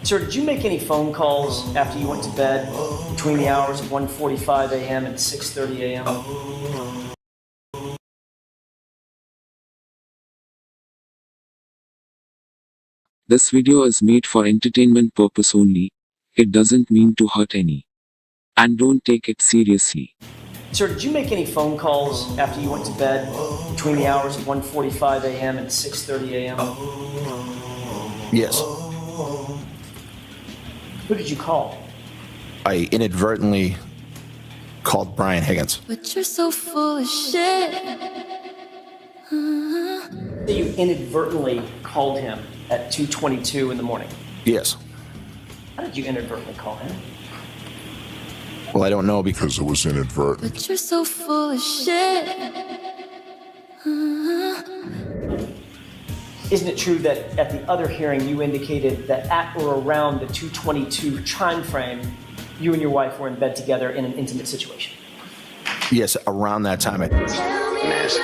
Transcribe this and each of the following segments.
Sir, did you make any phone calls after you went to bed between the hours of 1:45 a.m. and 6:30 a.m.? This video is made for entertainment purpose only. It doesn't mean to hurt any. And don't take it seriously. Sir, did you make any phone calls after you went to bed between the hours of 1:45 a.m. and 6:30 a.m.? Yes. Who did you call? I inadvertently called Brian Higgins. But you're so full of shit. So you inadvertently called him at 2:22 in the morning. Yes. How did you inadvertently call him? Well, I don't know because it was inadvertent. But you're so full of shit. Isn't it true that at the other hearing you indicated that at or around the 2:22 time frame, you and your wife were in bed together in an intimate situation? Yes, around that time. Nasty.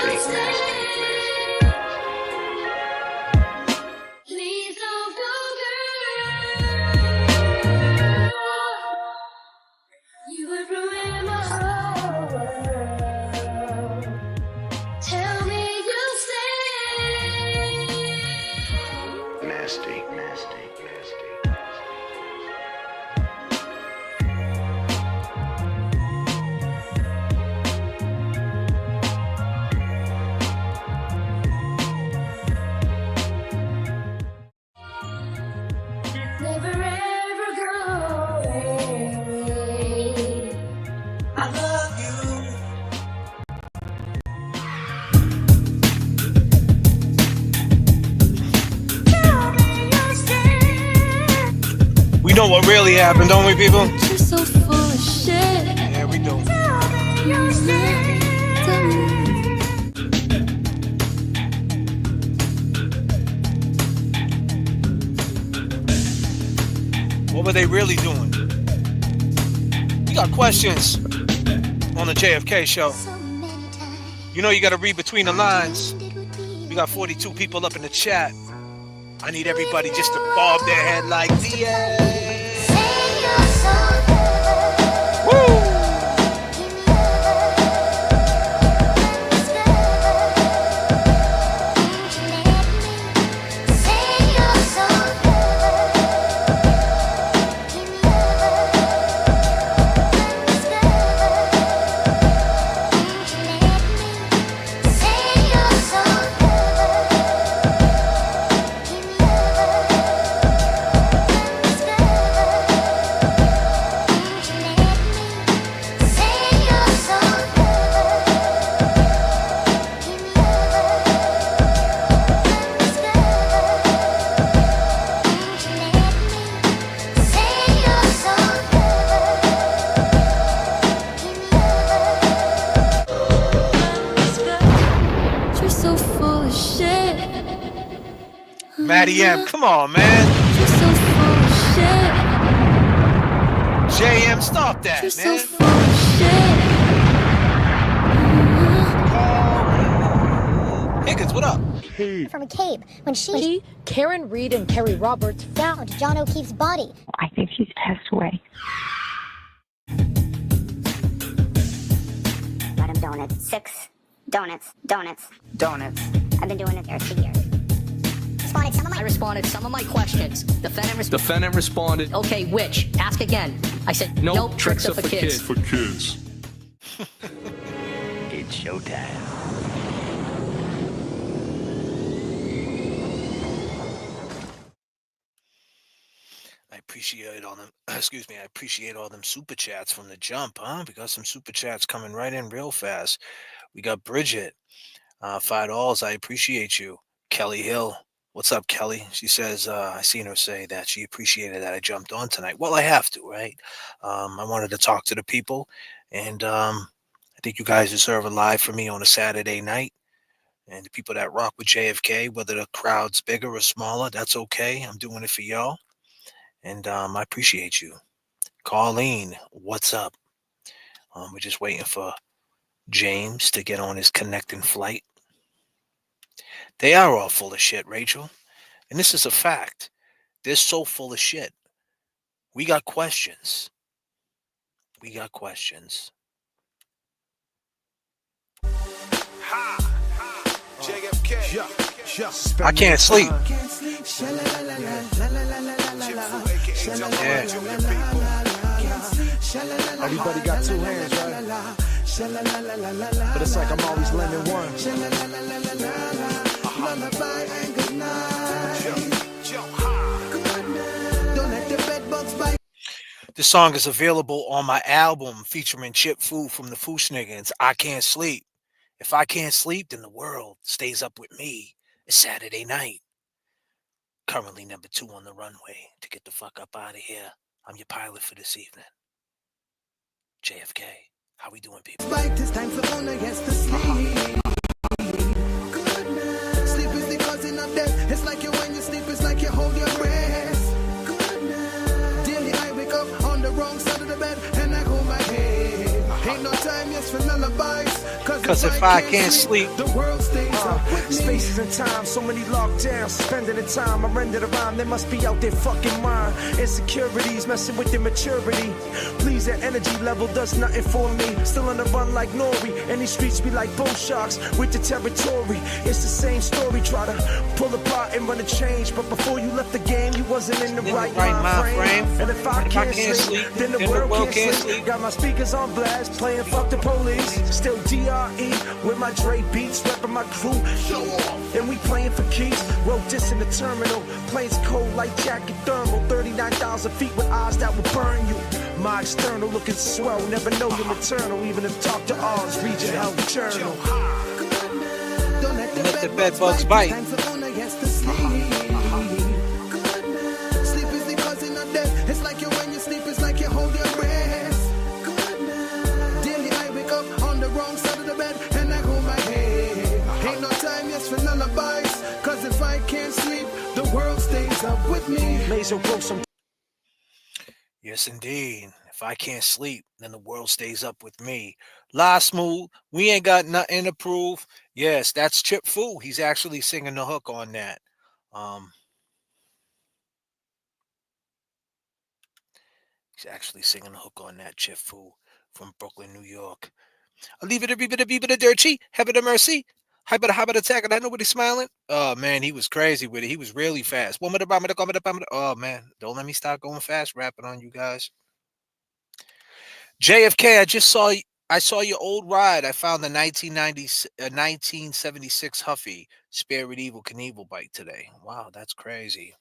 We know what really happened, don't we, people? You're so full of shit. Yeah, we do. What were they really doing? You got questions on the J.F.K. show. You know you got to read between the lines. We got 42 people up in the chat. I need everybody just to bob their head like the Maddie M, come on, man. You're so full of shit. JM, stop that, You're so man. full of shit. Higgins, what up? From McCabe when she, Karen Reed and Kerry Roberts found John O'Keefe's body. I think she's passed away. Got him donuts. 6 donuts. I've been doing it there for years. I responded some of my questions. Defendant responded. Okay, which? Ask again. I said, nope, tricks are for kids. For kids. It's showtime. I appreciate all them. Excuse me. I appreciate all them super chats from the jump, huh? We got some super chats coming right in real fast. We got Bridget, $5. I appreciate you. Kelly Hill. What's up, Kelly? She says, I seen her say that she appreciated that I jumped on tonight. Well, I have to, right? I wanted to talk to the people, and I think you guys deserve a live for me on a Saturday night. And the people that rock with JFK, whether the crowd's bigger or smaller, that's okay. I'm doing it for y'all, and I appreciate you. Colleen, what's up? We're just waiting for James to get on his connecting flight. They are all full of shit, Rachel. And this is a fact. They're so full of shit. We got questions. We got questions. J.F.K. I can't sleep. Everybody got two hands, right? But it's like I'm always lending one. This song is available on my album featuring Chip Fu from the Fushniggins. I Can't Sleep. If I can't sleep, then the world stays up with me. It's Saturday night. Currently number 2 on the runway to get the fuck up out of here. I'm your pilot for this evening. JFK. How we doing, people? It's time for honor, yes, to sleep. Sleep is the cousin of death. It's like you when you sleep, it's like you hold your breath. Daily I wake up on the wrong side of the bed and I hold my head. Ain't no time, yes, for lullabies. Cause if I can't sleep, the world stays up with me. Spaces and time, so many lockdowns, suspended in time. I rendered around, they must be out their fucking mind. Insecurities messing with their maturity. Please, their energy level does nothing for me. Still on the run like Nori, and these streets be like bull sharks with the territory. It's the same story, try to pull apart and run a change. But before you left the game, you wasn't in the right mind frame. And if I can't sleep, then the world can't sleep. Got my speakers on blast, playing fuck the police. Still DRE with my Dre beats, repping my crew. Show off. And we playing for keys. Wrote this in the terminal. Planes cold like jacket thermal. 39,000 feet with eyes that will burn you. My external looking swell. Never know you're maternal. Even if talk to ours, read your health journal. Don't let the bed bugs bite. Sleep is the cousin of death. It's like you when you sleep, it's like you hold your breath. Daily I wake up on the wrong side of the bed and I hold my head. Ain't no time, yes, for lullabies. Cause if I can't sleep, the world stays up with me. Laser grow some. Yes, indeed. If I can't sleep, then the world stays up with me. La Smooth, we ain't got nothing to prove. Yes, that's Chip Fu. He's actually singing the hook on that. He's actually singing the hook on that, Chip Fu from Brooklyn, New York. I leave it a bit of dirty, have it a mercy. How about attack? And I nobody smiling. Oh man, he was crazy with it. He was really fast. Oh man, don't let me start going fast rapping on you guys. JFK, I saw your old ride. I found the 1976 Huffy Spare with Evil Knievel bike today. Wow, that's crazy.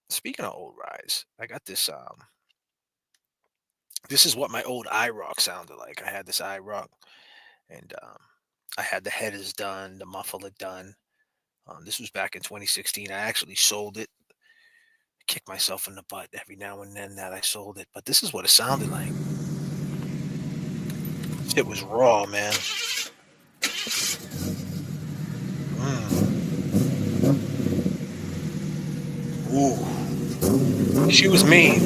Speaking of old rides, I got this. This is what my old iRock sounded like. I had this iRock, and I had the headers done, the muffler done. This was back in 2016. I actually sold it. Kick myself in the butt every now and then that I sold it, but this is what it sounded like. It was raw, man. Ooh. She was mean.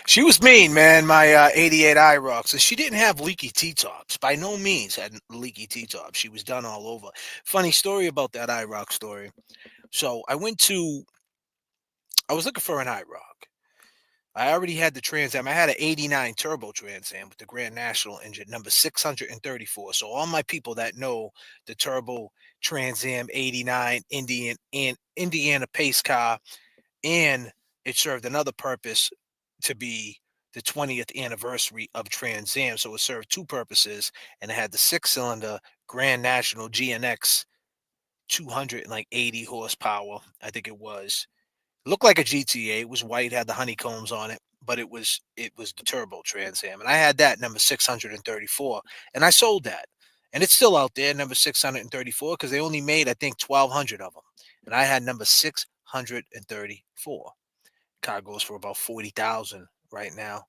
She was mean, man, my 88 iRock. So she didn't have leaky T-tops. By no means had leaky T-tops. She was done all over. Funny story about that iRock story. So I was looking for an iRock. I already had the Trans Am. I had an 89 turbo Trans Am with the Grand National engine, number 634. So all my people that know the turbo Trans Am 89 Indiana pace car, and it served another purpose to be the 20th anniversary of Trans Am. So it served two purposes, and it had the 6-cylinder Grand National GNX 280 horsepower, I think it was. Looked like a GTA. It was white, had the honeycombs on it, but it was the turbo Trans Am. And I had that number 634, and I sold that. And it's still out there, number 634, because they only made, I think, 1,200 of them. And I had number 634. Car goes for about 40,000 right now.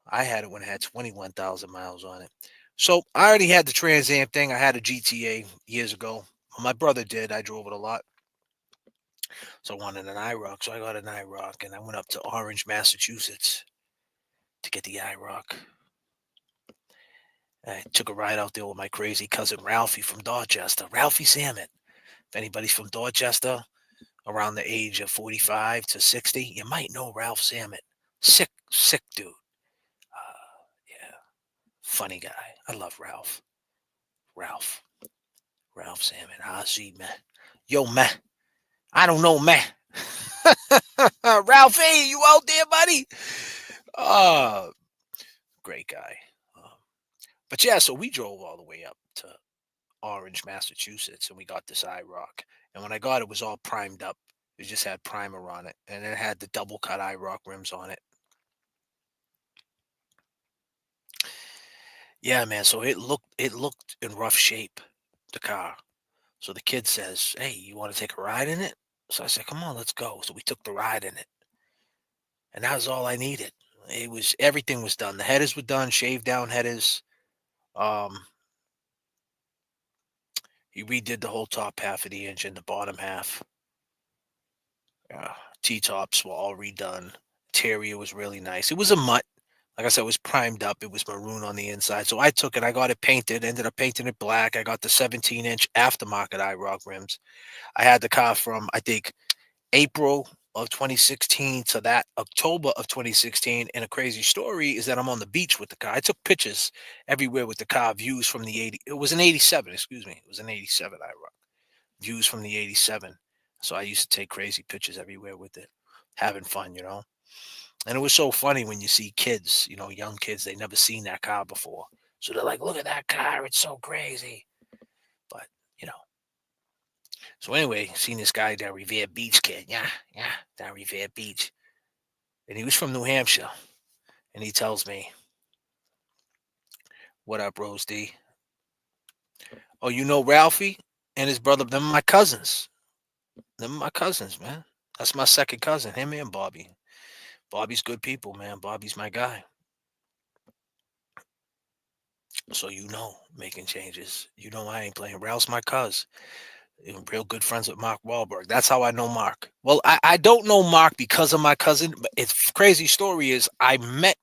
I had it when it had 21,000 miles on it. So I already had the Trans Am thing. I had a GTA years ago. My brother did. I drove it a lot. So I wanted an IROC. So I got an IROC, and I went up to Orange, Massachusetts to get the IROC. I took a ride out there with my crazy cousin Ralphie from Dorchester. Ralphie Salmon. If anybody's from Dorchester, around the age of 45 to 60, you might know Ralph Salmon. Sick dude. Yeah, funny guy. I love Ralph. Ralph Salmon. I see, man. Yo, man. I don't know, man. Ralphie, you out there, buddy? Great guy. But yeah, so we drove all the way up to Orange, Massachusetts, and we got this IROC. And when I got it, it was all primed up. It just had primer on it, and it had the double cut IROC rims on it. Yeah, man. So it looked in rough shape, the car. So the kid says, "Hey, you want to take a ride in it?" So I said, "Come on, let's go." So we took the ride in it, and that was all I needed. Everything was done. The headers were done, shaved down headers. He redid the whole top half of the engine, the bottom half. T-tops were all redone. Interior was really nice. It was a mutt. Like I said, it was primed up. It was maroon on the inside. So I took it. I got it painted. Ended up painting it black. I got the 17-inch aftermarket IROC rims. I had the car from, I think, April of 2016 to that October of 2016. And a crazy story is that I'm on the beach with the car. I took pictures everywhere with the car, views from the 80. It was an 87, excuse me. It was an 87 IROC. Views from the 87. So I used to take crazy pictures everywhere with it, having fun, you know. And it was so funny when you see kids, you know, young kids, they never seen that car before. So they're like, look at that car. It's so crazy. But, you know. So anyway, seen this guy down Revere Beach, kid. Yeah, down Revere Beach. And he was from New Hampshire. And he tells me, what up, Rose D? Oh, you know Ralphie and his brother? Them are my cousins. Them are my cousins, man. That's my second cousin, him and Bobby. Bobby's good people, man. Bobby's my guy. So you know, making changes. You know I ain't playing. Ralph's my cuz. Real good friends with Mark Wahlberg. That's how I know Mark. Well, I don't know Mark because of my cousin, but it's crazy story is I met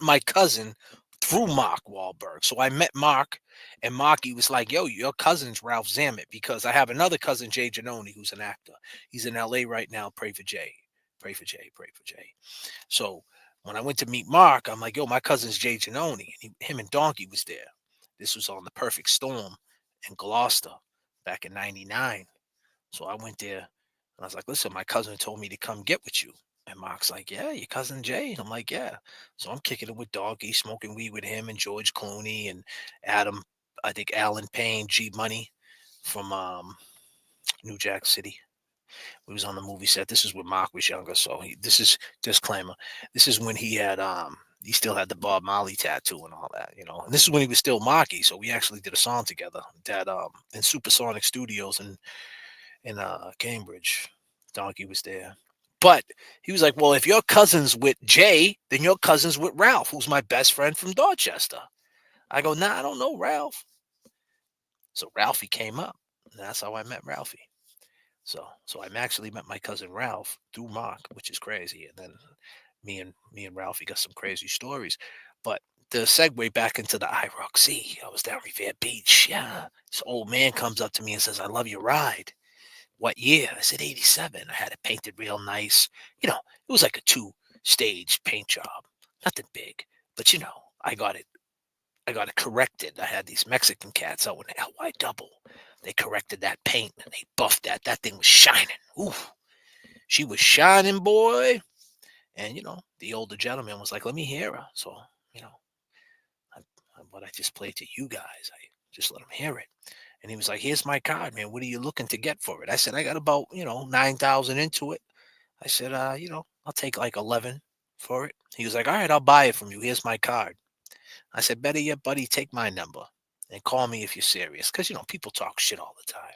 my cousin through Mark Wahlberg. So I met Mark, and Marky was like, "Yo, your cousin's Ralph Zammit," because I have another cousin, Jay Janoni, who's an actor. He's in LA right now. Pray for Jay. Pray for Jay. Pray for Jay. So when I went to meet Mark, I'm like, "Yo, my cousin's Jay Janoni." And him and Donkey was there. This was on the Perfect Storm in Gloucester back in '99. So I went there and I was like, listen, my cousin told me to come get with you. And Mark's like, yeah, your cousin Jay. And I'm like, yeah. So I'm kicking it with Donkey, smoking weed with him and George Clooney and Adam, I think Alan Payne, G Money from New Jack City. We was on the movie set. This is when Mark was younger. So this is disclaimer. This is when he still had the Bob Marley tattoo and all that, you know. And this is when he was still Marky. So we actually did a song together that in Supersonic Studios in Cambridge. Donkey was there. But he was like, well, if your cousin's with Jay, then your cousin's with Ralph, who's my best friend from Dorchester. I go, nah, I don't know Ralph. So Ralphie came up. And that's how I met Ralphie. So I actually met my cousin Ralph through Mark, which is crazy. And then me and Ralphie got some crazy stories. But the segue back into the IROC. See, I was down Revere Beach. Yeah. This old man comes up to me and says, I love your ride. What year? I said 87. I had it painted real nice. You know, it was like a 2-stage paint job. Nothing big. But you know, I got it corrected. I had these Mexican cats out in the LY double. They corrected that paint and they buffed that. That thing was shining. Ooh. She was shining, boy. And you know, the older gentleman was like, let me hear her. So, you know, what I just played to you guys, I just let him hear it. And he was like, here's my card, man. What are you looking to get for it? I said, I got about, 9,000 into it. I said, I'll take like 11 for it. He was like, all right, I'll buy it from you. Here's my card. I said, better yet, buddy, take my number and call me if you're serious. Because, people talk shit all the time,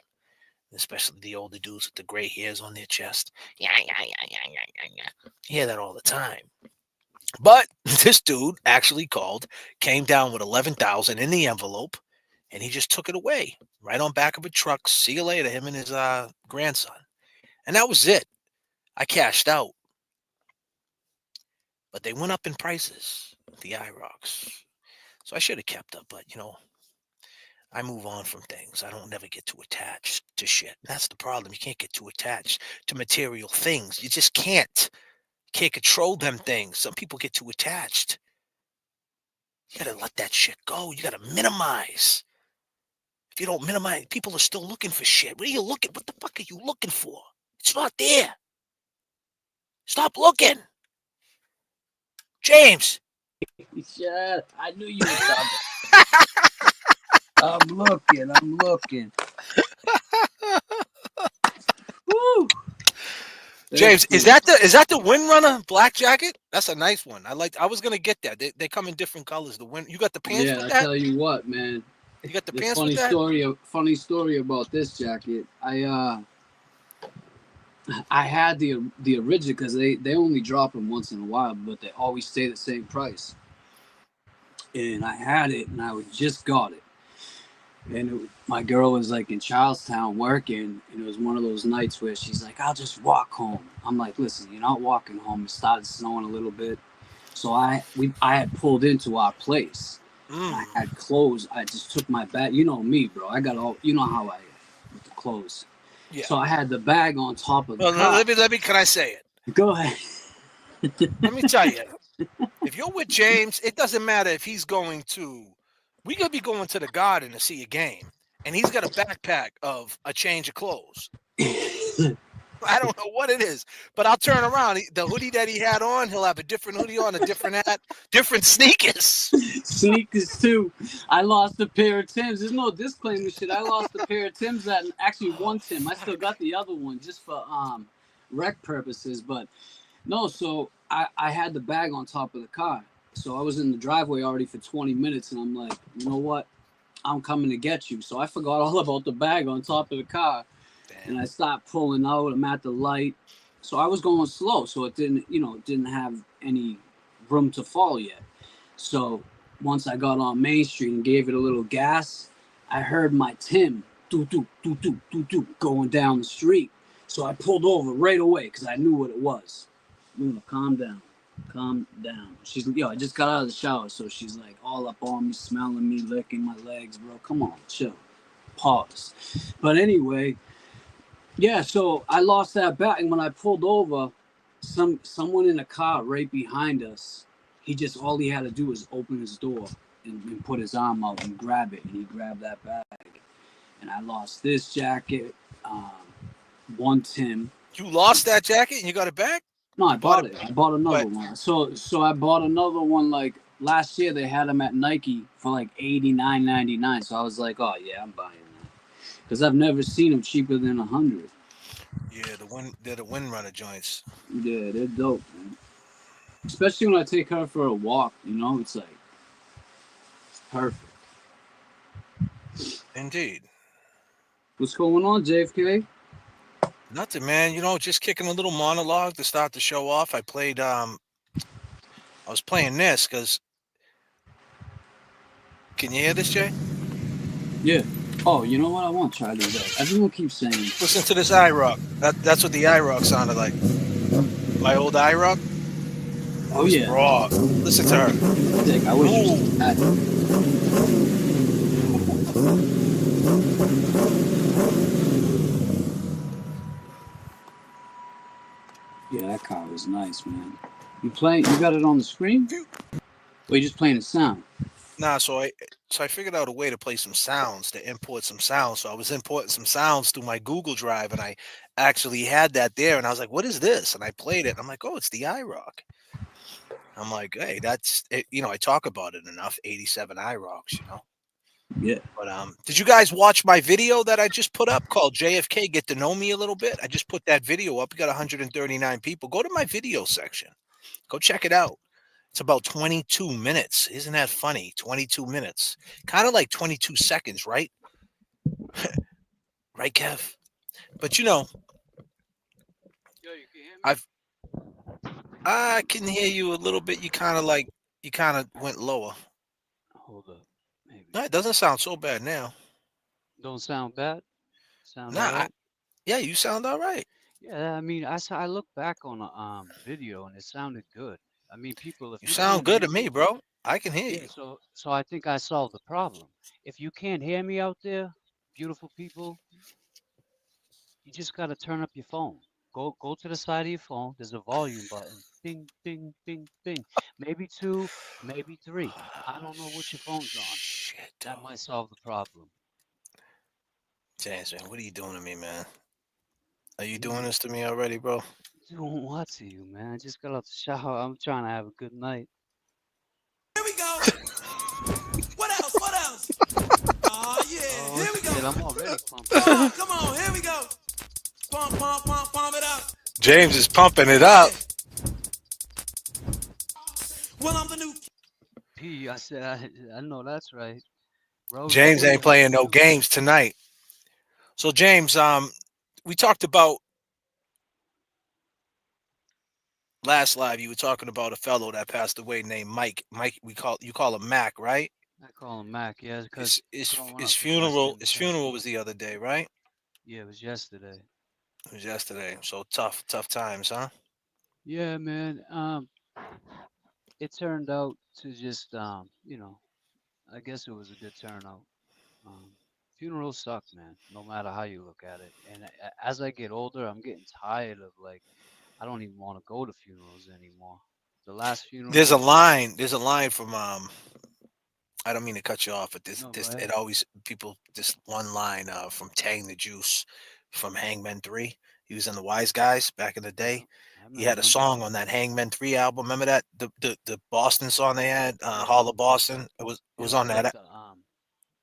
especially the older dudes with the gray hairs on their chest. Yeah. You hear that all the time. But this dude actually called, came down with 11,000 in the envelope, and he just took it away right on back of a truck. See you later, him and his grandson. And that was it. I cashed out. But they went up in prices, the IROCs. So I should have kept up, but I move on from things. I don't never get too attached to shit. That's the problem. You can't get too attached to material things. You just can't. You can't control them things. Some people get too attached. You gotta let that shit go. You gotta minimize. If you don't minimize, people are still looking for shit. What are you looking? What the fuck are you looking for? It's not there. Stop looking. James. Yeah, I knew you were talking. I'm looking. Woo. James, is that the Windrunner black jacket? That's a nice one. I was gonna get that. They come in different colors. You got the pants with I that? tell you what, man. You got the This pants with that? funny story about this jacket. I had the original because they only drop them once in a while, but they always stay the same price. And I had it, and I just got it. And my girl was like in Charlestown working, and it was one of those nights where she's like, "I'll just walk home." I'm like, "Listen, you're not walking home. It started snowing a little bit, so I had pulled into our place. And I had clothes. I just took my bag. You know me, bro. I got all. You know how I am with the clothes. Yeah. So I had the bag on top of the Well, car. let me. Can I say it? Go ahead. Let me tell you. If you're with James, it doesn't matter if he's going to. We could be going to the Garden to see a game, and he's got a backpack of a change of clothes. I don't know what it is, but I'll turn around. The hoodie that he had on, he'll have a different hoodie on, a different hat, different sneakers. Sneakers too. I lost a pair of Timbs. There's no disclaimer shit. I lost a pair of Timbs actually one Tim. I still got the other one just for rec purposes. But no, so I had the bag on top of the car. So I was in the driveway already for 20 minutes, and I'm like, you know what? I'm coming to get you. So I forgot all about the bag on top of the car. And I stopped pulling out. I'm at the light. So I was going slow. So it didn't have any room to fall yet. So once I got on Main Street and gave it a little gas, I heard my Tim going down the street. So I pulled over right away because I knew what it was. Calm down. She's I just got out of the shower. So she's like all up on me, smelling me, licking my legs, bro. Come on, chill. Pause. But anyway, yeah, so I lost that bag. And when I pulled over, someone in a car right behind us, all he had to do was open his door and put his arm out and grab it. And he grabbed that bag. And I lost this jacket, one Tim. You lost that jacket and you got it back? No, I bought it. I bought another one. So I bought another one like last year. They had them at Nike for like $89.99. So I was like, oh yeah, I'm buying that because I've never seen them cheaper than $100. Yeah, they're the Windrunner joints. Yeah, they're dope, man. Especially when I take her for a walk. It's like it's perfect. Indeed. What's going on, J.F.K? Nothing, man. Just kicking a little monologue to start the show off. I played. I was playing this because. Can you hear this, Jay? Yeah. Oh, you know what? I won't try to do that. Everyone keeps saying. Listen to this IROC. That's what the IROC sounded like. My old IROC. Oh yeah. Raw. Listen to her. Dick, I wish you had. Yeah, that car was nice, man. You got it on the screen? Or you just playing the sound? Nah, so I figured out a way to play some sounds, to import some sounds. So I was importing some sounds through my Google Drive, and I actually had that there. And I was like, "What is this?" And I played it. And I'm like, "Oh, it's the IROC." I'm like, "Hey, that's it." I talk about it enough. 87 IROCs, Yeah. But did you guys watch my video that I just put up called JFK Get to Know Me a Little Bit? I just put that video up. We got 139 people. Go to my video section. Go check it out. It's about 22 minutes. Isn't that funny? 22 minutes. Kind of like 22 seconds, right? Right, Kev? But I can hear you a little bit. You kind of went lower. Hold up. Maybe. No, it doesn't sound so bad now. Don't sound bad? Sound Nah, all right? yeah, you sound all right. Yeah, I mean, I look back on a video and it sounded good. I mean, people, if You you sound can't good hear to me, me, bro. I can hear yeah, you. so I think I solved the problem. If you can't hear me out there, beautiful people, you just gotta turn up your phone. Go to the side of your phone. There's a volume button. Ding, ding, ding, ding. Maybe two, maybe three. I don't know what your phone's on. Shit, dude. That might solve the problem. James, man, what are you doing to me, man? Are you doing You this to me already, bro? doing what to you, man? I just got out the shower. I'm trying to have a good night. Here we go. What else? What else? Oh yeah. Oh Here we go. shit, I'm already pumped Come up. on, come on. Here we go. Pump, pump, pump, pump it up. James is pumping it Yeah. up. Well, I'm the new. P, I said, I know that's right. Rose James ain't City out playing there no too. games tonight. So James, we talked about last live. You were talking about a fellow that passed away named Mike. Mike, you call him Mac, right? I call him Mac, yeah, because His growing his up in West funeral End, his funeral was Tennessee. the other day, right? Yeah, it was yesterday. It was yesterday. So tough times, huh? Yeah, man. It turned out to just, I guess it was a good turnout. Um, Funerals suck, man. No matter how you look at it. And as I get older, I'm getting tired of like, I don't even want to go to funerals anymore. The last funeral There's I a went to, line. There's a line from I don't mean to cut you off, but no, go this ahead. it always people this one line from Tang the Juice from Hangman 3. He was in the Wise Guys back in the Yeah, day. I He had remember a him. song on that Hangman 3 album. Remember that the Boston song they had, Yeah, Hall of Boston. It it was was on like that. the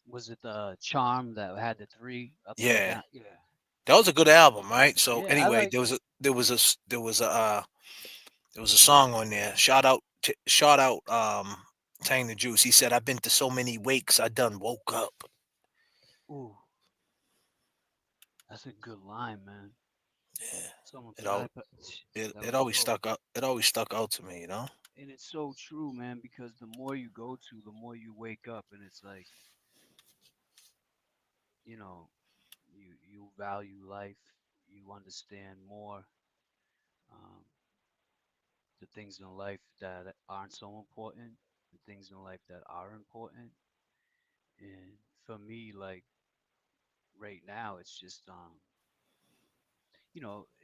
was it the charm that had the three upside Yeah, down? Yeah, that was a good album, right? So yeah, I anyway, liked it. there was a song on there. Shout out Tang the Juice. He said, "I've been to so many wakes, I done woke up." Ooh, that's a good line, man. Yeah, Someone it said all that it was always dope. stuck out. It always stuck out to me, you know. And it's so true, man, because the more you go to, the more you wake up, and it's like, you know, you value life, you understand more um, the things in life that aren't so important, the things in life that are important. And for me, like right now, it's just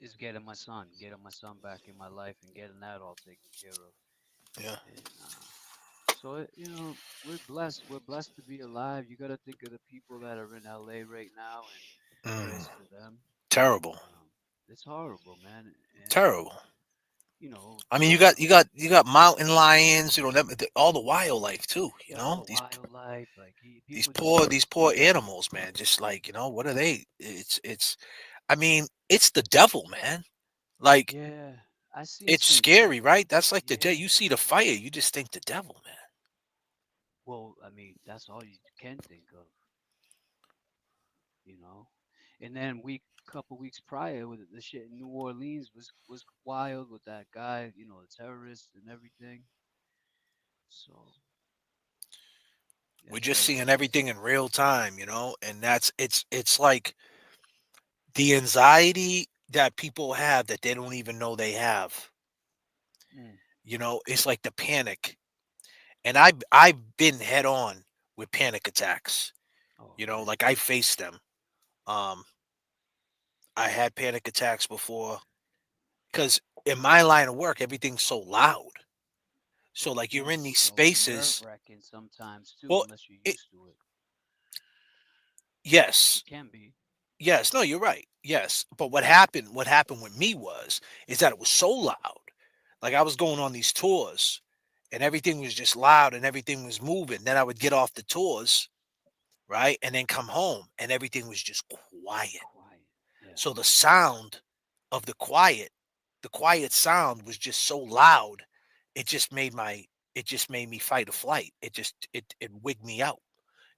is getting my son back in my life and getting that all taken care of. Yeah. And so we're blessed. We're blessed to be alive. You got to think of the people that are in LA right now, and Mm, prayers to them. terrible, It's horrible, man. And terrible. you know, I mean, uh, you got mountain lions. You know, all the wildlife too. You yeah, all know, the wildlife, like these people just don't. poor animals, man. Just like what are they? It's. I mean, it's the devil, man. Like Yeah, I seen it's some. scary, right? That's like the day Yeah, you see the fire, you just think the devil, man. well, I mean, that's all you can think of, you know. And then couple weeks prior, with the shit in New Orleans was wild with that guy, the terrorist and everything. So We're that's just like, seeing everything in real time, and it's like the anxiety that people have that they don't even know they have. mm, It's like the panic. And I've been head on with panic attacks. oh man, Like I faced them. Um, I had panic attacks before because in my line of work, everything's so loud. So like you're and in these it's so spaces. nerve-wracking sometimes too, Well, unless you're it, used to it. yes, It can be. yes, no, you're right. Yes, but what happened with me is that it was so loud. Like I was going on these tours, and everything was just loud and everything was moving. Then I would get off the tours, right, and then come home, and everything was just quiet. Quiet. Yeah. So the sound of the quiet sound was just so loud. It just made it just made me fight or flight. It wigged me out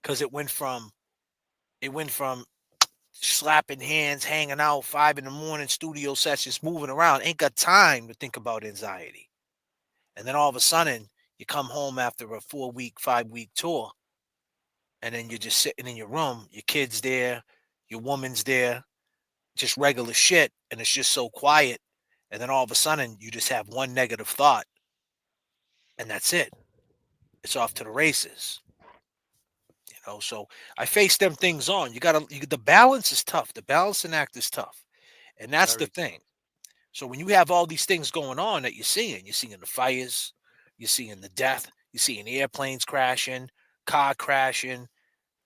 because it went from slapping hands, hanging out 5 in the morning, studio sessions, moving around. Ain't got time to think about anxiety. And then all of a sudden, you come home after a 4 week, 5 week tour, and then you're just sitting in your room. Your kid's there, your woman's there, just regular shit, and it's just so quiet, and then all of a sudden you just have one negative thought, and that's it. It's off to the races. So I face them things on. The balance is tough. The balancing act is tough, and that's the Very thing. tough. So when you have all these things going on that you're seeing the fires, you're seeing the death, you're seeing airplanes crashing, car crashing,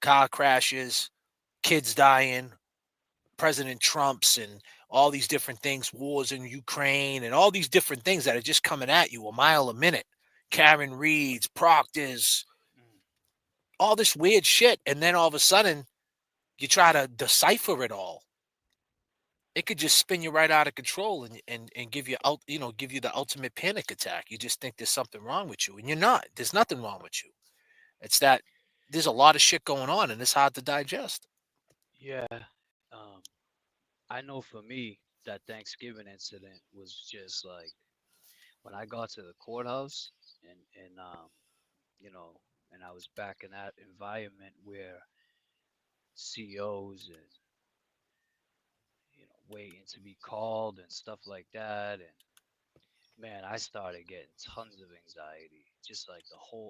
car crashes, kids dying, President Trump's, and all these different things, wars in Ukraine, and all these different things that are just coming at you a mile a minute. Karen Reed's, Proctor's, all this weird shit, and then all of a sudden you try to decipher it all. It could just spin you right out of control and give you give you the ultimate panic attack. You just think there's something wrong with you, and you're not. There's nothing wrong with you. It's that there's a lot of shit going on, and it's hard to digest. Yeah. Um, I know for me that Thanksgiving incident was just like when I got to the courthouse and you know, and I was back in that environment where COs and waiting to be called and stuff like that, and man, I started getting tons of anxiety, just like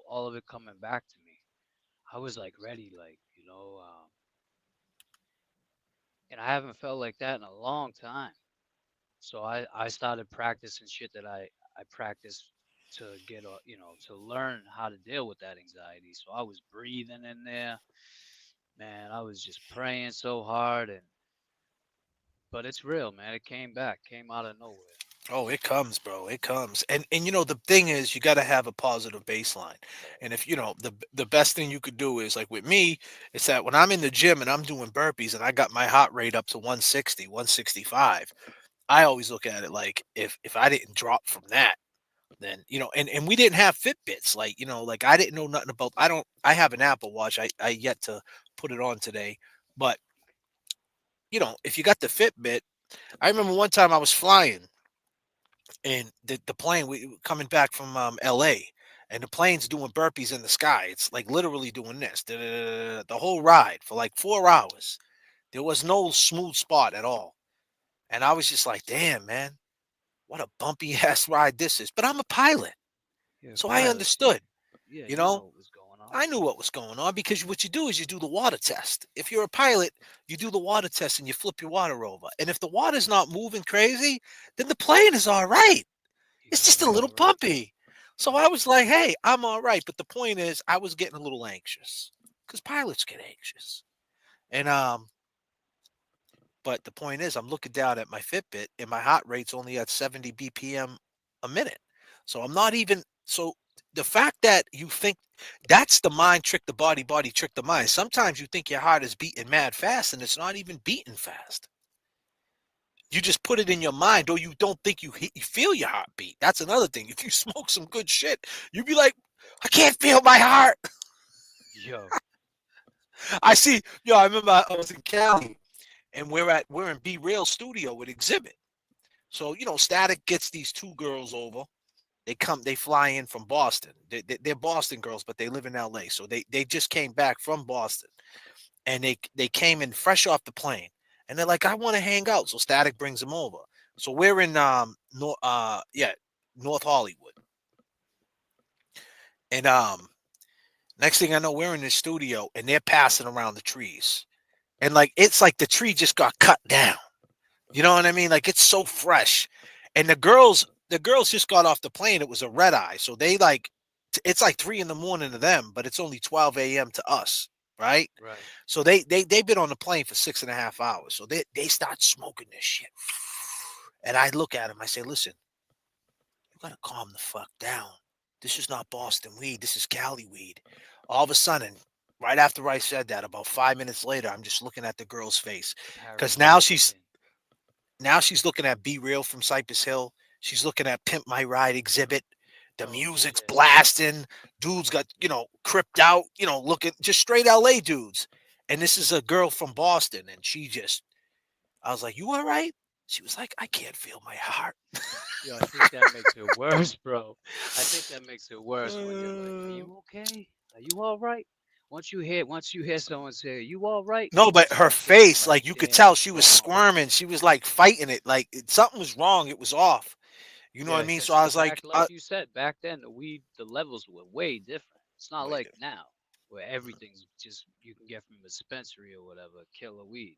all of it coming back to me. I was like ready, like and I haven't felt like that in a long time. So I started practicing shit that I practiced to get to learn how to deal with that anxiety. So I was breathing in there, man. I was just praying so hard, but it's real, man. It came back, came out of nowhere. Oh, it comes, bro. It comes. And the thing is you got to have a positive baseline. And if the best thing you could do is like with me, it's that when I'm in the gym and I'm doing burpees and I got my heart rate up to 160, 165, I always look at it like if I didn't drop from that, then and we didn't have Fitbits, like I didn't know nothing about. I have an Apple Watch. I yet to put it on today, but if you got the Fitbit, I remember one time I was flying and the plane we coming back from LA, and the plane's doing burpees in the sky. It's like literally doing this the whole ride for like 4 hours. There was no smooth spot at all, and I was just like, damn, man, what a bumpy ass ride this is. But I'm a pilot, Yeah, so I pilot. Yeah, understood. yeah. You You know, know what was going on. I knew what was going on because what you do is you do the water test. If you're a pilot, you do the water test and you flip your water over. And if the water's not moving crazy, then the plane is all right. You're It's gonna just a be all little right. bumpy. So I was like, hey, I'm all right. But the point is, I was getting a little anxious because pilots get anxious. And but the point is, I'm looking down at my Fitbit and my heart rate's only at 70 BPM a minute. So I'm not even so the fact that you think that's the mind trick the body, body trick the mind. Sometimes you think your heart is beating mad fast and it's not even beating fast. You just put it in your mind, or you don't think you feel your heartbeat. That's another thing. If you smoke some good shit, you'd be like, I can't feel my heart. Yo. I remember I was in Cali and we're in Be Real studio with Exhibit. So, Static gets these two girls over. They fly in from Boston. They're Boston girls, but they live in LA. So they just came back from Boston, and they came in fresh off the plane, and they're like, I want to hang out. So Static brings them over. So we're in North Hollywood, and next thing I know, we're in the studio, and they're passing around the trees, and like it's like the tree just got cut down. You know what I mean? Like it's so fresh, and the girls just got off the plane. It was a red eye, so it's like 3 a.m. to them, but it's only 12 a.m. to us, right? Right. So they've been on the plane for 6.5 hours. So they start smoking this shit. And I look at them, I say, listen, you gotta calm the fuck down. This is not Boston weed, this is Cali weed. All of a sudden, right after I said that, about 5 minutes later, I'm just looking at the girl's face. Because now she's looking at Be Real from Cypress Hill. She's looking at Pimp My Ride Exhibit. The music's blasting. Dudes got, cripped out, looking just straight LA dudes. And this is a girl from Boston. And I was like, you all right? She was like, I can't feel my heart. Yo, I think that makes it worse, bro. I think that makes it worse when you're like, are you okay? Are you all right? once you hear someone say, "You all right?" No, but her Start thinking face, like, like you could "Damn, tell what's she was wrong?" squirming. She was like fighting it. Like something was wrong. It was off. You know what I Yeah, mean? So because I was like, like you said, back then the levels were way different. It's not wait. like now where everything's just you can get from a dispensary or whatever, killer weed.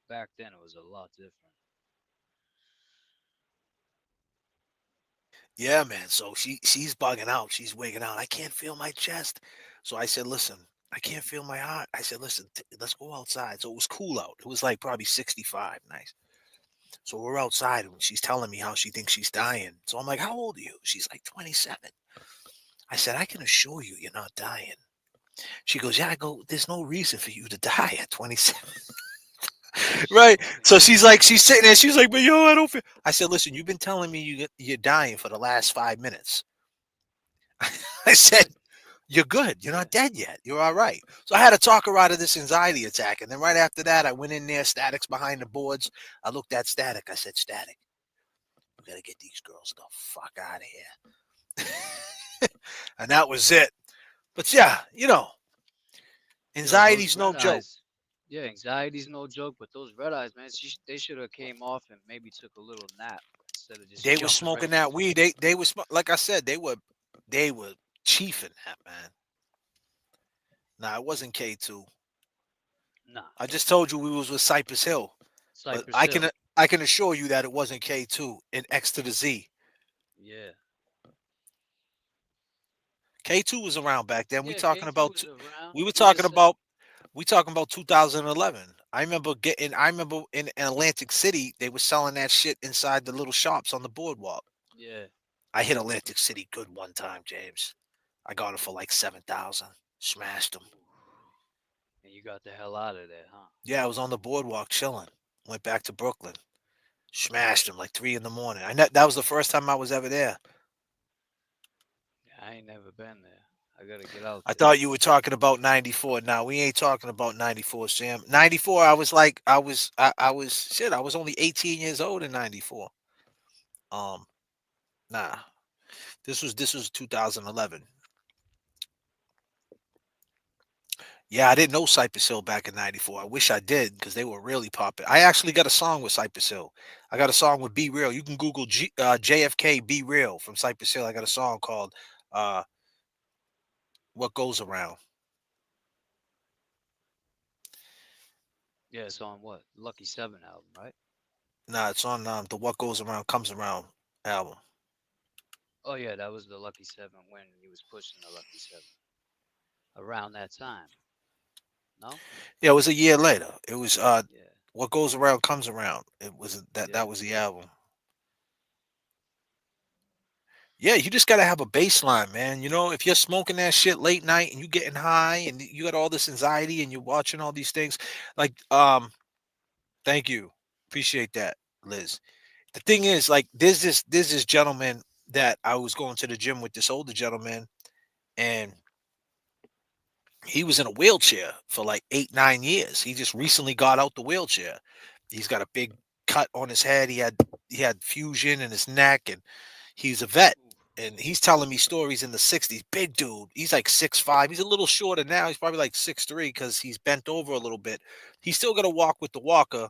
Back then it was a lot different. Yeah, man. So she's bugging out. She's wigging out. I can't feel my chest. So I said, listen, I can't feel my heart. I said, listen, let's go outside. So it was cool out. It was like probably 65. Nice. So we're outside and she's telling me how she thinks she's dying. So I'm like, how old are you? She's like 27. I said, I can assure you, you're not dying. She goes, yeah. I go, there's no reason for you to die at 27. Right. So she's like, she's sitting there. She's like, but yo, I don't feel. I said, listen, you've been telling me you're dying for the last 5 minutes. I said, you're good. You're Yeah. not dead yet. You're all right. So I had to talk her out of this anxiety attack. And then right after that, I went in there. Static's behind the boards. I looked at Static. I said, Static, we got to get these girls the fuck out of here. And that was it. But yeah, Yo, those anxiety's no red joke. eyes. Yeah, anxiety's no joke, but those red eyes, man, they should have came off and maybe took a little nap instead of just They were jumping right smoking that into weed. it. They were like I said, they were chiefing that, man. Nah, it wasn't K2. Nah, I just told you we was with Cypress Hill, but Cypress I can Hill. I can assure you that it wasn't K2 in X to the Z. Yeah. K2 was around back then. Yeah, K2 was around. We were He talking just said, about we talking about 2011. I remember in Atlantic City they were selling that shit inside the little shops on the boardwalk. yeah, I hit Atlantic City good one time, James. I got it for like 7,000. Smashed them. and you got the hell out of there, huh? Yeah, I was on the boardwalk chilling. Went back to Brooklyn. Smashed them like 3 in the morning. That was the first time I was ever there. I ain't never been there. I gotta get out I there. thought you were talking about 94. Now we ain't talking about 94, Sam. 94, I was shit, I was only 18 years old in 94. Um, nah. This was 2011. Yeah, I didn't know Cypress Hill back in 94. I wish I did because they were really popping. I actually got a song with Cypress Hill. I got a song with Be Real. You can Google JFK Be Real from Cypress Hill. I got a song called uh, What Goes Around. Yeah, it's on what? Lucky Seven album, right? Nah, it's on the What Goes Around Comes Around album. Oh yeah, that was the Lucky Seven when he was pushing the Lucky Seven. Around that time. No? Yeah, it was a year later. It was Yeah. What Goes Around Comes Around. It was that Yeah. was the album. Yeah, you just gotta have a baseline, man. If you're smoking that shit late night and you getting high and you got all this anxiety and you're watching all these things, like thank you. Appreciate that, Liz. The thing is, like, there's this gentleman that I was going to the gym with, this older gentleman, and he was in a wheelchair for like 8, 9 years. He just recently got out the wheelchair. He's got a big cut on his head. He had fusion in his neck, and he's a vet. And he's telling me stories in the 60s. Big dude. He's like 6'5". He's a little shorter now. He's probably like 6'3" because he's bent over a little bit. He's still gonna walk with the walker.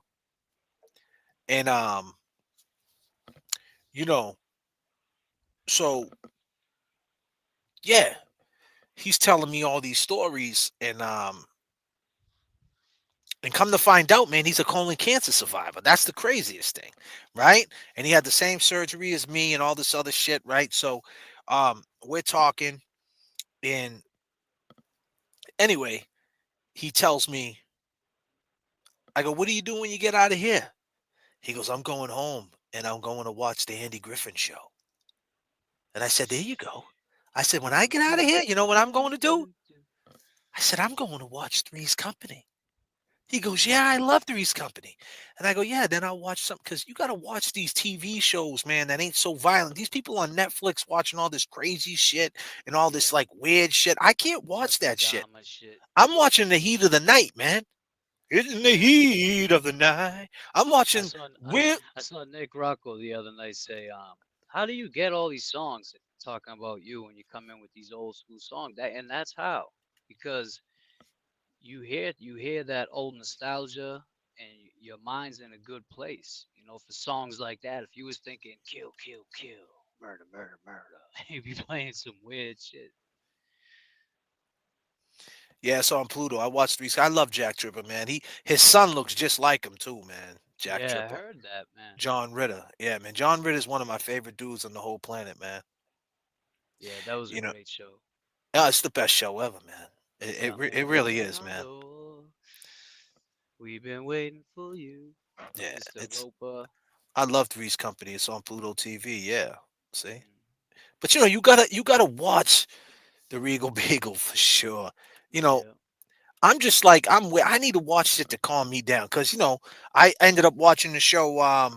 And you know, so yeah, he's telling me all these stories, and come to find out, man, he's a colon cancer survivor. That's the craziest thing, right? And he had the same surgery as me and all this other shit, right? So we're talking, and anyway, he tells me, I go, what are you doing when you get out of here? He goes, I'm going home and I'm going to watch the Andy Griffin show. And I said, there you go. I said, when I get out of here, you know what I'm going to do? I said, I'm going to watch Three's Company. He goes, yeah, I love Three's Company. And I go, yeah, then I'll watch some, because you got to watch these TV shows, man, that ain't so violent. These people on Netflix watching all this crazy shit and all this like weird shit. I can't watch that shit. Shit. I'm watching the heat of the night, man. It's in the heat of the night. I'm I watching saw weird. I saw Nick Rocco the other night say, how do you get all these songs talking about you when you come in with these old school songs? That's how. Because you hear that old nostalgia, and your mind's in a good place. For songs like that, if you was thinking kill, kill, kill, murder, murder, murder, you'd be playing some weird shit. Yeah, it's on Pluto. I watched three. I love Jack Tripper, man. His son looks just like him too, man. Jack Yeah, I Tripper, heard that, man. John Ritter. Yeah, man. John Ritter is one of my favorite dudes on the whole planet, man. Yeah, that was a You know, great show. it's the best show ever, man. It Someone really knocking is, on man. door. We've been waiting for you, Yeah, Mr. Roper. I love Three's Company. It's on Pluto TV. Yeah, see. Mm, But you gotta watch the Regal Beagle for sure. You know, yeah. I'm just like I need to watch shit to calm me down because I ended up watching the show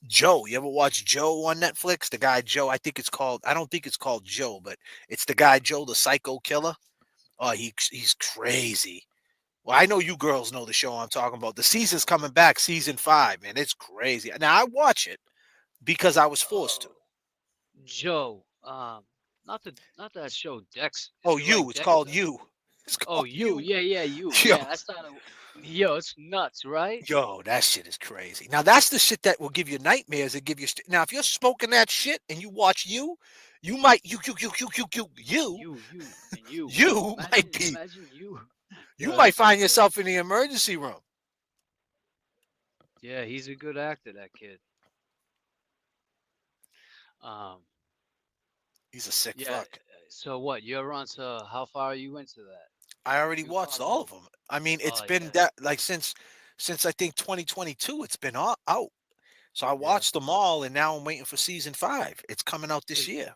Joe. You ever watch Joe on Netflix? The guy Joe. I don't think it's called Joe, but it's the guy Joe, the psycho killer. Oh, he's crazy. Well, I know you girls know the show I'm talking about. The season's coming back, season 5, man. It's crazy. Now I watch it because I was forced to. Joe. Not that show. Dex. Oh, Is it like it's called Dexter? You. It's Oh, called you. You. Yeah, yeah, you. Yo, Yeah, I started. Yo, it's nuts, right? Yo, that shit is crazy. Now that's the shit that will give you nightmares. It give you now if you're smoking that shit and you watch you might You. you might Imagine, be imagine you. you Yo, might that's find fucked up. yourself in the emergency room. Yeah, he's a good actor, that kid. Um, He's a sick yeah. fuck. So what? You're on to how far are you into that? I already You watched probably all know. of them. I mean, it's Oh been yeah, that like since I think 2022 it's been out. So I yeah. watched them all and now I'm waiting for season 5. It's coming out this Cause year.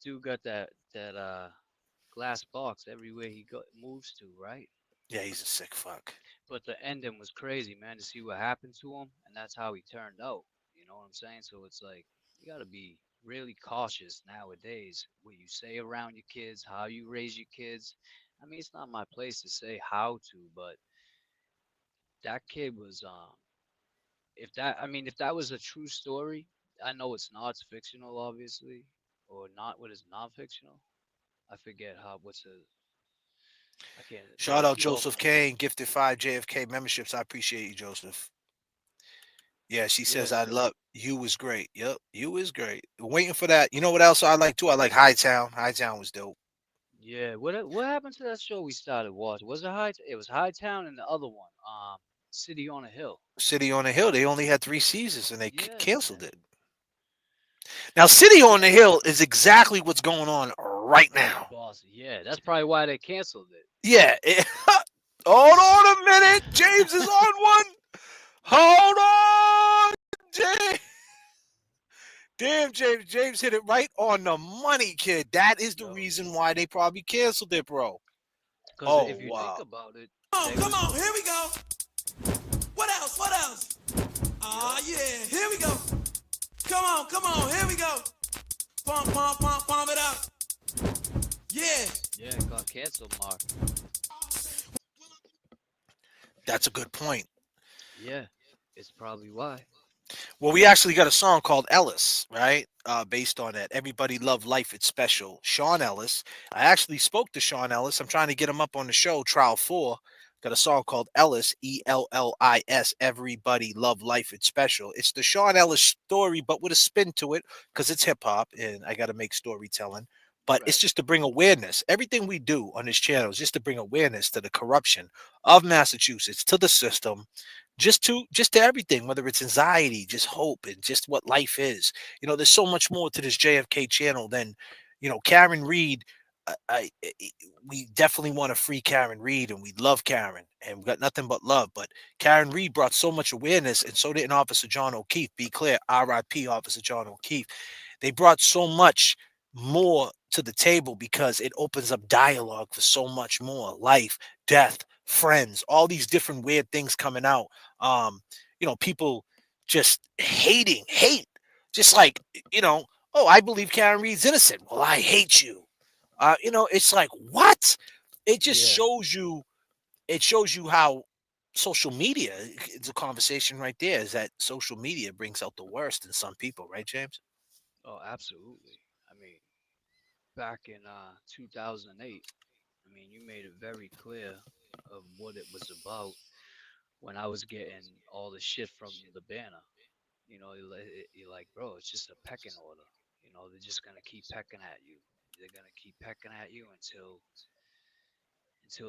dude got that glass box everywhere he moves to, right? Yeah, he's a sick fuck. But the ending was crazy, man, to see what happened to him, and that's how he turned out. You know what I'm saying? So it's like you got to be really cautious nowadays what you say around your kids, how you raise your kids. I mean, it's not my place to say how to, but that kid was if that was a true story, I know it's not, it's fictional obviously, or not what is non-fictional. I forget how what's a I can't Shout out well Joseph K and gifted 5 JFK memberships. I appreciate you, Joseph. Yeah, she yeah, says I so love you is great. Yep, you is great. Waiting for that. You know what else I like too? I like Hightown. Hightown was dope. yeah, what happened to that show we started watching? Was it It was Hightown and the other one, City on a Hill. City on the Hill. They only had 3 seasons and they Yeah, canceled man. it. Now, City on the Hill is exactly what's going on right now. Boss. Yeah, that's probably why they canceled it. Yeah. Hold on a minute. James is on one. Hold on, James. Damn, James. James hit it right on the money, kid. That is the Yo, reason why they probably canceled it, bro. because Oh, if you think wow. about it, Oh, they come was on, here we go. What else? What else? yeah, Oh, yeah, here we go. Come on, here we go. Pump, pump, pump, pump it up. Yeah. yeah, it got canceled, Mark. That's a good point. Yeah, it's probably why. Well, we actually got a song called Ellis, right? Based on that. Everybody Love Life, It's Special. Sean Ellis. I actually spoke to Sean Ellis. I'm trying to get him up on the show, Trial 4. Got a song called Ellis, Ellis. Everybody Love Life, It's Special. It's the Sean Ellis story, but with a spin to it, because it's hip hop and I got to make storytelling. But it's Right. just to bring awareness. Everything we do on this channel is just to bring awareness to the corruption of Massachusetts, to the system, just to everything, whether it's anxiety, just hope, and just what life is. There's so much more to this JFK channel than Karen Reed. We definitely want to free Karen Reed, and we love Karen, and we got nothing but love. But Karen Reed brought so much awareness, and so did Officer John O'Keefe. Be clear, R.I.P. Officer John O'Keefe. They brought so much more to the table because it opens up dialogue for so much more: life, death, friends, all these different weird things coming out. People just hate, just like, oh, I believe Karen Reed's innocent. Well, I hate you. It's like, what? It just Yeah. shows you how social media, it's a conversation right there, is that social media brings out the worst in some people, right, James? Oh, absolutely. I mean, back in 2008, I mean, you made it very clear. of what it was about when I was getting all the shit from the banner. You're like, bro, it's just a pecking order. They're just gonna keep pecking at you. They're gonna keep pecking at you until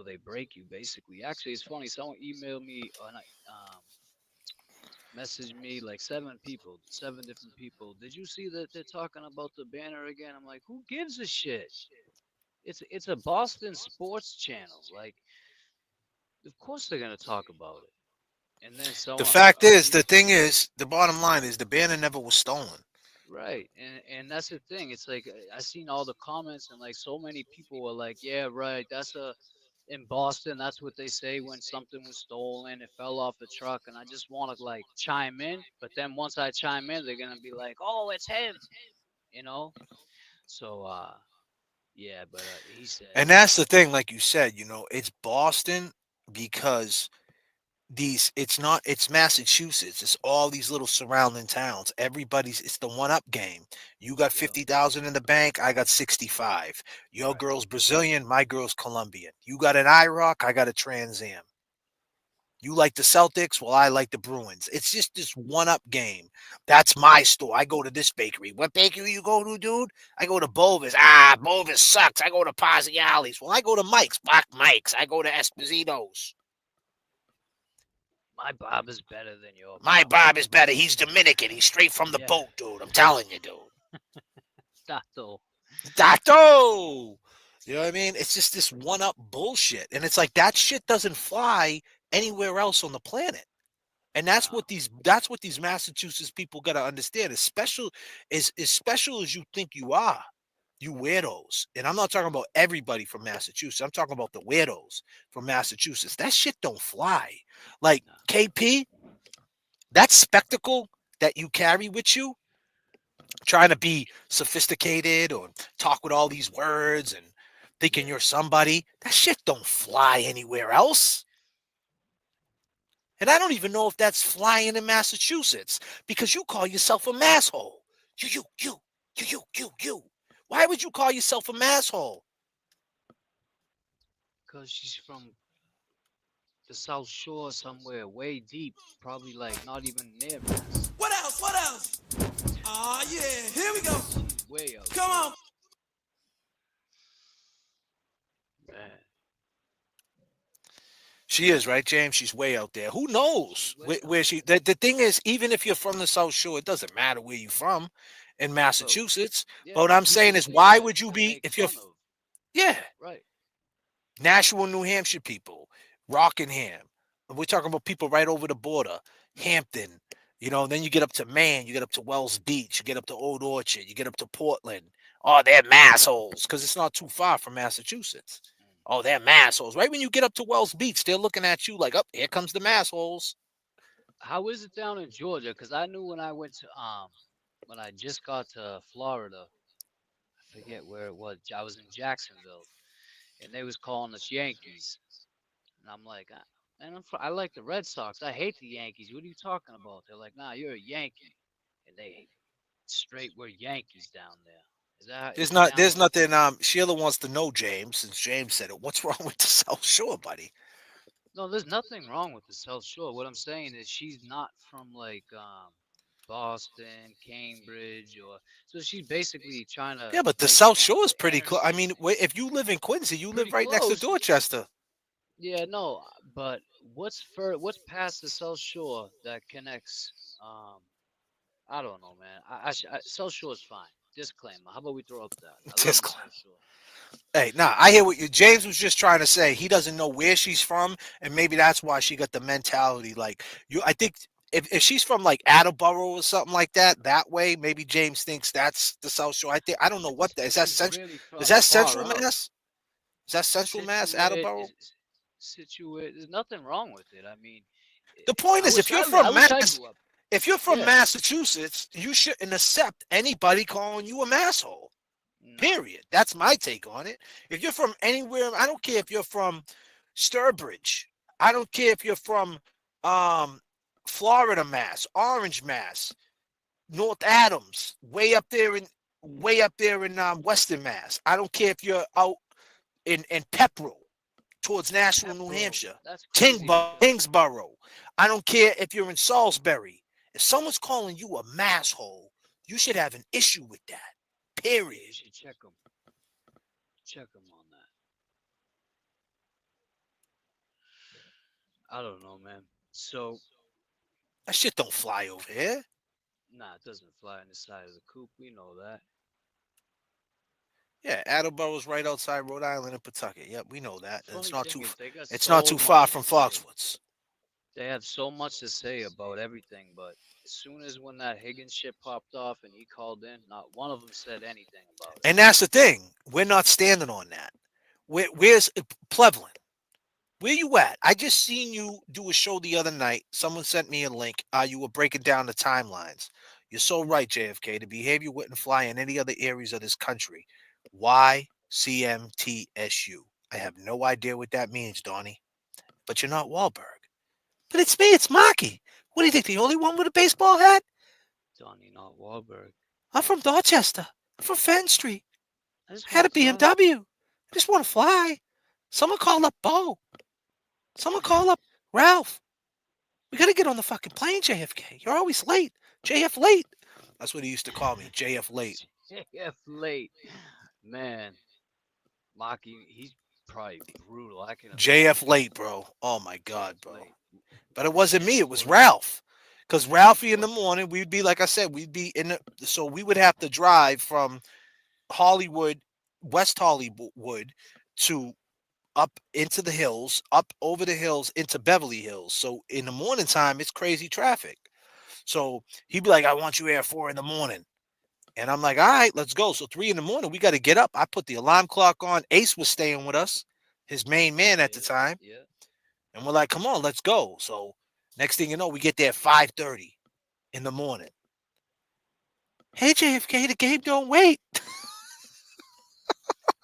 they break you. Basically, actually, it's funny. Someone emailed me and messaged me like seven different people. Did you see that they're talking about the banner again? I'm like, who gives a shit? It's a Boston sports channel. Like, of course they're gonna talk about it. And then The someone, fact is, the thing is, the bottom line is the banner never was stolen. right, and that's the thing. It's like I seen all the comments and like so many people were like, yeah, right. That's a in Boston. That's what they say when something was stolen. It fell off a truck, and I just want to like chime in. But then once I chime in, they're gonna be like, oh, it's him. You know. So yeah, but he said, And that's the thing, like you said, it's Boston because it's Massachusetts. It's all these little surrounding towns. It's the one up game. You got 50,000 in the bank, I got 65. Your girl's Brazilian, my girl's Colombian. You got an IROC, I got a Trans Am. You like the Celtics? Well, I like the Bruins. It's just this one-up game. That's my store. I go to this bakery. What bakery you go to, dude? I go to Bovis. Bovis sucks. I go to Pazziali's. Well, I go to Mike's. Black Mike's. I go to Esposito's. my Bob is better than your My Bob. Bob is better. He's Dominican. He's straight from the boat, dude. I'm telling you, dude. Dato. You know what I mean? It's just this one-up bullshit. And it's like that shit doesn't fly anywhere else on the planet. And that's what these Massachusetts people got to understand. As special as you think you are, you weirdos. And I'm not talking about everybody from Massachusetts. I'm talking about the weirdos from Massachusetts. That shit don't fly. Like KP, that spectacle that you carry with you, trying to be sophisticated or talk with all these words and thinking you're somebody, that shit don't fly anywhere else. And I don't even know if that's flying in Massachusetts because you call yourself a masshole. You. Why would you call yourself a masshole? Because she's from the South Shore somewhere way deep, probably like not even near Mass. What else? What else? Oh, yeah. Here we go. Way out. Come on. Man. She is, right, James? She's way out there. Who knows where she... The thing is, even if you're from the South Shore, it doesn't matter where you're from in Massachusetts. But what I'm saying is, why would you be... if you're... Yeah. Right. Nashua, New Hampshire people. Rockingham. We're talking about people right over the border. Hampton. Then you get up to Maine. You get up to Wells Beach. You get up to Old Orchard. You get up to Portland. Oh, they're massholes because it's not too far from Massachusetts. Oh, they're massholes. Right when you get up to Wells Beach, they're looking at you like, oh, here comes the massholes. How is it down in Georgia? Because I knew when I went to when I just got to Florida, I forget where it was. I was in Jacksonville, and they was calling us Yankees, and I'm like, man, I like the Red Sox. I hate the Yankees. What are you talking about? They're like, nah, you're a Yankee, and they straight were Yankees down there. There's nothing. Sheila wants to know, James, since James said it. What's wrong with the South Shore, buddy? No, there's nothing wrong with the South Shore. What I'm saying is she's not from like Boston, Cambridge, so she's basically trying to. Yeah, but the South Shore is pretty close. I mean, if you live in Quincy, you live right next to Dorchester. Yeah, no, but what's past the South Shore that connects? I don't know, man. South Shore is fine. Disclaimer. How about we throw up that? Disclaimer. Hey, I hear what James was just trying to say. He doesn't know where she's from, and maybe that's why she got the mentality like you. I think if she's from like Attleboro or something like that way, maybe James thinks that's the South Shore. I don't know what that is. That central? Is that Central Mass? Is that Central Mass? Attleboro? Situate. There's nothing wrong with it. I mean, the point is, if you're from Massachusetts, you shouldn't accept anybody calling you a masshole. Period. That's my take on it. If you're from anywhere, I don't care if you're from Sturbridge. I don't care if you're from Florida, Mass, Orange, Mass, North Adams, way up there in Western Mass. I don't care if you're out in Pepperell. towards Nashua, New Hampshire, That's crazy because Kingsborough. I don't care if you're in Salisbury. If someone's calling you a masshole, you should have an issue with that. Period. you should check them. Check them on that. I don't know, man. So, That shit don't fly over here. nah, it doesn't fly on the side of the coop. We know that. Yeah, Attleboro's right outside Rhode Island and Pawtucket. Yep, we know that. Funny thing is, they got It's not so too far much from to say. Foxwoods. They have so much to say about everything, but as soon as when that Higgins shit popped off and he called in, not one of them said anything about it. And that's the thing. We're not standing on that. Where's Plevlin? Where you at? I just seen you do a show the other night. Someone sent me a link. You were breaking down the timelines. You're so right, JFK. The behavior wouldn't fly in any other areas of this country. Why CMTSU? I have no idea what that means, Donnie. But you're not Wahlberg. But it's me. It's Marky. What do you think? The only one with a baseball hat? Donnie, not Wahlberg. I'm from Dorchester. I'm from Fenn Street. I just I had a want to fly. BMW. I just want to fly. Someone call up Bo. Someone call up Ralph. We got to get on the fucking plane, JFK. You're always late. JF late. That's what he used to call me, JF late. JF late. Man, Maki, he's probably brutal. I can JF late, bro. Oh my God, JF bro. late. But it wasn't me. It was What? Ralph. Because Ralphie in the morning, we'd be, like I said, we'd be in the, so we would have to drive from Hollywood, West Hollywood to up into the hills, up over the hills into Beverly Hills. So in the morning time, it's crazy traffic. So he'd be like, I want you here at 4 a.m. And I'm like, all right, let's go. So 3 a.m, we got to get up. I put the alarm clock on. Ace was staying with us, his main man at the time. Yeah. And we're like, come on, let's go. So next thing you know, we get there at 5:30 in the morning. Hey, JFK, the game don't wait.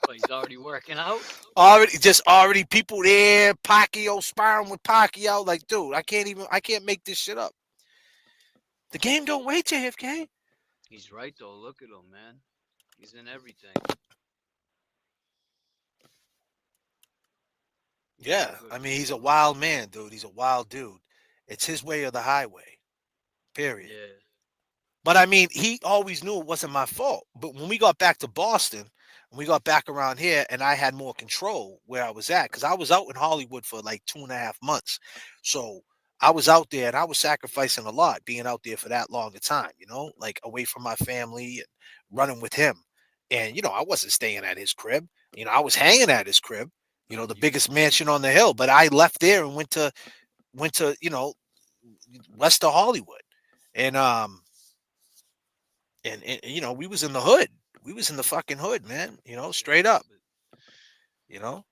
But he's already working out. Already people there. Pacquiao sparring with Pacquiao. Like, dude, I can't make this shit up. The game don't wait, JFK. He's right though. Look at him, man. He's in everything. Yeah, I mean, he's a wild man, dude. He's a wild dude. It's his way or the highway. Period. Yeah. But I mean, he always knew it wasn't my fault. But when we got back to Boston, and we got back around here, and I had more control where I was at, because I was out in Hollywood for like 2.5 months. So I was out there, and I was sacrificing a lot being out there for that long a time, like away from my family and running with him. And, I wasn't staying at his crib. I was hanging at his crib, the biggest mansion on the hill. But I left there and went to, west of Hollywood. And, we was in the hood. We was in the fucking hood, man. Straight up. Yeah, man.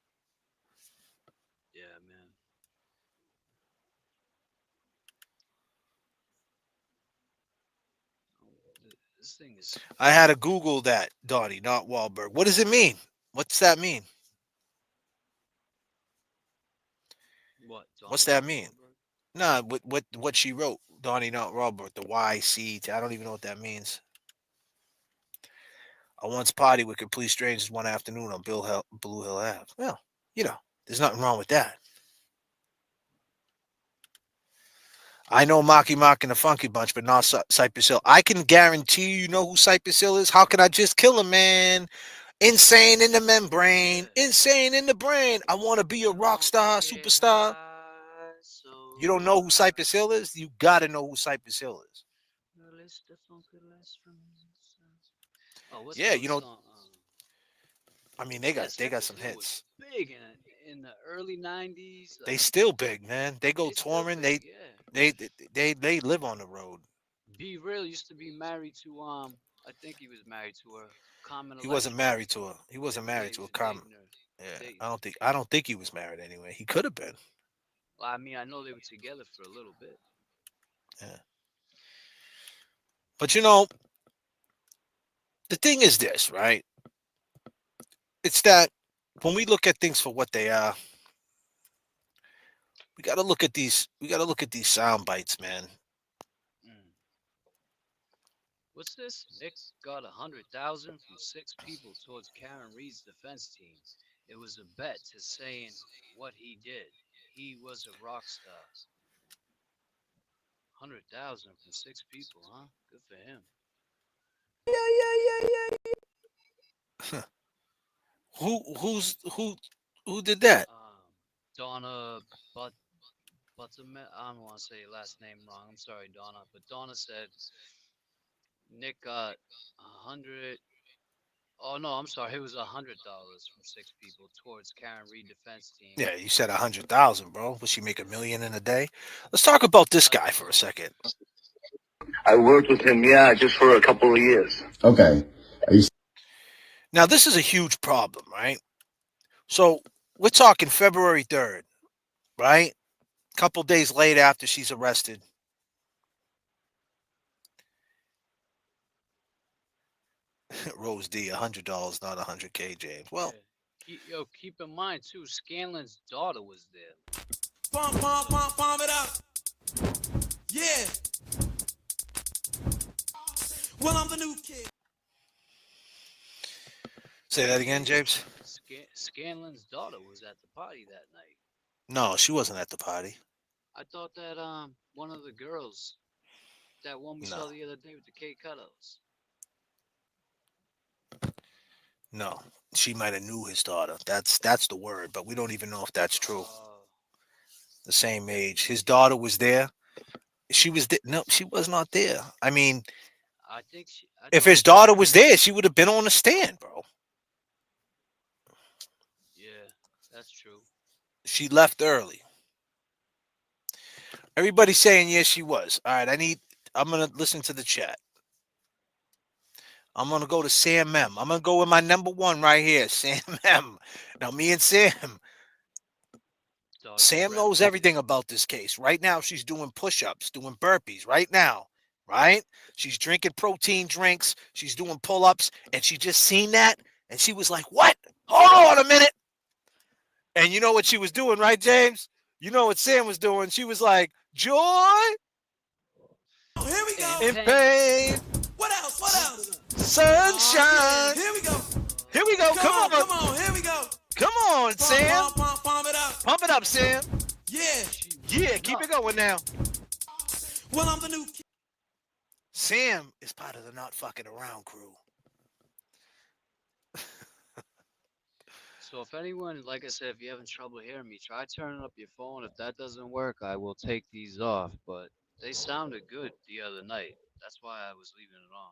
This thing is. I had to Google that, Donnie, not Wahlberg. What does it mean? What's that mean? What? What's that mean? Nah, what she wrote, Donnie, not Wahlberg. The YC. I don't even know what that means. I once partied with complete strangers one afternoon on Blue Hill Ave. Well, there's nothing wrong with that. I know Mocky Mock and the Funky Bunch, but not Cypress Hill. I can guarantee you know who Cypress Hill is. How can I just kill him, man? Insane in the membrane, insane in the brain. I want to be a rock star, superstar. You don't know who Cypress Hill is? You got to know who Cypress Hill is. Yeah, I mean, they got some hits. Big in the early '90s. They still big, man. They go touring. They live on the road. B Real used to be married to I think he was married to her. Common. He wasn't married to her. He wasn't married to a Common. Yeah, I don't think he was married anyway. He could have been. Well, I mean, I know they were together for a little bit. Yeah. But the thing is this, right? It's that when we look at things for what they are, we got to look at these. We got to look at these sound bites, man. What's this? Nick got 100,000 from 6 people towards Karen Reed's defense team. It was a bet to saying what he did. He was a rock star. 100,000 from 6 people, huh? Good for him. Who did that? Donna but I don't want to say your last name wrong. I'm sorry, Donna. But Donna said Nick got 100. Oh no, I'm sorry. It was $100 from 6 people towards Karen Reed defense team. Yeah, you said 100,000, bro. Will she make $1 million in a day? Let's talk about this guy for a second. I worked with him, yeah, just for a couple of years. Okay. Now, this is a huge problem, right? So we're talking February 3rd, right? A couple days later after she's arrested. Rose D, $100, not $100K, James. Well, keep in mind too, Scanlon's daughter was there. Pump it up. Yeah. Well, I'm the new kid. Say that again, James. Scanlon's daughter was at the party that night. No, she wasn't at the party. I thought that one of the girls, that one we saw the other day with the K cutos. No, she might have knew his daughter. That's the word, but we don't even know if that's true. The same age. His daughter was there. She was no, she was not there. I mean, if his daughter was there, she would have been on the stand, bro. Yeah, that's true. She left early. Everybody's saying yes, she was. All right, I'm gonna listen to the chat. I'm gonna go to Sam M. I'm gonna go with my number one right here, Sam M. Now, me and Sam. Sam knows everything about this case. Right now, she's doing push-ups, doing burpees. Right now, right? She's drinking protein drinks. She's doing pull-ups, and she just seen that, and she was like, "What? Hold on a minute." And you know what she was doing, right, James? You know what Sam was doing? She was like, "Joy." Here we go. In pain. What else? What else? Sunshine. Here we go. Here we go. Come on. Come on. Here we go. Come on, Sam. Pump it up. Pump it up, Sam. Yeah. Yeah, keep it going now. Well, I'm the new kid. Sam is part of the not fucking around crew. So if anyone, like I said, if you're having trouble hearing me, try turning up your phone. If that doesn't work, I will take these off. But they sounded good the other night. That's why I was leaving it on.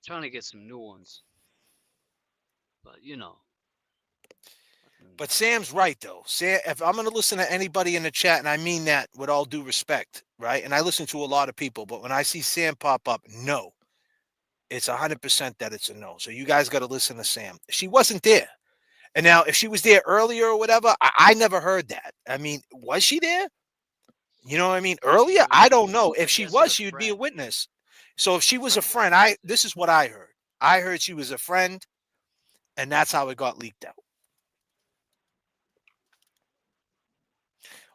Trying to get some new ones. But you know. But Sam's right, though. Sam, if I'm going to listen to anybody in the chat, and I mean that with all due respect, right? And I listen to a lot of people, but when I see Sam pop up, no. It's 100% that it's a no. So you guys got to listen to Sam. She wasn't there. And now, if she was there earlier or whatever, I never heard that. I mean, was she there? You know what I mean? Earlier? I don't know. If she was, she would be a witness. So if she was a friend, this is what I heard. I heard she was a friend, and that's how it got leaked out.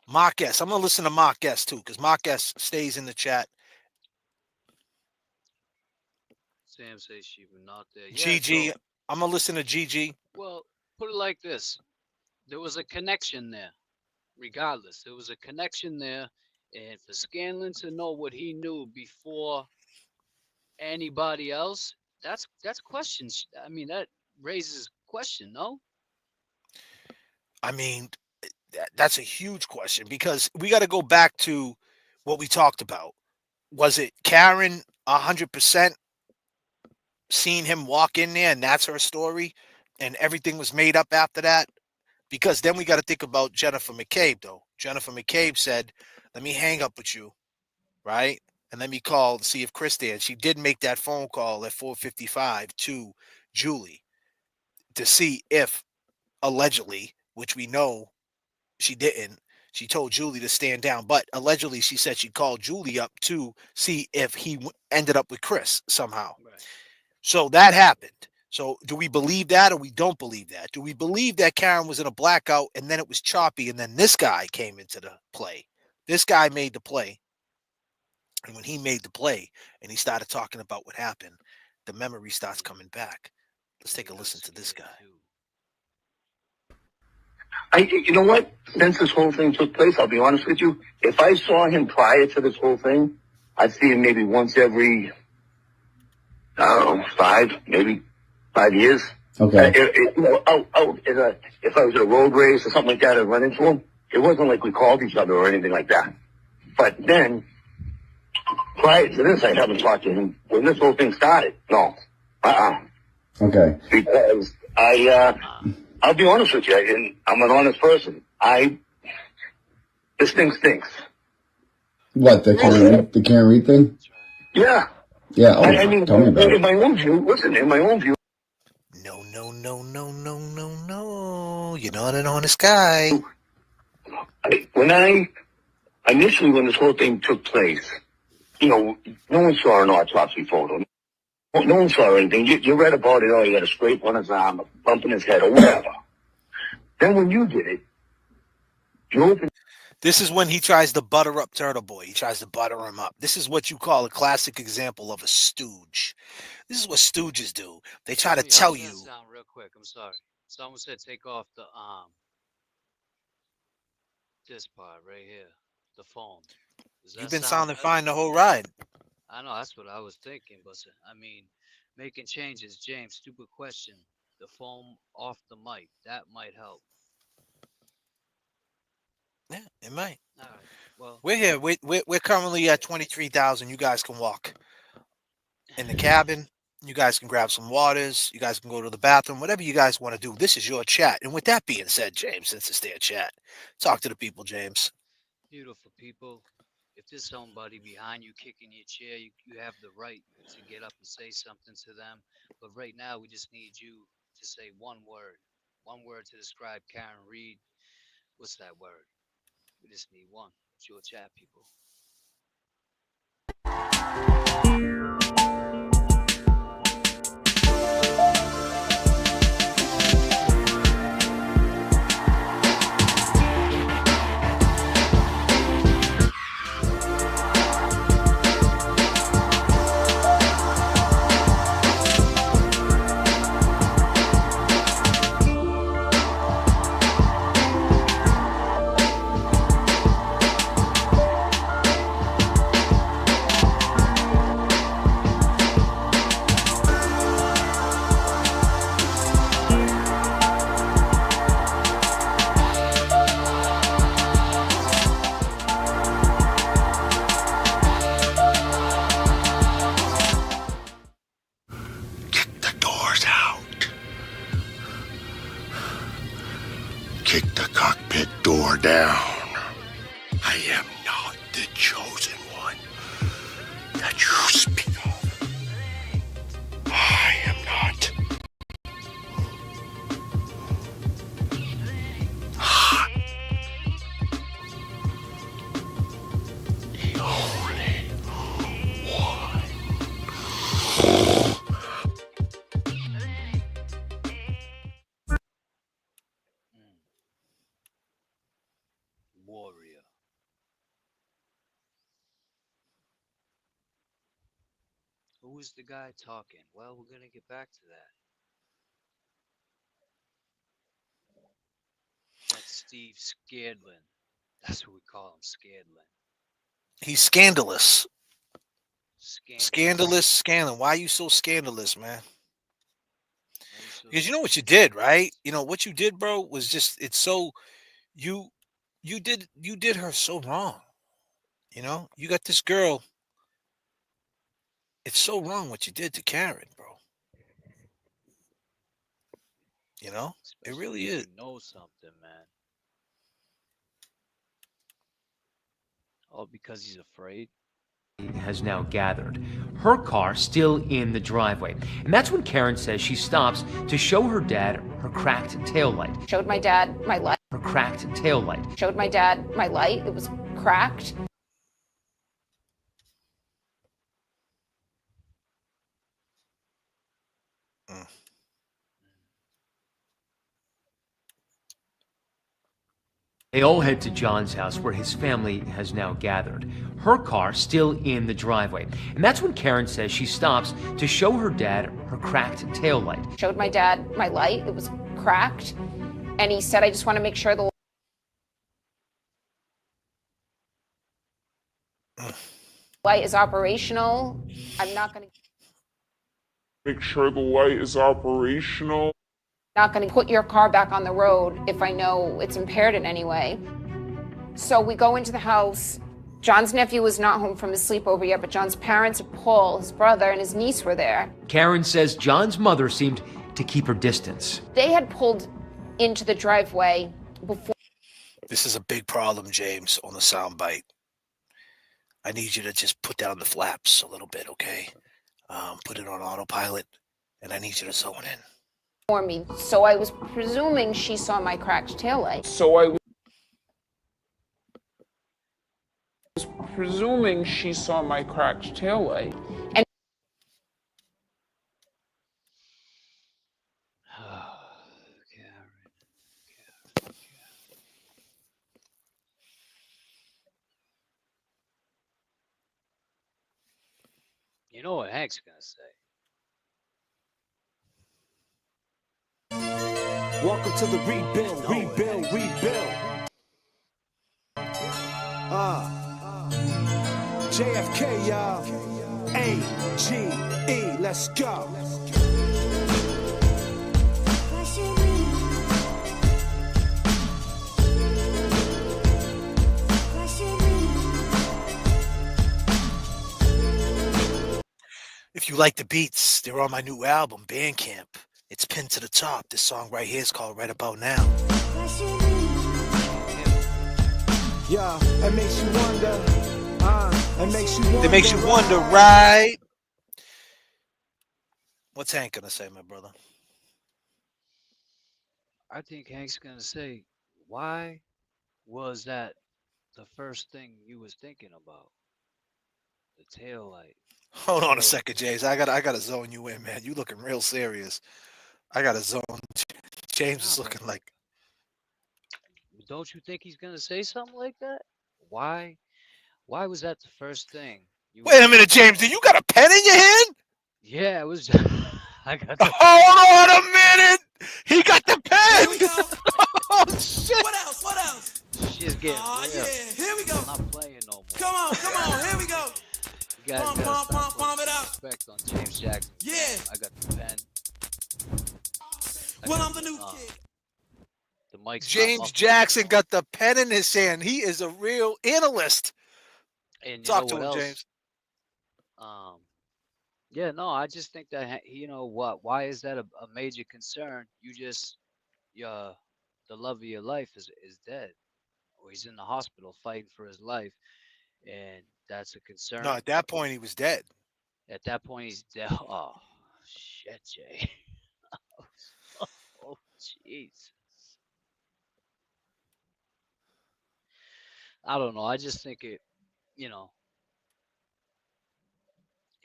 Mark S. I'm going to listen to Mark S. too, because Mark S. stays in the chat. Sam says she was not there. Yeah, GG. I'm going to listen to GG. Well, put it like this. There was a connection there. Regardless, there was a connection there. And for Scanlon to know what he knew before anybody else, that's questions. I mean, that raises question, no? I mean, that's a huge question because we got to go back to what we talked about. Was it Karen 100% seeing him walk in there and that's her story and everything was made up after that? Because then we got to think about Jennifer McCabe, though. Jennifer McCabe said, let me hang up with you, right? And let me call to see if Chris there. And she did make that phone call at 4:55 to Julie to see if allegedly, which we know she didn't, she told Julie to stand down. But allegedly, she said she called Julie up to see if he ended up with Chris somehow. Right. So that happened. So do we believe that or we don't believe that? Do we believe that Karen was in a blackout and then it was choppy and then this guy came into the play? This guy made the play. And when he made the play and he started talking about what happened, the memory starts coming back. Let's take a listen to this guy. You know what? Since this whole thing took place, I'll be honest with you. If I saw him prior to this whole thing, I'd see him maybe once every, I don't know, 5 years. Okay. If I was at a road race or something like that, I'd run into him. It wasn't like we called each other or anything like that. But then, prior to this, I haven't talked to him. When this whole thing started, no. Okay. Because I'll be honest with you, and I'm an honest person. This thing stinks. What, the Karen Reed thing? Yeah. Yeah, I mean, tell me about in my own view, listen, in my own view. No. You're not an honest guy. When this whole thing took place, no one saw an autopsy photo. No one saw anything. You read about it, he had a scrape on his arm, a bump in his head, or whatever. Then when you did it, you opened... This is when he tries to butter up Turtle Boy. He tries to butter him up. This is what you call a classic example of a stooge. This is what stooges do. They try to tell you. Sound real quick. I'm sorry. Someone said take off the this part right here, the foam. You've been sounding fine the whole ride. I know, that's what I was thinking, but I mean, making changes, James, stupid question. The foam off the mic, that might help. Yeah, it might. All right. Well, we're here. We're currently at 23,000. You guys can walk in the cabin. You guys can grab some waters. You guys can go to the bathroom. Whatever you guys want to do. This is your chat. And with that being said, James, since it's their chat, talk to the people, James. Beautiful people. If there's somebody behind you kicking your chair, you have the right to get up and say something to them. But right now, we just need you to say one word to describe Karen Reed. What's that word? We just need one. It's your chat, people. Kick the cockpit door down. I am not the chosen one that you speak of. I am not. The only one. Warrior. Who is the guy talking? Well, we're gonna get back to that. That's Steve Scaredlin. That's what we call him, Scaredlin. He's scandalous. Scandalous. Why are you so scandalous, man? Because you know what you did, right? You know what you did, bro, was just it's so you did her so wrong. You know, you got this girl. It's so wrong what you did to Karen, bro. You know, it really is. You know something, man. All because he's afraid. Has now gathered. Her car still in the driveway. And that's when Karen says she stops to show her dad her cracked taillight. Showed my dad my light. Her cracked taillight. Showed my dad my light. It was cracked. They all head to John's house where his family has now gathered. Her car still in the driveway. And that's when Karen says she stops to show her dad her cracked taillight. Showed my dad my light. It was cracked. And he said, I just want to make sure the light is operational. I'm not going to Make sure the light is operational. put your car back on the road if I know it's impaired in any way. So we go into the house. John's nephew was not home from his sleepover yet, but John's parents, Paul, his brother, and his niece were there. Karen says John's mother seemed to keep her distance. They had pulled into the driveway before. This is a big problem, James, on the soundbite. I need you to just put down the flaps a little bit, okay? Put it on autopilot, and I need you to zone in. For me, so I was presuming she saw my cracked taillight. So I was presuming she saw my cracked taillight. And You know what Hank's gonna say. Welcome to the rebuild. J.F.K, y'all. A-G-E, let's go. If you like the beats, they're on my new album, Bandcamp. It's pinned to the top. This song right here is called Right About Now. Yeah, it makes you wonder. It makes you wonder. It makes you wonder, right? What's Hank gonna say, my brother? I think Hank's gonna say, why was that the first thing you was thinking about? The tail light. Hold on a second, James. I gotta zone you in, man. You looking real serious. I gotta zone. James is looking like. Don't you think he's gonna say something like that? Why was that the first thing? Wait a minute, James. Do you got a pen in your hand? Yeah, it was. I got. Hold on a minute. He got the pen. Oh shit. What else? Shit's getting real. Yeah, here we go. I'm not playing no more. Come on, here we go. You guys Pump it up. Respect on James Jackson. Yeah. I got the pen. I'm the new kid. The mic's James Jackson got the pen in his hand. He is a real analyst. And Talk to him, James. Yeah, no, I just think that why is that a major concern? The love of your life is dead, or he's in the hospital fighting for his life, and that's a concern. No, at that point he was dead. At that point he's dead. Oh shit, Jay. Oh jeez. I don't know. I just think it.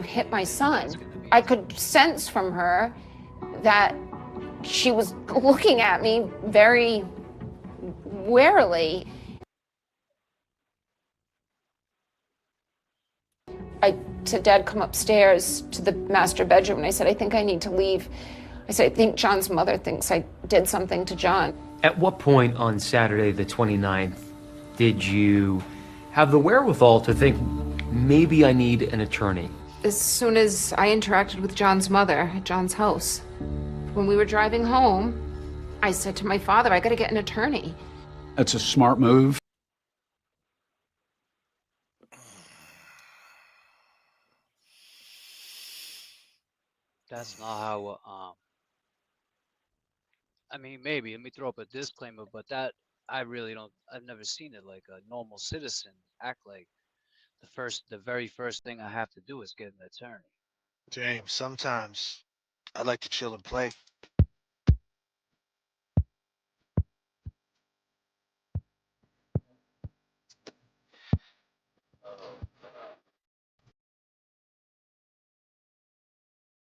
Hit my son. I could sense from her that she was looking at me very warily. I said, Dad, come upstairs to the master bedroom. And I said, I think I need to leave. I said, I think John's mother thinks I did something to John. At what point on Saturday the 29th did you have the wherewithal to think, maybe I need an attorney? As soon as I interacted with John's mother at John's house, when we were driving home, I said to my father, I got to get an attorney. That's a smart move. That's not how. I mean, maybe. Let me throw up a disclaimer, but that I really don't. I've never seen it like a normal citizen act like. The very first thing I have to do is get an attorney. James, sometimes I like to chill and play.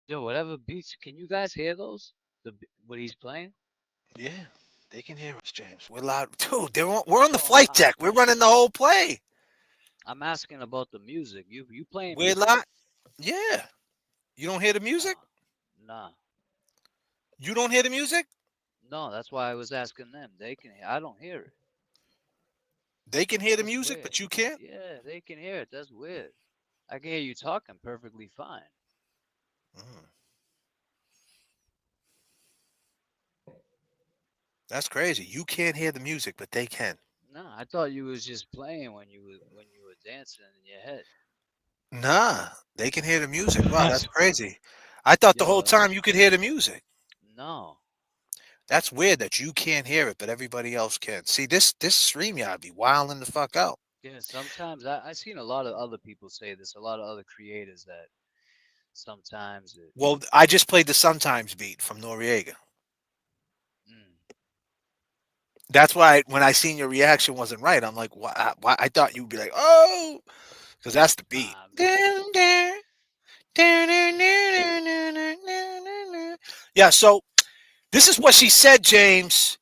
Yo, whatever beats. Can you guys hear those? What he's playing? Yeah, they can hear us, James. We're loud, dude. We're on the flight deck. We're running the whole play. I'm asking about the music. You playing? We're loud. Yeah. You don't hear the music? Nah. You don't hear the music? No, that's why I was asking them. They can. I don't hear it. They can hear the That's music, weird. but you can't. Yeah, they can hear it. That's weird. I can hear you talking perfectly fine. That's crazy. You can't hear the music, but they can. No, I thought you was just playing when you were dancing in your head. Nah, they can hear the music. Wow, that's crazy. I thought the whole Yo, time that's you could hear the music. no. That's weird that you can't hear it, but everybody else can. See, this StreamYard be wilding the fuck out. Yeah, sometimes I seen a lot of other people say this. A lot of other creators that sometimes it. Well, I just played the Sometimes beat from Noriega. Mm, That's why when I seen your reaction wasn't right, I'm like, why? I thought you'd be like, oh, because that's the beat. nah, man. Yeah, so this is what she said, James.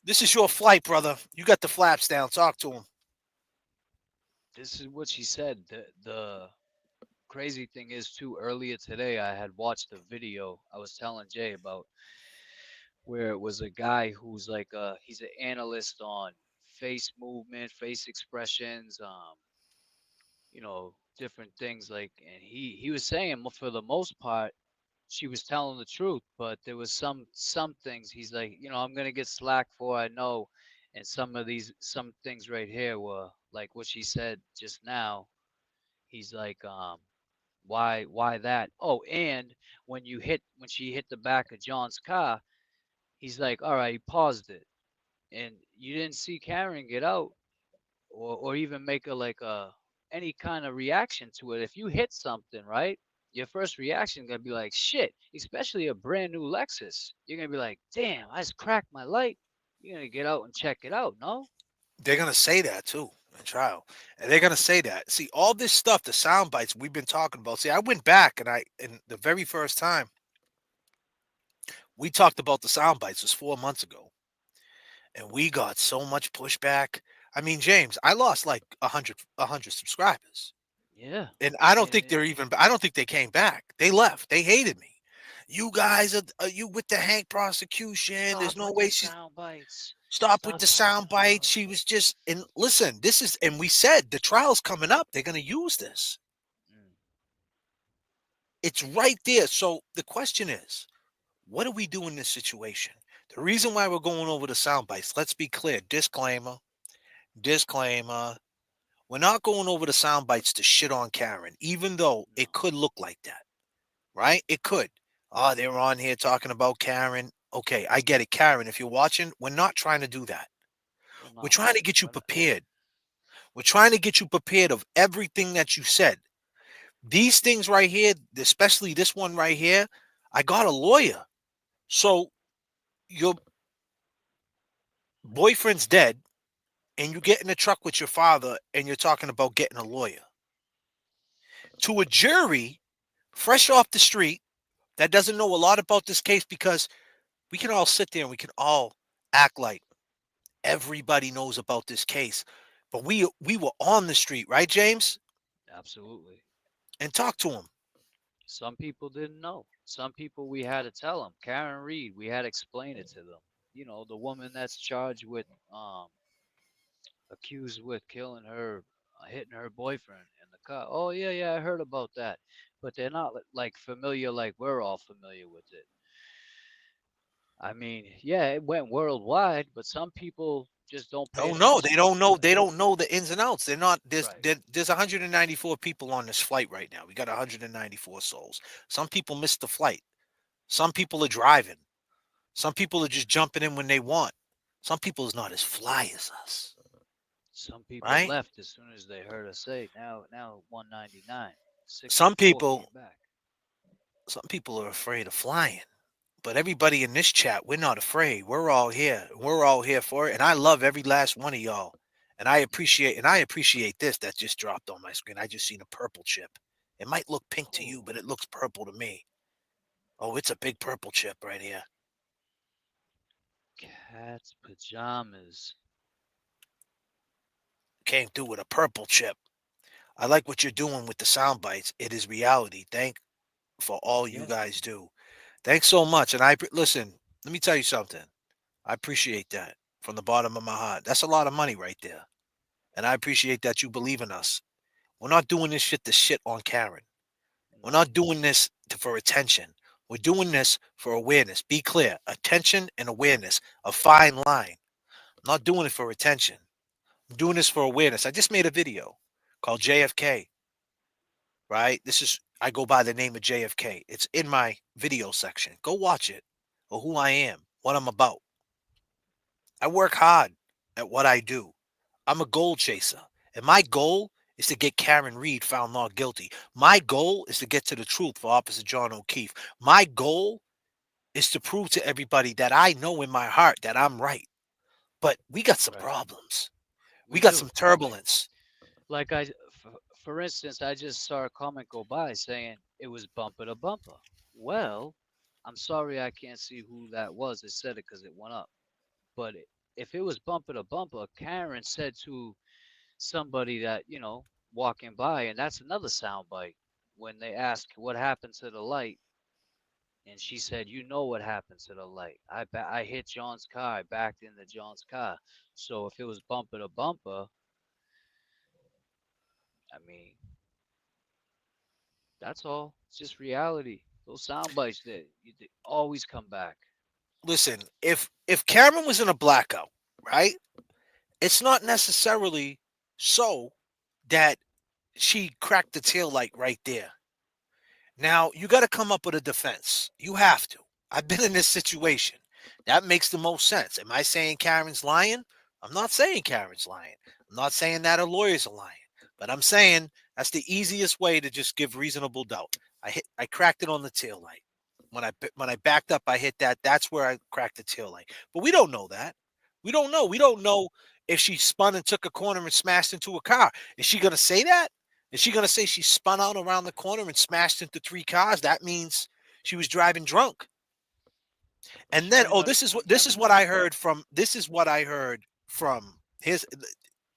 This is your flight, brother. You got the flaps down. Talk to him. This is what she said. The crazy thing is too. Earlier today, I had watched a video. I was telling Jay about where it was a guy who's like he's an analyst on face movement, face expressions, different things like, and he was saying for the most part she was telling the truth, but there was some things he's like, I'm gonna get slack for, I know, and some things right here were like what she said just now. He's like, why that? Oh, and when she hit the back of John's car, he's like, all right, he paused it, and you didn't see Karen get out or even make any kind of reaction to it. If you hit something, right? Your first reaction is gonna be like shit, especially a brand new Lexus. You're gonna be like, damn, I just cracked my light. You're gonna get out and check it out, no? They're gonna say that too in trial, and they're gonna say that. See, all this stuff, the sound bites we've been talking about. See, I went back and in the very first time we talked about the sound bites was 4 months ago, and we got so much pushback. I mean, James, I lost like a hundred subscribers, Yeah. and I don't And think they're even. I don't think they came back. They left. They hated me. You guys are you with the Hank prosecution? There's stop no with way the she's sound bites. stop with Stop the talking sound bites. about She was just and listen. This is and we said the trial's coming up. They're going to use this. mm, It's right there. So the question is, what do we do in this situation? The reason why we're going over the sound bites. Let's be clear. Disclaimer. Disclaimer. We're not going over the sound bites to shit on Karen, even though it could look like that, right? It could. Oh, they were on here talking about Karen. Okay, I get it, Karen. If you're watching, we're not trying to do that. We're no. trying to get you prepared. We're trying to get you prepared of everything that you said. These things right here, especially this one right here, I got a lawyer. So your boyfriend's dead, and you get in a truck with your father, and you're talking about getting a lawyer. To a jury, fresh off the street, that doesn't know a lot about this case, because we can all sit there and we can all act like everybody knows about this case. But we were on the street, right, James? Absolutely. And talk to him. Some people didn't know. Some people we had to tell them. Karen Reed, we had to explain it to them. The woman that's charged with accused with killing her, hitting her boyfriend in the car. Oh yeah, yeah, I heard about that. But they're not like familiar like we're all familiar with it. I mean, yeah, it went worldwide, but some people just don't pay Oh no, they attention don't to know. it. They don't know the ins and outs. They're not. Right. There's 194 people on this flight right now. We got 194 souls. Some people missed the flight. Some people are driving. Some people are just jumping in when they want. Some people is not as fly as us, Some people right? left as soon as they heard us say now 199. Some 64 people, came back. some people are afraid of flying. But everybody in this chat, we're not afraid. We're all here. We're all here for it. And I love every last one of y'all. And I appreciate this that just dropped on my screen. I just seen a purple chip. It might look pink to you, but it looks purple to me. Oh, it's a big purple chip right here. Cat's pajamas. Came through with a purple chip. I like what you're doing with the sound bites. It is reality. Thank for all you Yeah. guys do. Thanks so much. And listen, let me tell you something. I appreciate that from the bottom of my heart. That's a lot of money right there. And I appreciate that you believe in us. We're not doing this shit to shit on Karen. We're not doing this for attention. We're doing this for awareness. Be clear. Attention and awareness. A fine line. I'm not doing it for attention. I'm doing this for awareness. I just made a video called J.F.K. Right? I go by the name of J.F.K. It's in my video section. Go watch it. Or who I am, what I'm about. I work hard at what I do. I'm a goal chaser. And my goal is to get Karen Reed found not guilty. My goal is to get to the truth for Officer John O'Keefe. My goal is to prove to everybody that I know in my heart that I'm right. But we got some problems. We got some turbulence. Like for instance, I just saw a comment go by saying it was bumper to bumper. Well, I'm sorry I can't see who that was. It said it because it went up. But if it was bumper to bumper, Karen said to somebody that, walking by, and that's another soundbite, when they ask what happened to the light, and she said, "You know what happened to the light. I hit John's car. I backed into John's car. So if it was bumper to bumper, I mean, that's all. It's just reality. Those sound bites that they always come back. Listen, if Karen was in a blackout, right? It's not necessarily so that she cracked the tail light right there. Now, you got to come up with a defense. You have to. I've been in this situation. That makes the most sense. Am I saying Karen's lying? I'm not saying Karen's lying. I'm not saying that her lawyers are lying. But I'm saying that's the easiest way to just give reasonable doubt. I cracked it on the tail light. When I backed up, I hit that. That's where I cracked the tail light. But we don't know that. We don't know. We don't know if she spun and took a corner and smashed into a car. Is she going to say that? Is she going to say she spun out around the corner and smashed into 3 cars? That means she was driving drunk. And then, this is what I heard from his.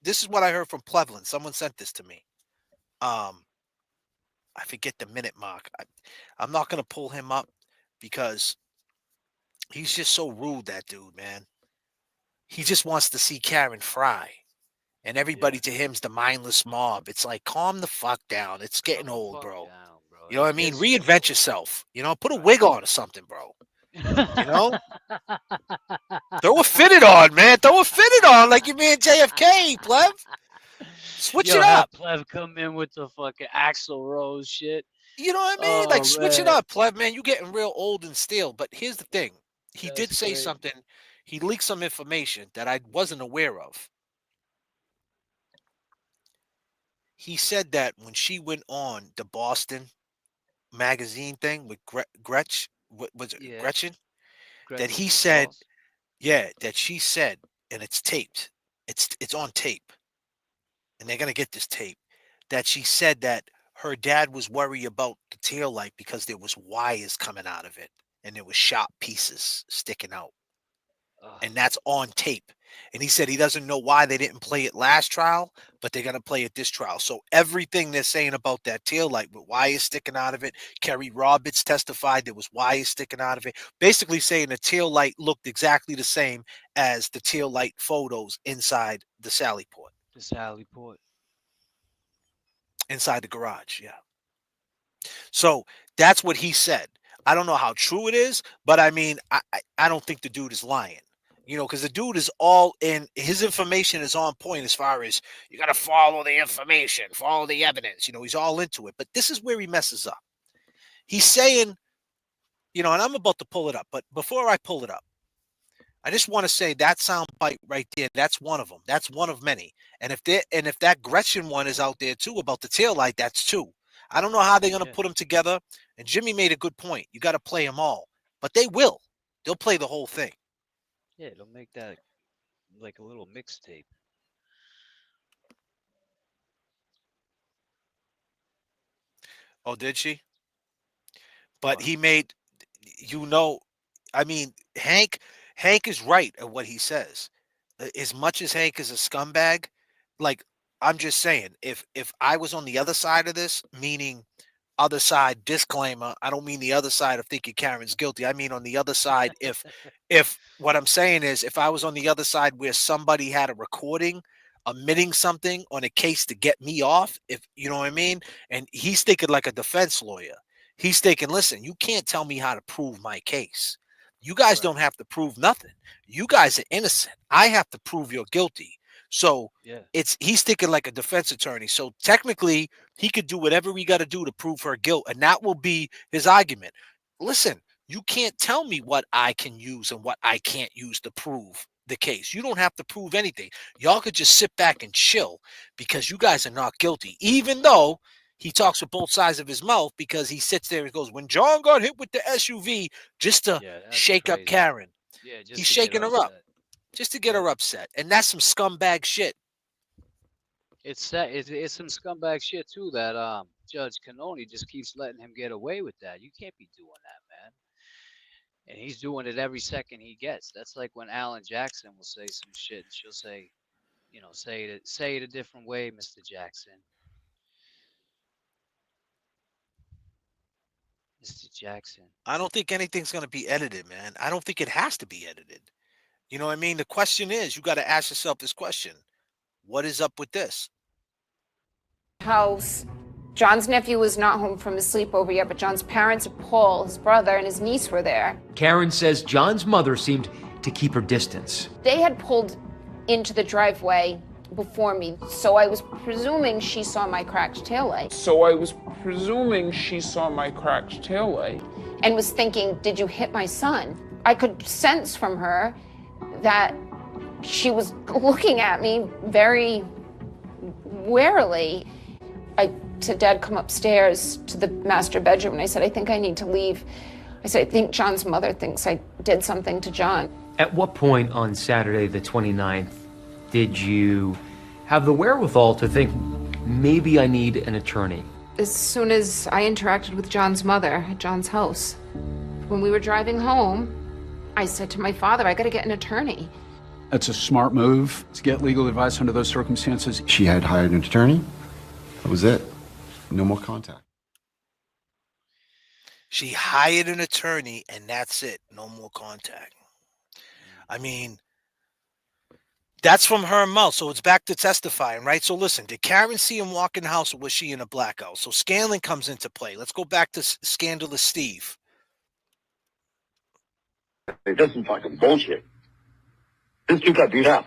This is what I heard from Plevlin. Someone sent this to me. I forget the minute mark. I'm not going to pull him up because he's just so rude, that dude, man. He just wants to see Karen fry. And everybody to him's the mindless mob. It's like, calm the fuck down. It's getting old, bro. You know what I mean? Reinvent yourself. Put a wig on or something, bro. Throw a fitted on, man. Throw a fitted on like your man JFK, Plev. Switch it up. Have Plev come in with the fucking Axl Rose shit. You know what I mean? Like, switch it up, Plev, man. You getting real old and stale. But here's the thing. He did say something. He leaked some information that I wasn't aware of. He said that when she went on the Boston magazine thing with Gretchen, Gretchen? That he said, that she said, and it's taped. It's on tape. And they're gonna get this tape. That she said that her dad was worried about the tail light because there was wires coming out of it and there was sharp pieces sticking out. And that's on tape. And he said he doesn't know why they didn't play it last trial, but they're going to play it this trial. So everything they're saying about that tail light with wires sticking out of it, Kerry Roberts testified there was wires sticking out of it, basically saying the tail light looked exactly the same as the tail light photos inside the Sally Port. The Sally Port. Inside the garage, yeah. So that's what he said. I don't know how true it is, but I mean, I don't think the dude is lying. Because the dude is all in. His information is on point as far as you got to follow the information, follow the evidence. He's all into it. But this is where he messes up. He's saying, and I'm about to pull it up. But before I pull it up, I just want to say that sound bite right there, that's one of them. That's one of many. And if that Gretchen one is out there too about the taillight, that's 2. I don't know how they're going to put them together. And Jimmy made a good point. You got to play them all. But they will. They'll play the whole thing. Yeah, it'll make that like a little mixtape. Oh, did she? But he made, I mean, Hank is right at what he says. As much as Hank is a scumbag, like, I'm just saying, if I was on the other side of this, meaning other side, disclaimer, I don't mean the other side of thinking Karen's guilty. I mean on the other side, if what I'm saying is, if I was on the other side where somebody had a recording admitting something on a case to get me off, if you know what I mean, and he's thinking like a defense lawyer. He's thinking, listen, you can't tell me how to prove my case. You guys don't have to prove nothing. You guys are innocent. I have to prove you're guilty. So Yeah. he's thinking like a defense attorney. So technically, he could do whatever we got to do to prove her guilt, and that will be his argument. Listen, you can't tell me what I can use and what I can't use to prove the case. You don't have to prove anything. Y'all could just sit back and chill because you guys are not guilty, even though he talks with both sides of his mouth, because he sits there and goes, when John got hit with the SUV, just to shake up Karen. Yeah, just He's to get shaking her up upset. just to get her upset. And that's some scumbag shit. It's some scumbag shit too that Judge Canoni just keeps letting him get away with that. You can't be doing that, man. And he's doing it every second he gets. That's like when Alan Jackson will say some shit and she'll say, you know, say it a different way, Mr. Jackson. Mr. Jackson. I don't think anything's going to be edited, man. I don't think it has to be edited. You know what I mean? The question is, you got to ask yourself this question. What is up with this? House. John's nephew was not home from his sleepover yet, but John's parents, Paul, his brother, and his niece were there. Karen says John's mother seemed to keep her distance. They had pulled into the driveway before me, so I was presuming she saw my cracked taillight. And was thinking, did you hit my son? I could sense from her that she was looking at me very warily. I said, Dad, come upstairs to the master bedroom. And I said, I think I need to leave. I said, I think John's mother thinks I did something to John. At what point on Saturday the 29th did you have the wherewithal to think, maybe I need an attorney? As soon as I interacted with John's mother at John's house, when we were driving home, I said to my father, I got to get an attorney. That's a smart move to get legal advice under those circumstances. She had hired an attorney. That was it. No more contact. She hired an attorney, and that's it. No more contact. I mean, that's from her mouth, so it's back to testifying, right? So listen, did Karen see him walk in the house, or was she in a blackout? So Scanlon comes into play. Let's go back to Scandalous Steve. It doesn't fucking bullshit. This dude got beat up.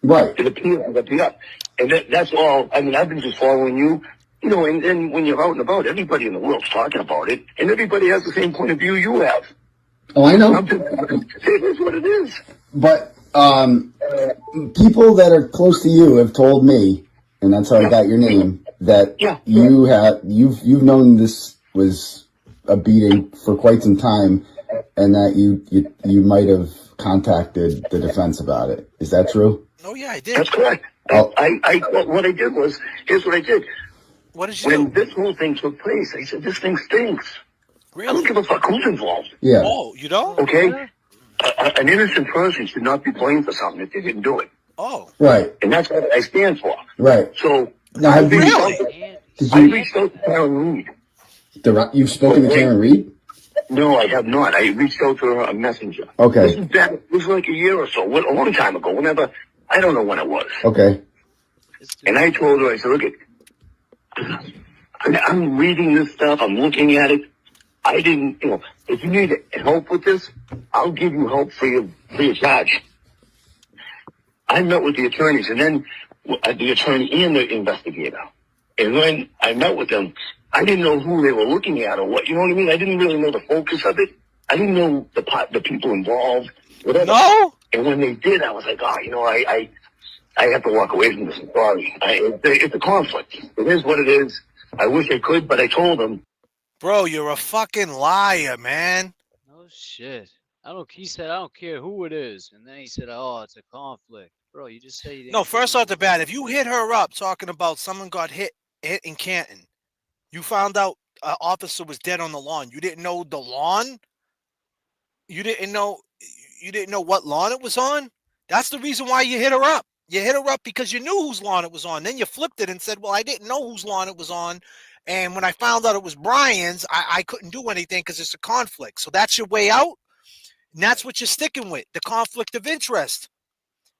Right. It appeared I got beat up. And that's all. I mean, I've been just following you. You know, and when you're out and about, everybody in the world's talking about it, and everybody has the same point of view you have. Oh, I know. It is what it is. But people that are close to you have told me, and that's how I got your name, that you've known this was a beating for quite some time, and that you might have contacted the defense about it. Is that true? Oh yeah, I did. That's correct. What I did was, here's what I did. What did you When do? this whole thing took place, I said, this thing stinks. Really? I don't give a fuck who's involved. Yeah. Oh, you don't? Okay? An innocent person should not be blamed for something if they didn't do it. Oh. Right. And that's what I stand for. Right. So, Now, I have you, reached out to Karen Reed. you've spoken to Karen Reed? No, I have not. I reached out to her on Messenger. Okay. This is back, it was like a year or so, a long time ago, whenever, I don't know when it was. Okay. And I told her, I said, look, I'm reading this stuff, I'm looking at it. I didn't, if you need help with this, I'll give you help free of charge. I met with the attorneys, and then the attorney and the investigator. And when I met with them, I didn't know who they were looking at or what, you know what I mean? I didn't really know the focus of it. I didn't know the people involved, whatever. No? And when they did, I was like, I have to walk away from this. I'm sorry. It's a conflict. It is what it is. I wish I could, but I told them. Bro, you're a fucking liar, man. No shit. He said, I don't care who it is. And then he said, oh, it's a conflict. Bro, you just say you didn't. No, first off the bat, if you hit her up talking about someone got hit in Canton, you found out an officer was dead on the lawn. You didn't know the lawn? You didn't know what lawn it was on? That's the reason why you hit her up. You hit her up because you knew whose lawn it was on. Then you flipped it and said, well, I didn't know whose lawn it was on. And when I found out it was Brian's, I couldn't do anything because it's a conflict. So that's your way out. And that's what you're sticking with, the conflict of interest.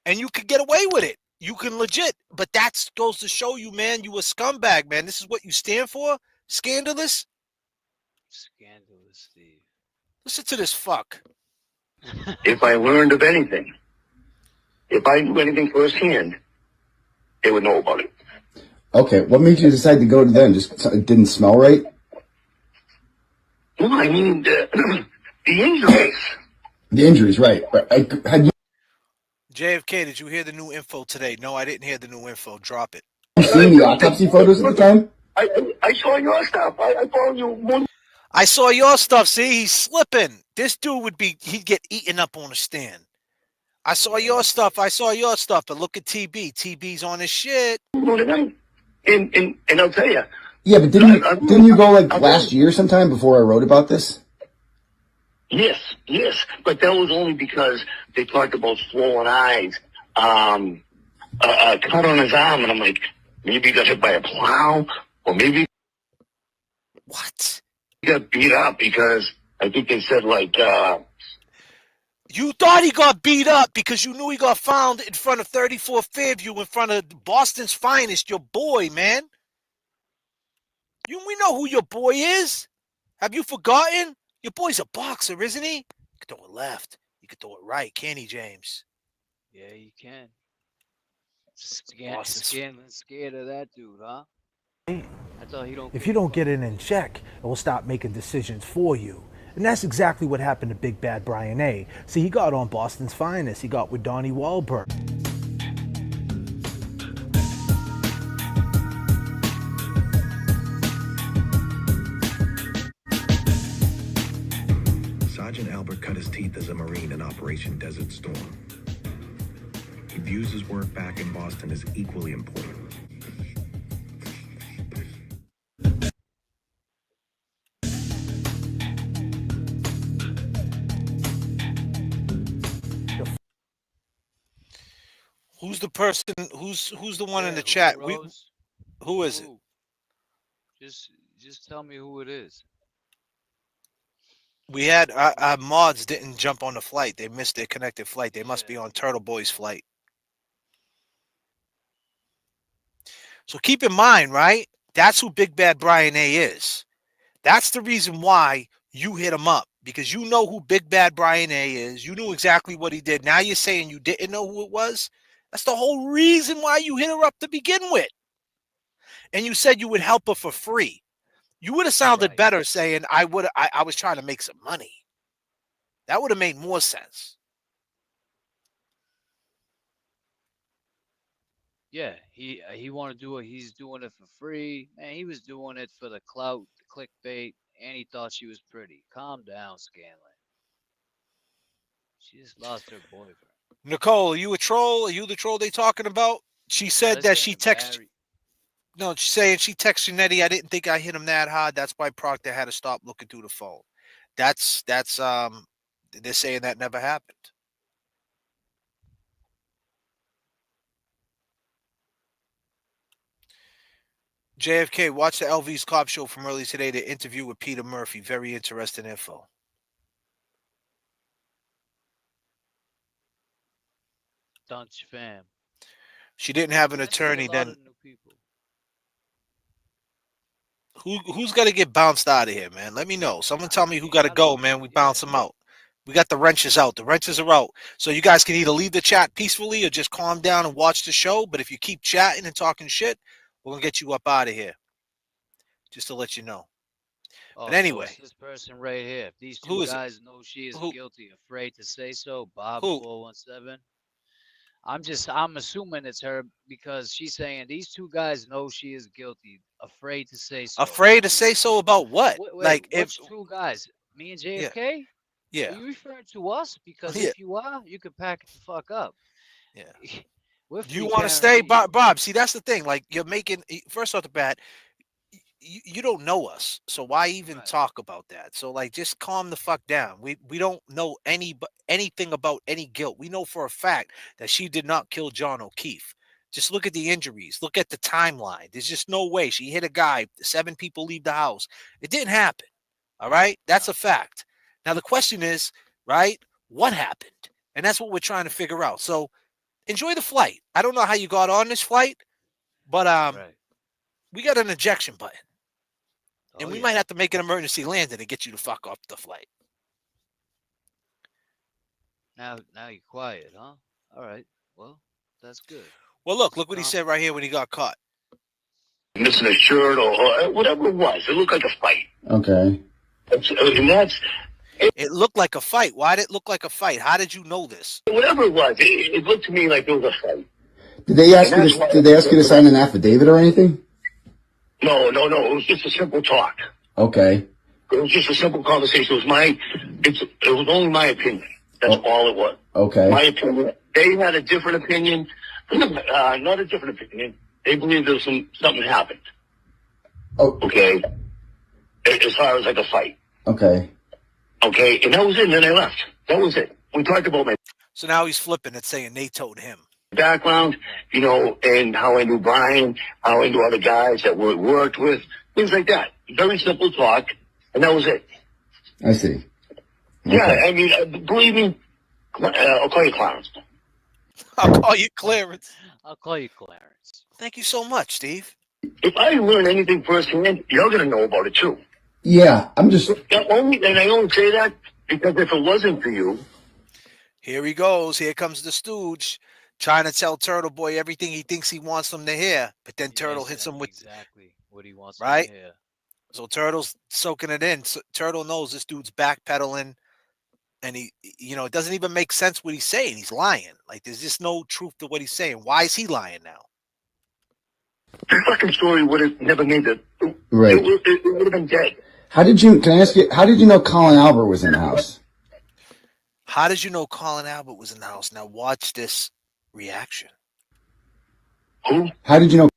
And you could get away with it. You can legit. But that goes to show you, man, you a scumbag, man. This is what you stand for? Scandalous? Scandalous, Steve. Listen to this fuck. If I learned of anything, if I knew anything firsthand, they would know about it. Okay, what made you decide to go to them? Just it didn't smell right? Well, I mean, the injuries. The injuries, right. But had you J.F.K, did you hear the new info today? No, I didn't hear the new info. Drop it. seen the autopsy photos at the time? I saw your stuff. I followed you one. I saw your stuff. See, he's slipping. This dude he'd get eaten up on a stand. I saw your stuff. But look at TB. TB's on his shit. And I'll tell you. Yeah, but didn't you go like last year sometime before I wrote about this? Yes, but that was only because they talked about swollen eyes, a cut on his arm, and I'm like, maybe he got hit by a plow, or maybe what? He got beat up because I think they said like. You thought he got beat up because you knew he got found in front of 34 Fairview, in front of Boston's finest, your boy, man. We know who your boy is. Have you forgotten? Your boy's a boxer, isn't he? You can throw it left. You can throw it right, can he, James? Yeah, you can. Scared of that dude, huh? I thought he don't. If you don't get it in check, it will stop making decisions for you. And that's exactly what happened to Big Bad Brian A. See, he got on Boston's finest. He got with Donnie Wahlberg. Sergeant Albert cut his teeth as a Marine in Operation Desert Storm. He views his work back in Boston as equally important. Who's the person? Who's the one in the chat? Who is it? Just tell me who it is. We had our mods didn't jump on the flight. They missed their connected flight. They must be on Turtle Boy's flight. So keep in mind, right? That's who Big Bad Brian A is. That's the reason why you hit him up, because you know who Big Bad Brian A is. You knew exactly what he did. Now you're saying you didn't know who it was? That's the whole reason why you hit her up to begin with. And you said you would help her for free. You would have sounded better saying I was trying to make some money. That would have made more sense. Yeah, he want to do it. He's doing it for free. Man, he was doing it for the clout, the clickbait, and he thought she was pretty. Calm down, Scanlon. She just lost her boyfriend. Nicole, are you a troll? Are you the troll they talking about? She said that she texted. No, she's saying she texted Nettie. I didn't think I hit him that hard. That's why Proctor had to stop looking through the phone. That's they're saying that never happened. JFK, watch the LV's Cop Show from early today. The interview with Peter Murphy. Very interesting info. Dunch fam. She didn't have an attorney then. Who's got to get bounced out of here, man? Let me know. Someone tell me who got to go, man. We bounce them out. We got the wrenches out. The wrenches are out. So you guys can either leave the chat peacefully or just calm down and watch the show. But if you keep chatting and talking shit, we're going to get you up out of here. Just to let you know. Oh, but anyway. So it's this person right here. If these two guys know she is guilty, afraid to say so, Bob 417. I'm assuming it's her because she's saying these two guys know she is guilty, afraid to say so. Afraid to say so about what? Wait, like which two guys? Me and JFK? Yeah. Are you referring to us? Because if you are, you can pack it the fuck up. Yeah. Do you want to stay, Bob? See, that's the thing. Like you're making first off the bat, you don't know us, so why even talk about that? So like, just calm the fuck down. We don't know anything about any guilt. We know for a fact that she did not kill John O'Keefe. Just look at the injuries. Look at the timeline. There's just no way. She hit a guy. 7 people leave the house. It didn't happen. All right? That's a fact. Now, the question is, right, what happened? And that's what we're trying to figure out. So enjoy the flight. I don't know how you got on this flight, but we got an ejection button. And we might have to make an emergency landing to get you to fuck off the flight. Now you're quiet, huh? All right. Well, that's good. Well, look what he said right here when he got caught. Missing a shirt or whatever it was. It looked like a fight. Okay. And that's... It looked like a fight. Why did it look like a fight? How did you know this? Whatever it was, it looked to me like it was a fight. Did they ask you to sign an affidavit or anything? No. It was just a simple talk. Okay. It was just a simple conversation. It was only my opinion. That's all it was. Okay. My opinion. They had a different opinion. Not a different opinion. They believed there was something happened. Oh. Okay. As far as like a fight. Okay. Okay. And that was it. And then I left. That was it. We talked about my So now he's flipping it, saying they told him. background, and how I knew Brian, how I knew other guys that we worked with, things like that. Very simple talk, and that was it. I see. Okay. Yeah, I mean, believe me, I'll call you Clarence. I'll call you Clarence. I'll call you Clarence. Thank you so much, Steve. If I learn anything firsthand, you're going to know about it too. Yeah, I'm just... And I only say that because if it wasn't for you... Here he goes. Here comes the stooge, trying to tell Turtle Boy everything he thinks he wants him to hear. But then Turtle hits him with... Exactly what he wants right? to hear. So Turtle's soaking it in. So Turtle knows this dude's backpedaling. And it doesn't even make sense what he's saying. He's lying. Like, there's just no truth to what he's saying. Why is he lying now? The fucking story would have never made it. Right. It would have been dead. Can I ask you, how did you know Colin Albert was in the house? How did you know Colin Albert was in the house? Now watch this reaction. Who? How did you know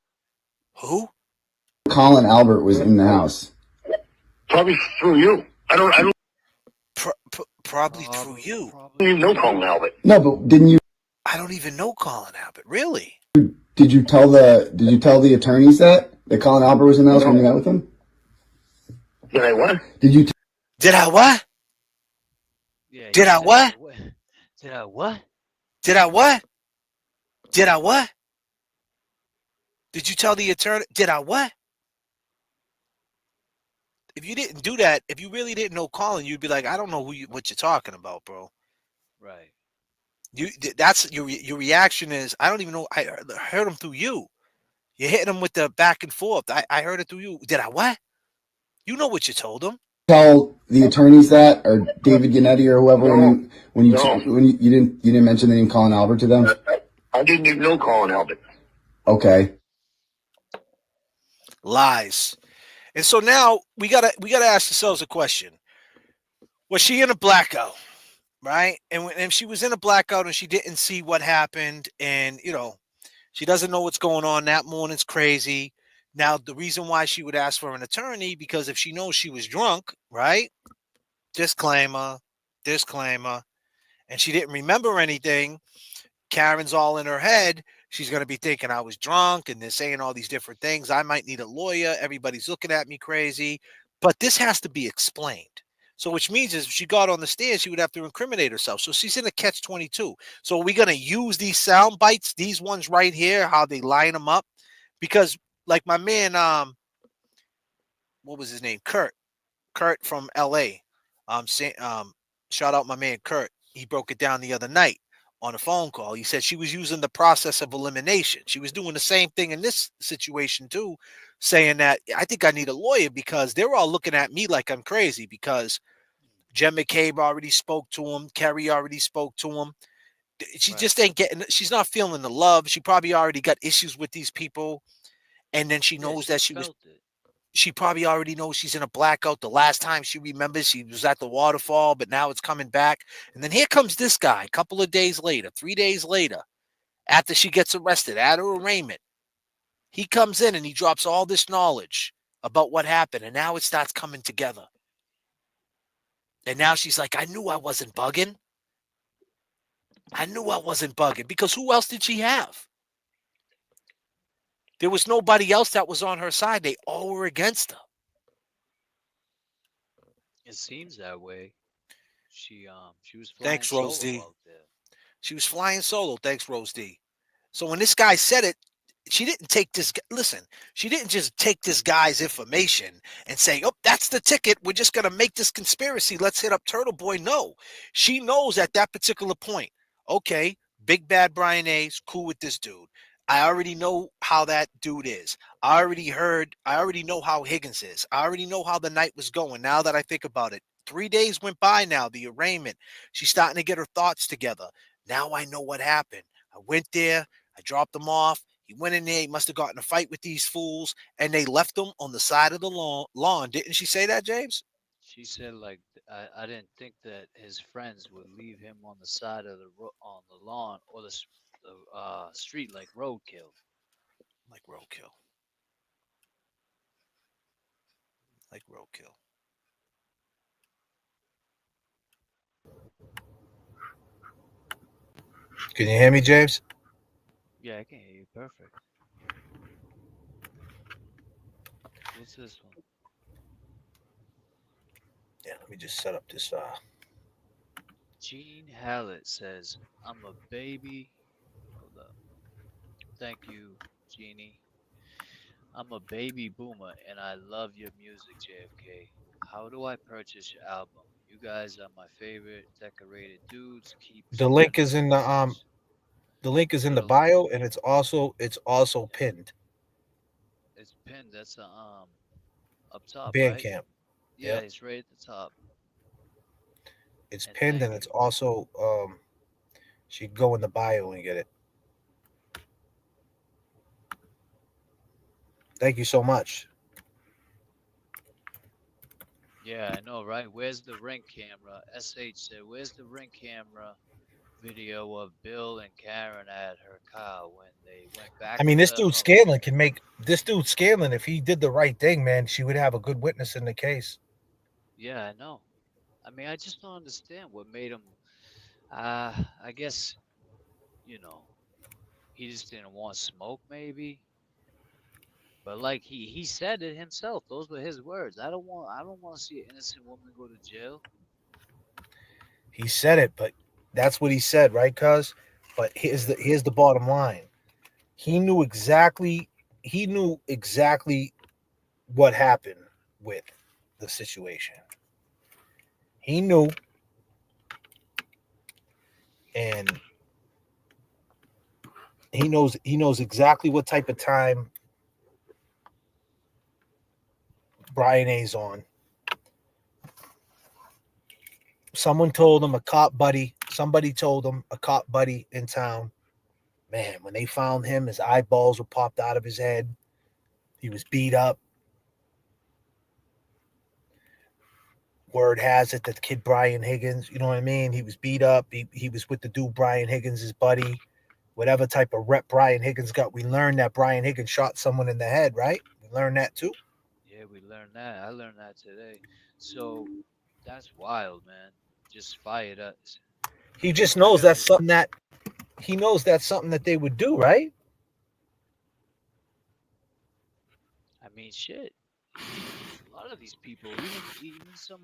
Who? Colin Albert was in the house? Probably through you. I don't probably through you. I don't even know Colin Albert. No, but didn't you? I don't even know Colin Albert. Really? Did you tell the attorneys that Colin Albert was in the house when you met with him? Did I what? Did I what? Yeah, Did I what? Did I what? Did I what? Did I what? Did you tell the attorney? Did I what? If you didn't do that, if you really didn't know Colin, you'd be like, I don't know what you're talking about, bro. Right. That's your reaction is, I don't even know. I heard him through you. You're hitting him with the back and forth. I heard it through you. Did I what? You know what you told him. Tell the attorneys that, or David Gannetti or whoever, when you didn't mention the name Colin Albert to them? I didn't even know Colin Albert. Okay. Lies. And so now we gotta ask ourselves a question. Was she in a blackout? Right? And if she was in a blackout and she didn't see what happened, and she doesn't know what's going on, that morning's crazy. Now, the reason why she would ask for an attorney, because if she knows she was drunk, right? Disclaimer, and she didn't remember anything, Karen's all in her head. She's going to be thinking I was drunk, and they're saying all these different things. I might need a lawyer. Everybody's looking at me crazy. But this has to be explained. So which means is if she got on the stand, she would have to incriminate herself. So she's in a catch-22. So are we going to use these sound bites, these ones right here, how they line them up? Because like my man, what was his name? Kurt from LA. Shout out my man Kurt. He broke it down the other night on a phone call. He said she was using the process of elimination. She was doing the same thing in this situation too, saying that I think I need a lawyer because they're all looking at me like I'm crazy because Jen McCabe already spoke to him. Kerry already spoke to him. She just ain't getting, she's not feeling the love. She probably already got issues with these people. And then she knows that she probably already knows she's in a blackout. The last time she remembers, she was at the waterfall, but now it's coming back. And then here comes this guy a couple of days later, 3 days later, after she gets arrested at her arraignment. He comes in and he drops all this knowledge about what happened. And now it starts coming together. And now she's like, I knew I wasn't bugging. Because who else did she have? There was nobody else that was on her side. They all were against her. It seems that way. She was flying Thanks, Rose solo D. out there. She was flying solo. Thanks, Rose D. So when this guy said it, she didn't take this. Listen, she didn't just take this guy's information and say, "Oh, that's the ticket. We're just gonna make this conspiracy. Let's hit up Turtle Boy." No, she knows at that particular point. Okay, big bad Brian A's cool with this dude. I already know how that dude is. I already know how Higgins is. I already know how the night was going. Now that I think about it, 3 days went by now. The arraignment. She's starting to get her thoughts together. Now I know what happened. I went there. I dropped him off. He went in there. He must have gotten a fight with these fools, and they left him on the side of the lawn. Didn't she say that, James? She said like I didn't think that his friends would leave him on the side of on the lawn or the street like roadkill. Like roadkill. Like roadkill. Can you hear me, James? Yeah, I can hear you perfect. What's this one? Yeah, let me just set up this. Gene Hallett says, "I'm a baby." Hold up. Thank you, Jeannie. I'm a baby boomer and I love your music, JFK. How do I purchase your album? You guys are my favorite decorated dudes. Keep The link is spreading in the the news. the link is in Put the a link. bio, and it's also pinned. It's pinned. That's up top, right? Bandcamp. Yeah, Yep. it's right at the top. It's And pinned, thank and it's you. also she can go in the bio and get it. Thank you so much. Yeah, I know, right? Where's the ring camera? SH said, "Where's the ring camera video of Bill and Karen at her car when they went back I mean, to this the dude house?" Scanlon can make this dude Scanlon. If he did the right thing, man, she would have a good witness in the case. Yeah, I know. I mean, I just don't understand what made him. I guess you know he just didn't want smoke, maybe. But like he said it himself. Those were his words. I don't want to see an innocent woman go to jail. He said it, but that's what he said, right, cuz? But here's the bottom line. He knew exactly what happened with the situation. He knew, and he knows exactly what type of time Brian A's on. Somebody told him, a cop buddy in town, man, when they found him, his eyeballs were popped out of his head. He was beat up. Word has it that the kid Brian Higgins, you know what I mean? He was beat up. He was with the dude Brian Higgins, his buddy. Whatever type of rep Brian Higgins got, we learned that Brian Higgins shot someone in the head, right? We learned that too. Yeah, we learned that. I learned that today. So that's wild, man. Just fired up. He just I knows gotta. that's something that they would do, right? I mean, shit. A lot of these people, even some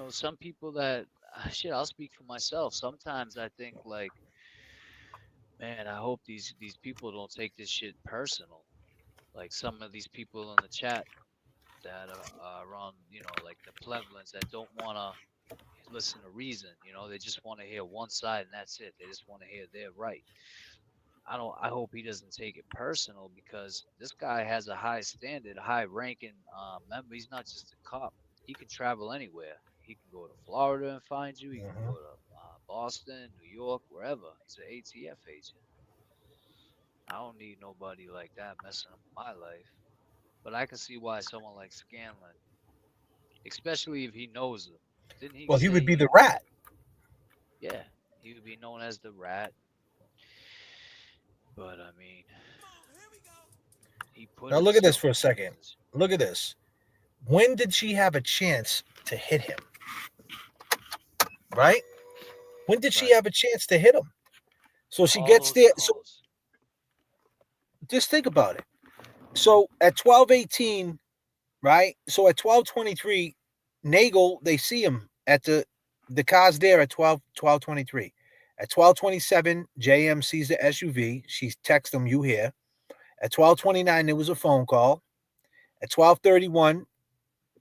some people that shit. I'll speak for myself. Sometimes I think like, man, I hope these people don't take this shit personal. Like some of these people in the chat that are on, like the pleblands that don't want to listen to reason. They just want to hear one side and that's it. They just want to hear their right. I hope he doesn't take it personal because this guy has a high standard, high ranking member. He's not just a cop. He can travel anywhere. He can go to Florida and find you. He can go to Boston, New York, wherever. He's an ATF agent. I don't need nobody like that messing up my life. But I can see why someone like Scanlon, especially if he knows him, didn't he Well, he say would be he? the rat. Yeah, he would be known as the rat. But I mean, he put Now look at this himself for a in that second. position. Look at this. When did she have a chance to hit him? Right? When did she have a chance to hit him? So she All gets those there. calls. just think about it. So at 12:18, right? So at 12:23, Nagel, they see him at the car's there at 12:23. At 12:27, JM sees the SUV. She texts him, "You here?" At 12:29, there was a phone call. At 12:31,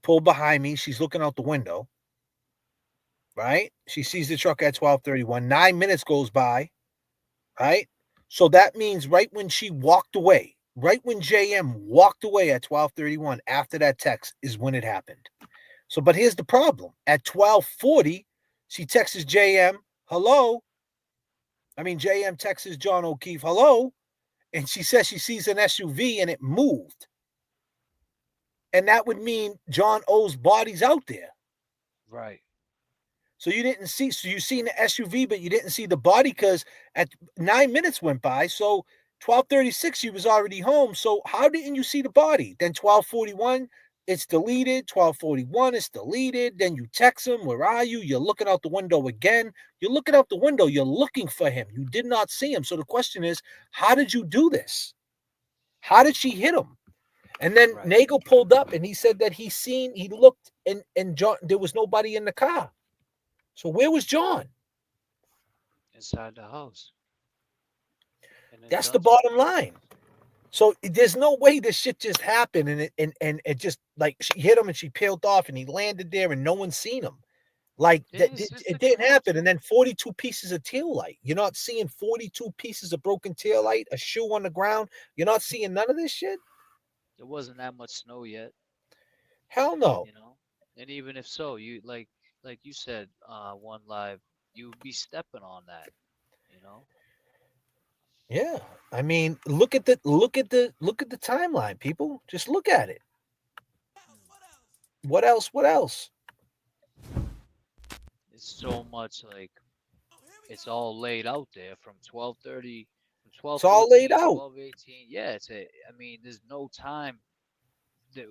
pulled behind me. She's looking out the window. Right? She sees the truck at 12:31. 9 minutes goes by. Right? So that means right when she walked away, right when JM walked away at 12:31 after that text is when it happened. So, but here's the problem. At 12:40, she texts JM, hello. JM texts John O'Keefe, hello. And she says she sees an SUV and it moved. And that would mean John O's body's out there. Right. So you didn't see, so you seen the SUV, but you didn't see the body because at 9 minutes went by. So 12:36, she was already home. So how didn't you see the body? Then 12:41, it's deleted. 12:41, it's deleted. Then you text him, where are you? You're looking out the window again. You're looking out the window. You're looking for him. You did not see him. So the question is, how did you do this? How did she hit him? And then Nagel pulled up and he said that he looked and John, there was nobody in the car. So where was John? Inside the house. That's the bottom line. So there's no way this shit just happened and it just like she hit him and she peeled off and he landed there and no one seen him. Like it didn't happen. And then 42 pieces of tail light. You're not seeing 42 pieces of broken tail light, a shoe on the ground. You're not seeing none of this shit. There wasn't that much snow yet. Hell no. You know, and even if so, you like you said, one live, you'd be stepping on that. You know. Yeah, look at the timeline, people. Just look at it. What else? What else? It's so much like it's all laid out there from 12:30, from 12. It's all laid out. 12:18. Yeah, there's no time.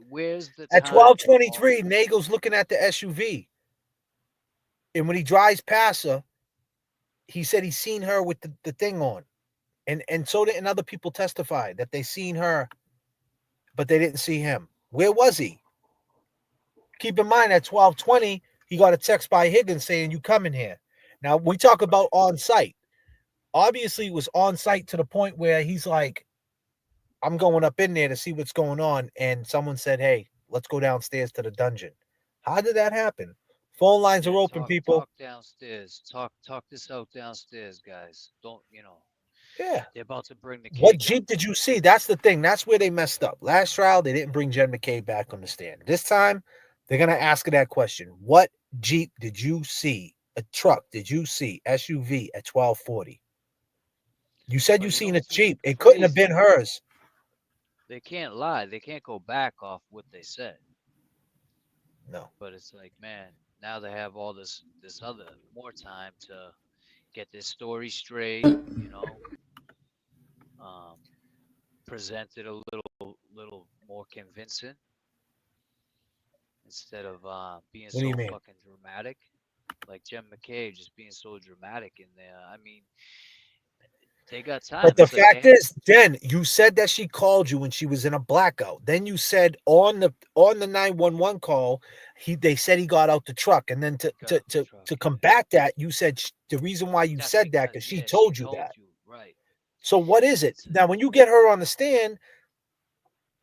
Where's the At time? 12:23, Nagel's looking at the SUV, and when he drives past her, he said he's seen her with the thing on. And so did other people testify that they seen her, but they didn't see him. Where was he? Keep in mind, at 12:20, he got a text by Higgins saying, you coming here. Now, we talk about on site. Obviously, it was on site to the point where he's like, I'm going up in there to see what's going on. And someone said, hey, let's go downstairs to the dungeon. How did that happen? Phone lines are open, people. Talk downstairs. Talk this out downstairs, guys. Don't, Yeah. They're about to bring the cake. What Jeep did you see? That's the thing. That's where they messed up. Last trial, they didn't bring Jen McKay back on the stand. This time, they're going to ask her that question. What Jeep did you see? A truck did you see? SUV at 12:40. You said you seen a Jeep. It couldn't have been hers. They can't lie. They can't go back off what they said. No. But it's like, man, now they have all this other more time to get this story straight, present it a little more convincing instead of being so fucking dramatic. Like Jen McKay just being so dramatic in there. They got time. But the fact is, Jen, you said that she called you when she was in a blackout. Then you said on the 911 call, they said he got out the truck. And then to combat that, you said the reason why you said that because she told you that. Right. So what is it? Now, when you get her on the stand,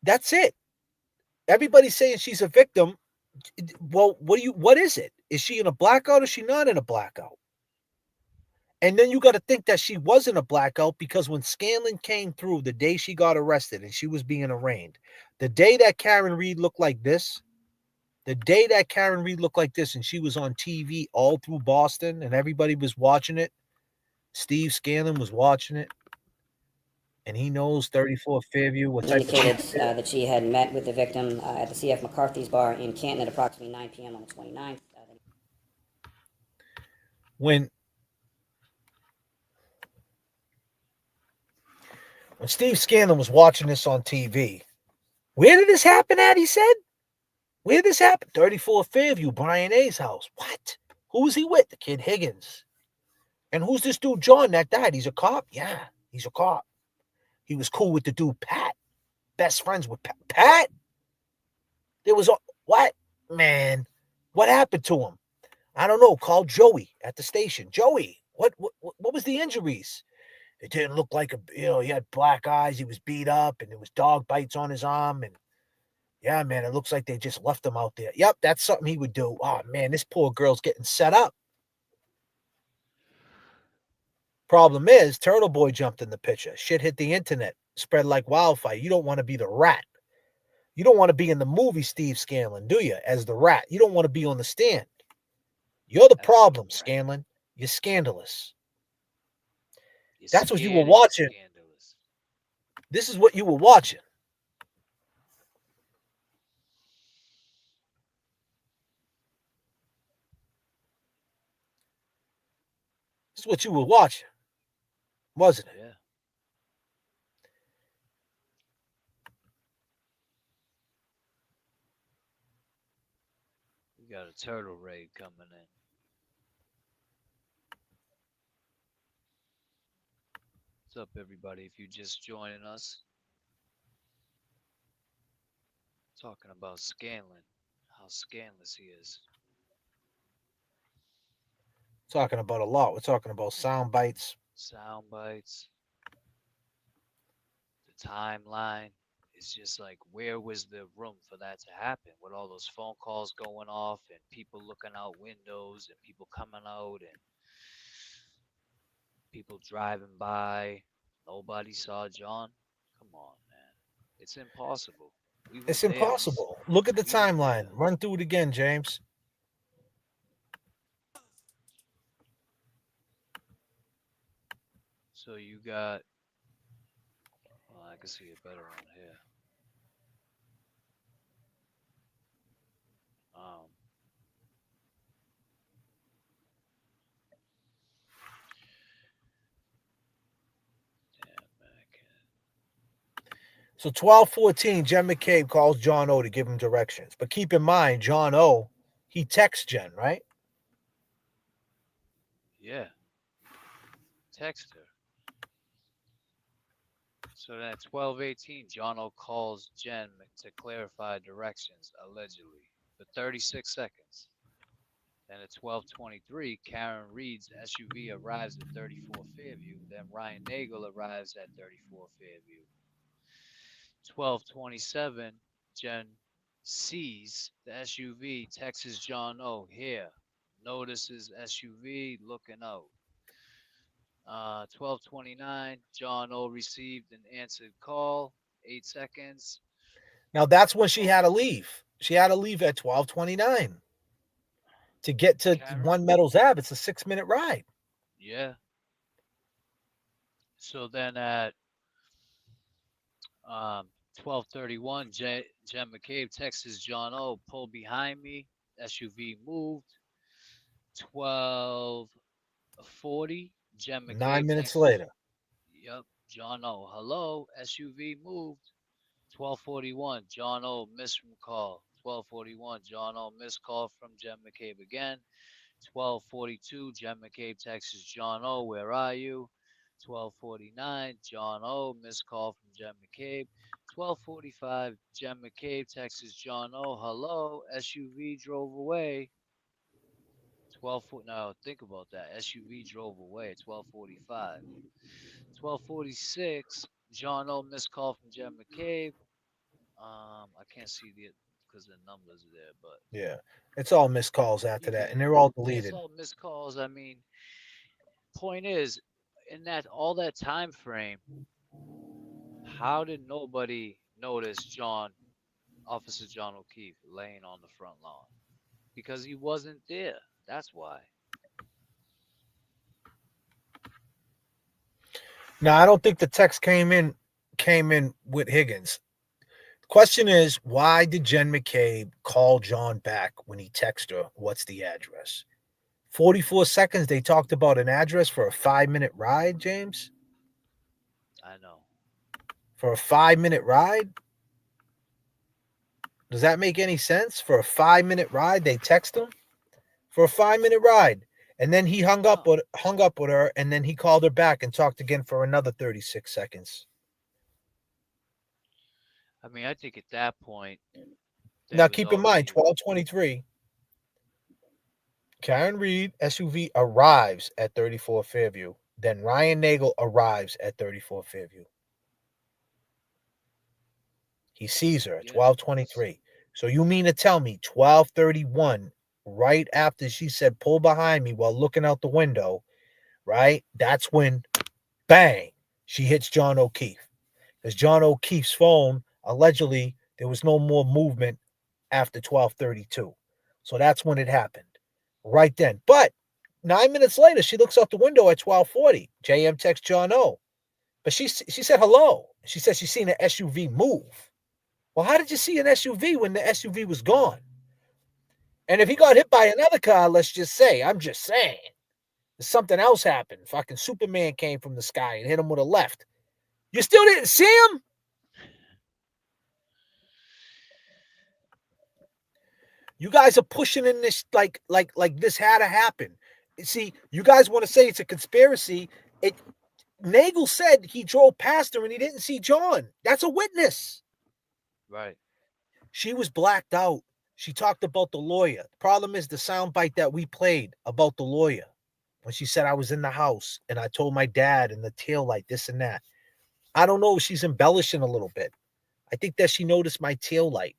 that's it. Everybody's saying she's a victim. Well, what is it? Is she in a blackout or is she not in a blackout? And then you got to think that she was in a blackout because when Scanlon came through the day she got arrested and she was being arraigned, the day that Karen Reed looked like this, and she was on TV all through Boston and everybody was watching it, Steve Scanlon was watching it, and he knows 34 Fairview. Indicated that she had met with the victim at the C.F. McCarthy's bar in Canton at approximately 9 p.m. on the 29th. When Steve Scanlon was watching this on TV, where did this happen at, he said? Where did this happen? 34 Fairview, Brian A's house. What? Who was he with? The kid Higgins. And who's this dude, John, that died? He's a cop? Yeah, he's a cop. He was cool with the dude Pat. Best friends with Pat. There was what? Man, what happened to him? I don't know. Call Joey at the station. Joey, what was the injuries? It didn't look like he had black eyes. He was beat up, and there was dog bites on his arm. And yeah, man, it looks like they just left him out there. Yep, that's something he would do. Oh man, this poor girl's getting set up. Problem is, Turtle Boy jumped in the picture. Shit hit the internet, spread like wildfire. You don't want to be the rat. You don't want to be in the movie Steve Scanlon, do you? As the rat, you don't want to be on the stand. You're the problem, Scanlon. You're scandalous. That's what you were watching. This is what you were watching. This is what you were watching, wasn't it? Yeah. We got a turtle raid coming in. What's up, everybody? If you're just joining us, talking about Scanlon, how scandalous he is. Talking about a lot. We're talking about sound bites. Sound bites. The timeline. It's just like, where was the room for that to happen? With all those phone calls going off and people looking out windows and people coming out and people driving by. Nobody saw John. Come on, man. It's impossible. It's impossible. Look at the timeline. Run through it again, James. So you got, well, I can see it better on here. So 12:14, Jen McCabe calls John O to give him directions. But keep in mind, John O, he texts Jen, right? Yeah. Text her. So then at 12:18, John O calls Jen to clarify directions, allegedly, for 36 seconds. Then at 12:23, Karen Reed's SUV arrives at 34 Fairview. Then Ryan Nagel arrives at 34 Fairview. 12:27, Jen sees the SUV, texts John O, here, notices SUV, looking out. 12:29, John O received an answered call, 8 seconds. Now that's when she had to leave. She had to leave at 12:29 to get to One Meadows Ave. It's a 6-minute ride. Yeah. So then at 12:31, Jen McCabe texts John O, pull behind me, SUV moved. 12:40, Jen McCabe 9 minutes later. Yep, John O, hello, SUV moved. 12:41, John O, missed call. 12:41, John O, missed call from Jen McCabe again. 12:42, Jen McCabe texts John O, where are you? 12:49, John O, missed call from Jen McCabe. 12:45, Jen McCabe texts John O, hello, SUV drove away. 12. Now think about that. SUV drove away at 12:45. 12:46, John O missed call from Jen McCabe. I can't see the because the numbers are there, but yeah, it's all missed calls after that, and they're all deleted. It's all missed calls. I mean, point is, in that all that time frame, how did nobody notice Officer John O'Keefe, laying on the front lawn? Because he wasn't there. That's why. Now, I don't think the text came in with Higgins. The question is, why did Jen McCabe call John back when he texted her, what's the address? 44 seconds, they talked about an address for a 5-minute ride, James? I know. For a 5-minute ride? Does that make any sense? For a 5-minute ride, they text him? For a 5-minute ride. And then he hung up with her, and then he called her back and talked again for another 36 seconds. I mean, I think at that point, there Now was keep in mind, already 1223. Karen Reed SUV arrives at 34 Fairview. Then Ryan Nagel arrives at 34 Fairview. He sees her at 1223. So you mean to tell me 1231, right after she said, pull behind me while looking out the window, right? That's when, bang, she hits John O'Keefe. Because John O'Keefe's phone, allegedly, there was no more movement after 1232. So that's when it happened. Right then. But 9 minutes later, she looks out the window at 1240. JM texts John O. But she said hello. She said she's seen an SUV move. Well, how did you see an SUV when the SUV was gone? And if he got hit by another car, let's just say, I'm just saying, something else happened. Fucking Superman came from the sky and hit him with a left. You still didn't see him? You guys are pushing in this like this had to happen. See, you guys want to say it's a conspiracy. Nagel said he drove past her and he didn't see John. That's a witness. right. She was blacked out. She talked about the lawyer. The problem is the soundbite that we played about the lawyer when she said I was in the house and I told my dad and the taillight, this and that. I don't know if she's embellishing a little bit. I think that she noticed my taillight.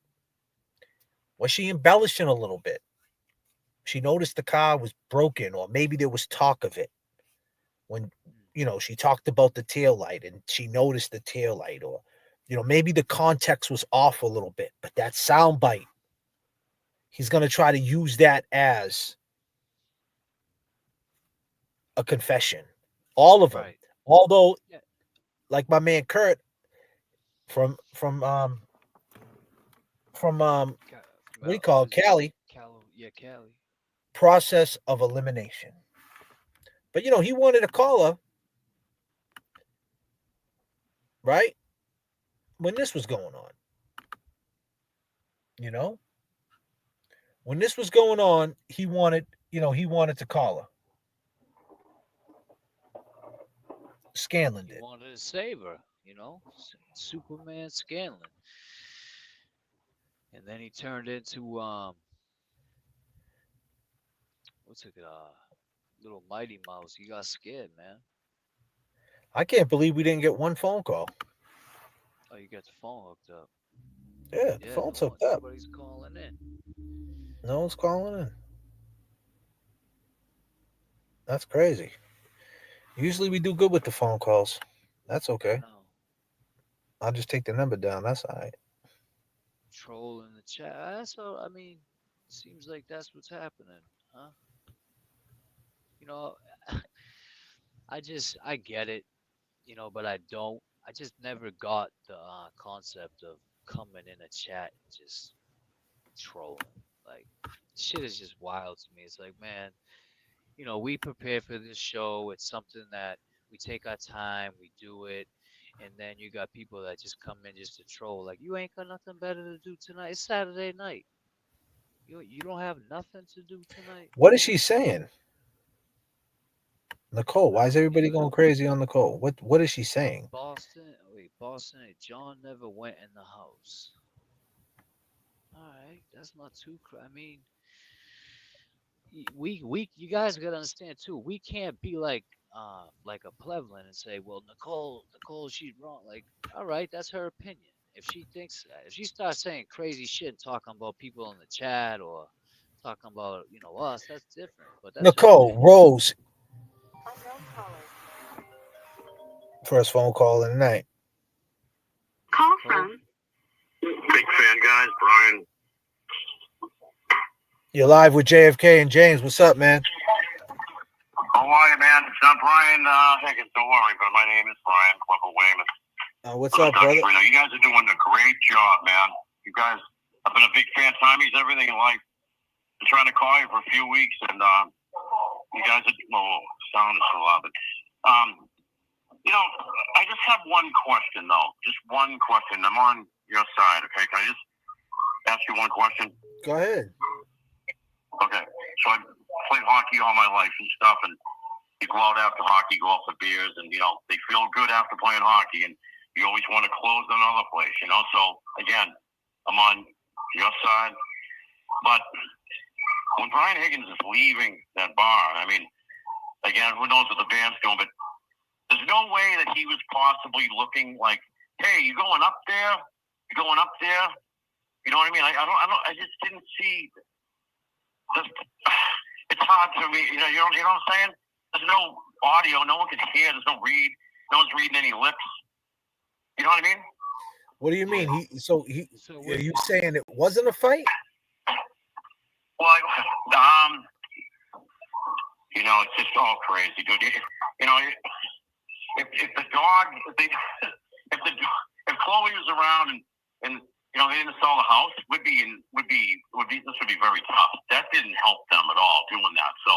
Was she embellishing a little bit? She noticed the car was broken, or maybe there was talk of it. When, she talked about the taillight and she noticed the taillight, or, maybe the context was off a little bit, but that soundbite, he's going to try to use that as a confession. All of them. Right. Although, like my man Kurt from what do you call it? Cali. Cali. Process of elimination. But he wanted to call her, right? When this was going on. When this was going on, he wanted to call her. Scanlon did. He wanted to save her, Superman Scanlon. And then he turned into what's it little Mighty Mouse. He got scared, man. I can't believe we didn't get one phone call. Oh, you got the phone hooked up. Yeah, the phone's hooked up. Nobody's calling in. No one's calling in. That's crazy. Usually we do good with the phone calls. That's okay. No. I'll just take the number down. That's all right. Troll in the chat. That's all. I mean, seems like that's what's happening, huh? I get it, but I don't. I just never got the concept of coming in a chat and just trolling. Like, shit is just wild to me. It's like, man, we prepare for this show. It's something that we take our time, we do it, and then you got people that just come in just to troll. Like, you ain't got nothing better to do tonight. It's Saturday night. You don't have nothing to do tonight. What is she saying? Nicole, why is everybody going crazy on Nicole? What is she saying? Boston. John never went in the house. All right, that's not too. I mean, you guys gotta understand too. We can't be like a Plevlin and say, well, Nicole, she's wrong. Like, all right, that's her opinion. If she starts saying crazy shit and talking about people in the chat or talking about us, that's different. But that's Nicole Rose. First phone call of the night. Call from. Big fan, guys. Brian. You're live with J.F.K. and James. What's up, man? How are you, man? It's not Brian Higgins. Don't worry, but my name is Brian Clever Weymouth. What's up, brother? You guys are doing a great job, man. You guys, I've been a big fan. Tommy's everything in life. Been trying to call you for a few weeks, and you guys are sound is so loud. I just have one question, though. Just one question. I'm on your side, okay? Can I just ask you one question? Go ahead. Okay. So I played hockey all my life and stuff, and you go out after hockey, go out for beers, and, they feel good after playing hockey. And, You always want to close another place, you know? So, again, I'm on your side. But when Brian Higgins is leaving that bar, I mean, again, who knows what the band's doing, but there's no way that he was possibly looking like, hey, you going up there? You going up there? You know what I mean? I just didn't see. It's hard to me. You know what I'm saying? There's no audio. No one can hear. There's no read. No one's reading any lips. You know what I mean? What do you mean? Are you saying it wasn't a fight? Well, you know, it's just all crazy, dude. You know, if the dog, if Chloe was around and you know they didn't sell the house, this would be very tough. That didn't help them at all doing that. So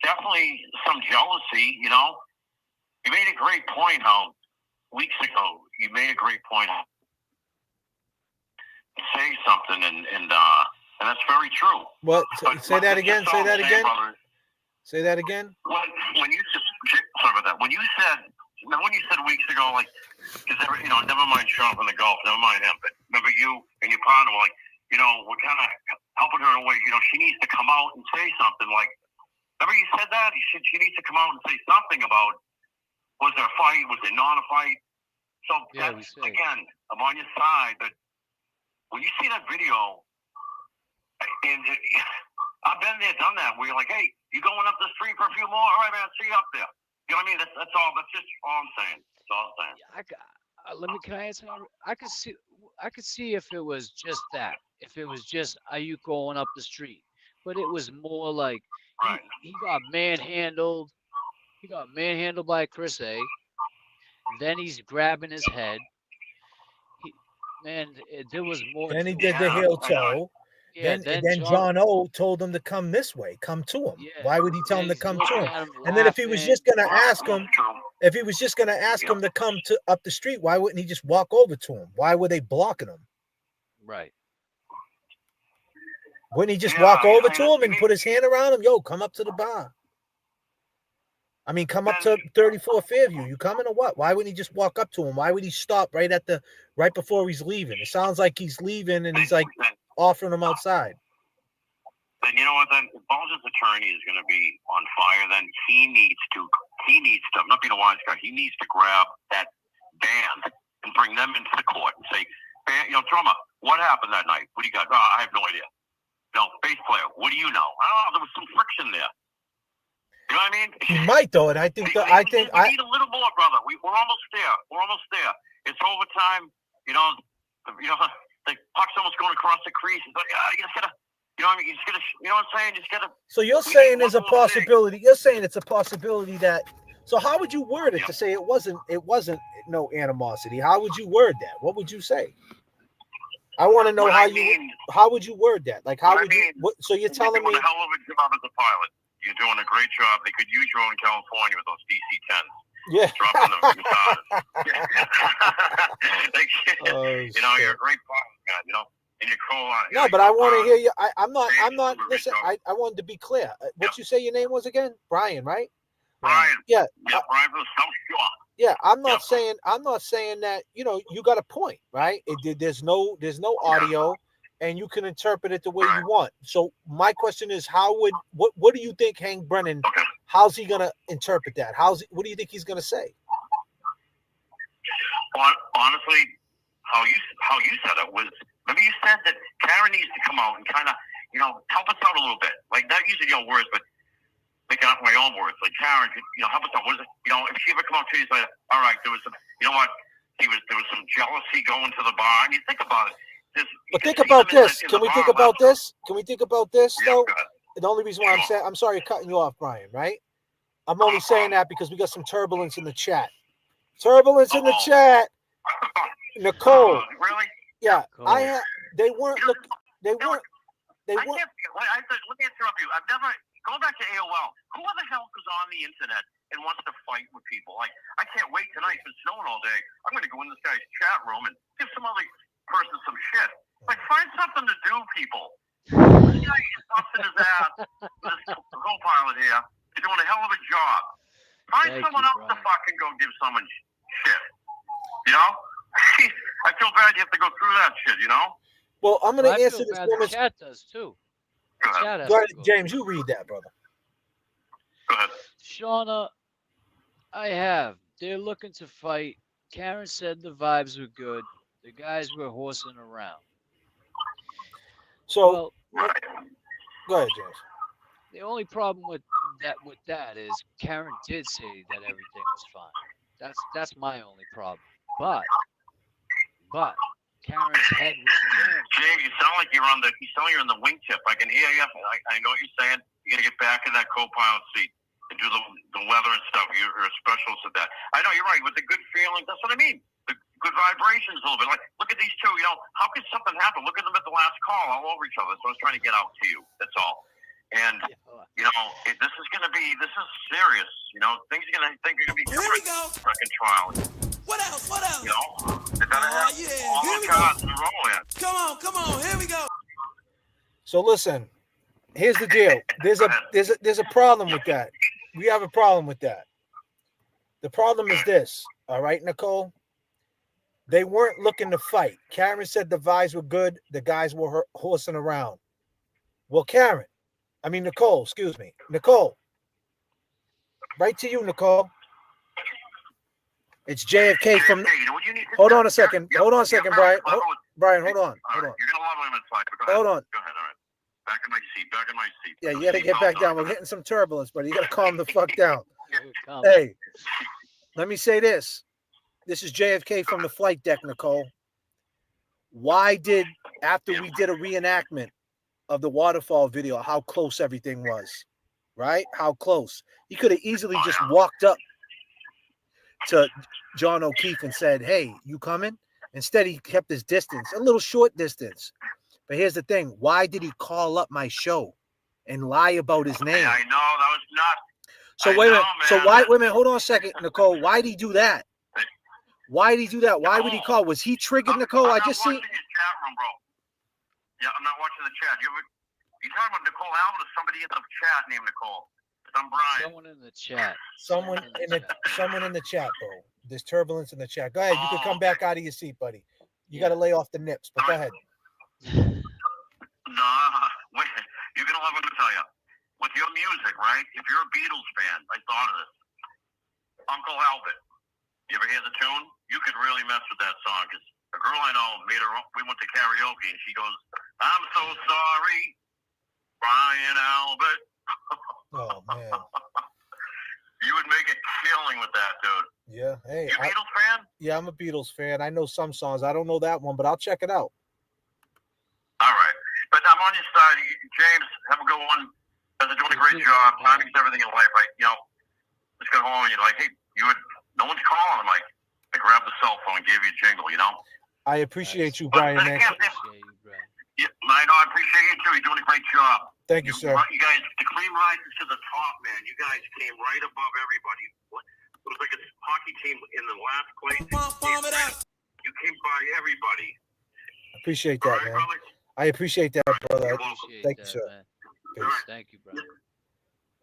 definitely some jealousy. You know, you made a great point. How weeks ago you made a great point. Say something and that's very true. What? But Say that again. Say that again. Say that again. When you sorry about that. When you said weeks ago, like, because you know, never mind Sean from the golf, never mind him, but remember you and your partner were like, you know, we're kind of helping her in a way. You know, she needs to come out and say something. Like, remember you said that? You said she needs to come out and say something about, was there a fight? Was there not a fight? So yeah, that's, again, I'm on your side, but when you see that video, and I've been there, done that, where you're like, hey, you going up the street for a few more? All right, man, see you up there. You know what I mean? That's all. That's just all I'm saying. That's all I'm saying. Can I answer? I could see if it was just that. If it was just, are you going up the street? But it was more like he got manhandled. He got manhandled by Chris A. Then he's grabbing his head. There was more. Then he did the heel toe. Yeah, then John O told him to come this way, come to him. Yeah. Why would he tell him to come to him? And then if he was just gonna ask him, to come to up the street, why wouldn't he just walk over to him? Why were they blocking him? Right. Wouldn't he just walk over to him and put his hand around him? Yo, come up to the bar. I mean, come up to 34 Fairview. You coming or what? Why wouldn't he just walk up to him? Why would he stop right before he's leaving? It sounds like he's leaving and he's like offering him outside. Then you know what? Then if Ball's attorney is going to be on fire, then he needs to not being a wise guy. He needs to grab that band and bring them into the court and say, you know, drummer, what happened that night? What do you got? Oh, I have no idea. No, bass player, what do you know? I don't know. There was some friction there. You know what I mean? He might though, and I think we need a little more, brother. We're almost there. We're almost there. It's overtime. You know, the puck's almost going across the crease. It's like, you just gotta. You know what I mean? You just gotta. You know what I'm saying? Just gotta. So you're saying there's a possibility. You're saying it's a possibility that. So how would you word it to say it wasn't no animosity? How would you word that? What would you say? I want to know how would you word that? Like how would you? So you're telling me? You're doing a hell of a job as a pilot. You're doing a great job. They could use you in California with those DC-10s. Yeah. Dropping them you know, you're a great pilot, guy. You know, and you're cool. No, but I want to hear you. I'm not. Listen, I wanted to be clear. What you say your name was again? Brian, right? Brian. Yeah. Brian from South Shore. Yeah, I'm not saying that, you know, you got a point, right? There's no audio and you can interpret it the way you want. So my question is what do you think Hank Brennan, how's he going to interpret that? What do you think he's going to say? Honestly, how you said it was, maybe you said that Karen needs to come out and kind of, you know, help us out a little bit. Like not using your words, but making up my own words. Like Karen, you know, help us out. What is it? You know, if she ever come out to you, say, all right, there was some, you know what? There was some jealousy going to the bar. I mean, think about it. But think about this. Can we think about this? Can we think about this though? The only reason why I'm sorry cutting you off, Brian, right? I'm only saying that because we got some turbulence in the chat. Turbulence in the chat. Nicole. Really? Yeah. They weren't. Let me interrupt you. I've never going back to AOL. Who the hell goes on the internet and wants to fight with people? Like, I can't wait tonight. It's been snowing all day. I'm going to go in this guy's chat room and give some other person some shit. Like, find something to do, people. This guy is busting his ass. This co-pilot here is doing a hell of a job. Find someone else to fucking go give someone shit. You You know, I feel bad you have to go through that shit. You know. Well, I'm going I to answer feel this bad. The woman's. chat does too. The chat has Go ahead, to go. James, you read that, brother. Go ahead. Shauna, I have. They're looking to fight. Karen said the vibes were good. The guys were horsing around. So, well, go ahead, James. The only problem with that is Karen did say that everything was fine. That's my only problem. But Karen's head was turned. Jay, you sound like you're on the. You sound like you're on the wingtip. I can hear you. I know what you're saying. You got to get back in that co-pilot seat and do the weather and stuff. You're a specialist at that. I know you're right. With the good feeling, that's what I mean. The good vibrations a little bit. Like, look at these two. You know, how could something happen? Look at them at the last call, all over each other. So I was trying to get out to you. That's all. And you know, this is serious. You know, things are gonna be different. Second trial. What else? What else? You know, they gotta have all Here the we cards go. in a row in. Come on. Here we go. So listen, here's the deal. There's a problem with that. We have a problem with that. The problem is this. All right, Nicole. They weren't looking to fight. Karen said the vibes were good. The guys were horsing around. Well, Nicole, excuse me. Nicole. Right to you, Nicole. It's J.F.K. from... Hold on a second. Hold on a second, Brian. Brian, hold on. You're gonna love him inside. Hold on. Go ahead. All right. Back in my seat. Yeah, you got to get back down. We're getting some turbulence, buddy. You got to calm the fuck down. Hey, let me say this. This is JFK from the flight deck, Nicole. Why did, after we did a reenactment of the waterfall video, how close everything was, right? How close. He could have easily just walked up to John O'Keefe and said, hey, you coming? Instead, he kept his distance, a little short distance. But here's the thing. Why did he call up my show and lie about his name? I know, that was nuts. So wait a minute. So wait a minute. Hold on a second, Nicole. Why did he do that? Why did he do that? Why would he call? Was he triggered, Nicole? I just see. Your chat room, bro. Yeah, I'm not watching the chat. You talking about Nicole Allen or somebody in the chat named Nicole? I'm Brian. Someone in the chat. Someone in the chat, bro. There's turbulence in the chat. Go ahead. You can come back out of your seat, buddy. You got to lay off the nips, but go ahead. Nah, wait. You're gonna love what I tell you. With your music, right? If you're a Beatles fan, I thought of this. Uncle Albert. You ever hear the tune? You could really mess with that song because a girl I know made her. We went to karaoke and she goes, "I'm so sorry, Brian Albert." Oh man. You would make a killing with that, dude. Yeah. Hey. You a Beatles fan? Yeah, I'm a Beatles fan. I know some songs. I don't know that one, but I'll check it out. All right. But I'm on your side. James, have a good one. You guys are doing a great job. Timing's everything in life, right? You know, just got home and you're like, hey, no one's calling. I'm like, I grabbed the cell phone and gave you a jingle, you know? I appreciate you, Brian, man. Yeah, I know. I appreciate you, too. You're doing a great job. Thank you, sir. You guys, the cream rises to the top, man. You guys came right above everybody. It was like a hockey team in the last place. You came by everybody. Appreciate that, man. I appreciate that, brother. Thank you, sir. Thank you, brother.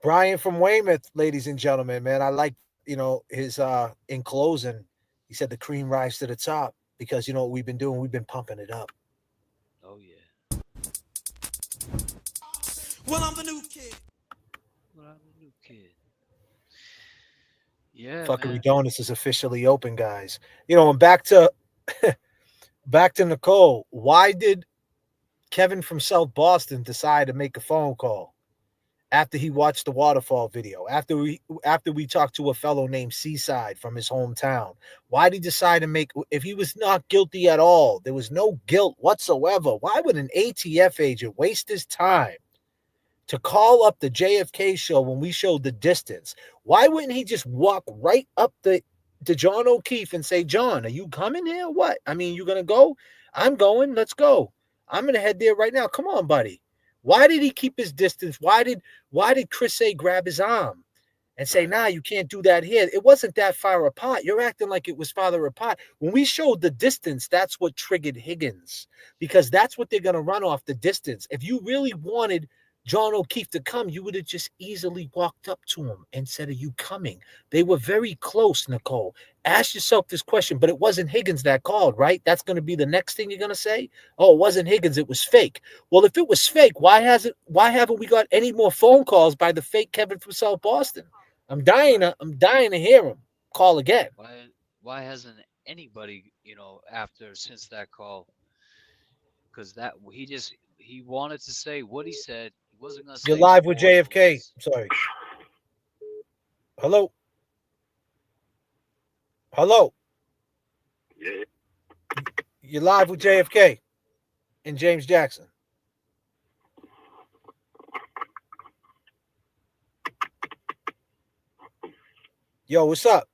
Brian from Weymouth, ladies and gentlemen, man. I like, his in closing, he said the cream rise to the top because you know what we've been doing? We've been pumping it up. Oh yeah. Well, I'm the new kid. Yeah. Fuckery Donuts is officially open, guys. And back to Nicole. Why did Kevin from South Boston decide to make a phone call after he watched the waterfall video? After we talked to a fellow named Seaside from his hometown, why did he decide to make? If he was not guilty at all, there was no guilt whatsoever. Why would an ATF agent waste his time to call up the JFK show when we showed the distance? Why wouldn't he just walk right up to John O'Keefe and say, John, are you coming here? What? I mean, you going to go? I'm going. Let's go. I'm going to head there right now. Come on, buddy. Why did he keep his distance? Why did Chris A grab his arm and say, nah, you can't do that here? It wasn't that far apart. You're acting like it was farther apart. When we showed the distance, that's what triggered Higgins, because that's what they're going to run off, the distance. If you really wanted John O'Keefe to come, you would have just easily walked up to him and said, are you coming? They were very close, Nicole. Ask yourself this question, but it wasn't Higgins that called, right? That's going to be the next thing you're going to say. Oh, it wasn't Higgins, it was fake. Well, if it was fake, why haven't we got any more phone calls by the fake Kevin from South Boston? I'm dying to hear him call again. Why hasn't anybody, since that call? Because he wanted to say what he said. He wasn't going to say. You're live with J.F.K. Sorry. Hello. You're live with J.F.K. and James Jackson. Yo, what's up?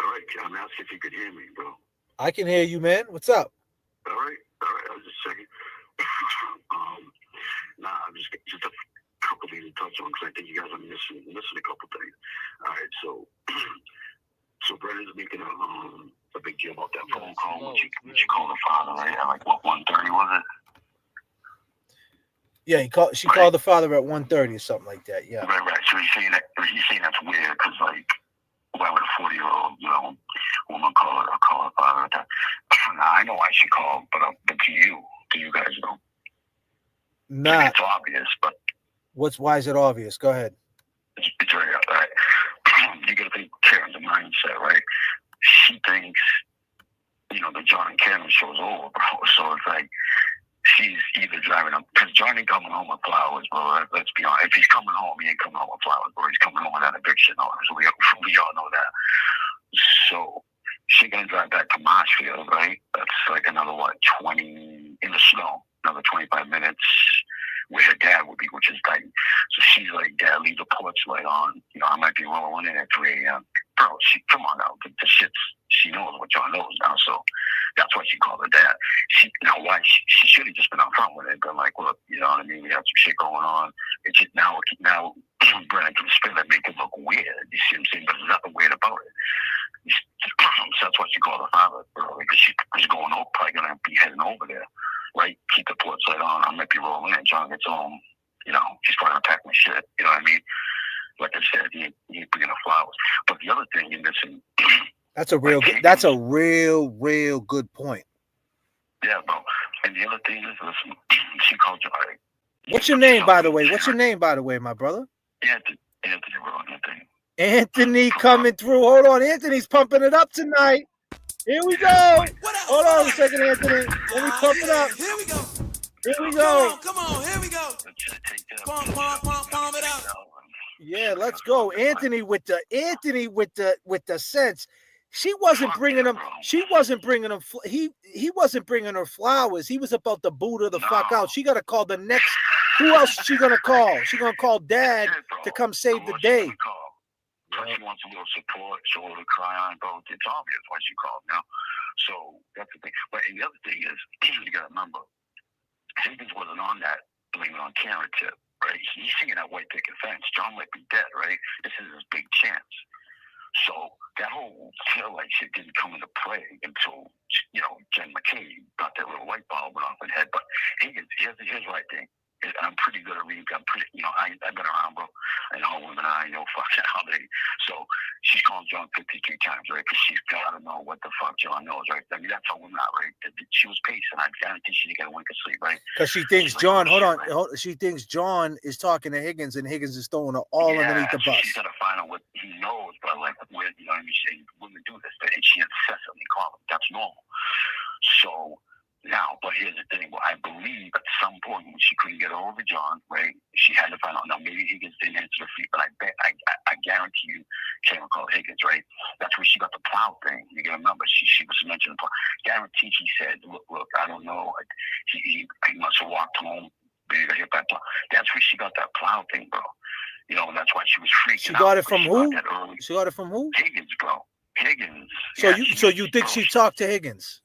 All right, I'm asking if you could hear me, bro. I can hear you, man. What's up? All right. I was just checking. I'm just a couple things to touch on because I think you guys are missing a couple things. All right, so Brennan's making a big deal about that phone call when she called her father, right? At like what 1:30 was it? Yeah, she called the father at 1:30 or something like that. Yeah. Right. So he's saying that's weird because like, why would a 40-year-old woman call her father at that? Now, I know why she called, but do you guys know? Nah. It's obvious, but why is it obvious? Go ahead. It's very right. You got to think Karen's mindset, right? She thinks, the John and Karen show's over, bro. So it's like she's either driving up because John ain't coming home with flowers, bro. Let's be honest. If he's coming home, he ain't coming home with flowers, bro. He's coming home with that eviction notice. We all know that. So she gonna drive back to Marshfield, right? That's like another 20 in the snow, another 25 minutes where her dad would be, which is tight. So she's like, Dad, leave the porch light on. I might be rolling in at 3 a.m. Bro, come on now. The shit's, she knows what John knows now. So that's why she called her dad. She should have just been up front with it. Been like, look, you know what I mean? We have some shit going on. It's just now Brennan can spin it, make it look weird. You see what I'm saying? But there's nothing weird about it. So that's why she called her father, bro, because she was probably going to be heading over there, right? Keep the porch light on. I might be rolling in. John gets home, she's probably going to pack my shit. You know what I mean? Like I said, he ain't bringing her flowers. But the other thing, and listen, that's a real good point. Yeah, bro. And the other thing is, listen, she called John. What's your name, by the way? My brother? Anthony, bro. Anthony coming through. Hold on. Anthony's pumping it up tonight. Here we go. Hold on a second, Anthony. Let me pump it up. Here we go. Come on. Here we go. Pump it up. Yeah, let's go. Anthony with the sense. He wasn't bringing her flowers. He was about to boot her the fuck out. She got to call the next. Who else is she going to call? She going to call Dad to come save the day. She wants a little support, shoulder to cry on, bro. It's obvious why she called now. So that's the thing. But the other thing is, you got to remember, Higgins wasn't on that blame it on Karen tip, right? He's seeing that white picket fence. John might be dead, right? This is his big chance. So that whole tail light shit didn't come into play until, Jen McKay got that little light bulb went off in the head. But Higgins, here's what I think. I'm pretty good at reading. I've been around, bro. I know women, I know fucking how they. So she's calling John 53 times, right? Because she's got to know what the fuck John knows, right? I mean, that's how women are, right? She was pacing. I guarantee she didn't get a wink of sleep, right? Because she thinks John, she thinks John is talking to Higgins and Higgins is throwing her all underneath the bus. She's got to find out what he knows, but like, where, you know what I mean? Saying women do this, and she incessantly calls him. That's normal. So. Now, but here's the thing. Well, I believe at some point when she couldn't get over John, right, she had to find out. Now, maybe Higgins didn't answer the feet, but I guarantee you Karen called Higgins, right? That's where she got the Plow thing. You got to remember, she was mentioning Plow. Guaranteed she said, look, I don't know. He must have walked home. Maybe got hit by Plow. That's where she got that Plow thing, bro. And that's why she was freaking out. She got it from who? She got it from who? Higgins, bro. Higgins. So you think she talked to Higgins?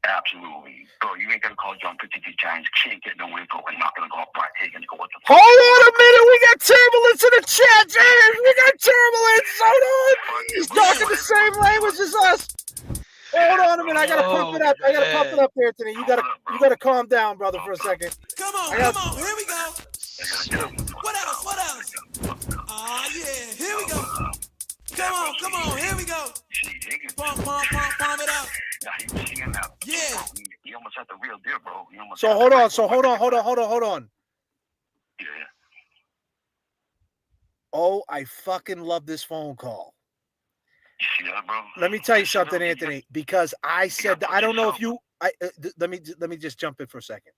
Absolutely. Bro, you ain't going to call John 53 times. Can't get no info and not going to go up right Higgins. Go, what the fuck? Hold on a minute. We got turbulence in the chat, James. We got turbulence. Hold on. He's talking the same language as us. Hold on a minute. I got to pump it up. Anthony. You got to calm down, brother, for a second. Come on. Here we go. What else? What else? Yeah, here we go. Come on, here we go. Pump it up. Yeah. He almost had the real deal, bro. So hold on. Oh, I fucking love this phone call. Yeah, bro. Let me tell you something, Anthony, because I said, I don't know if you, let me just jump in for a second.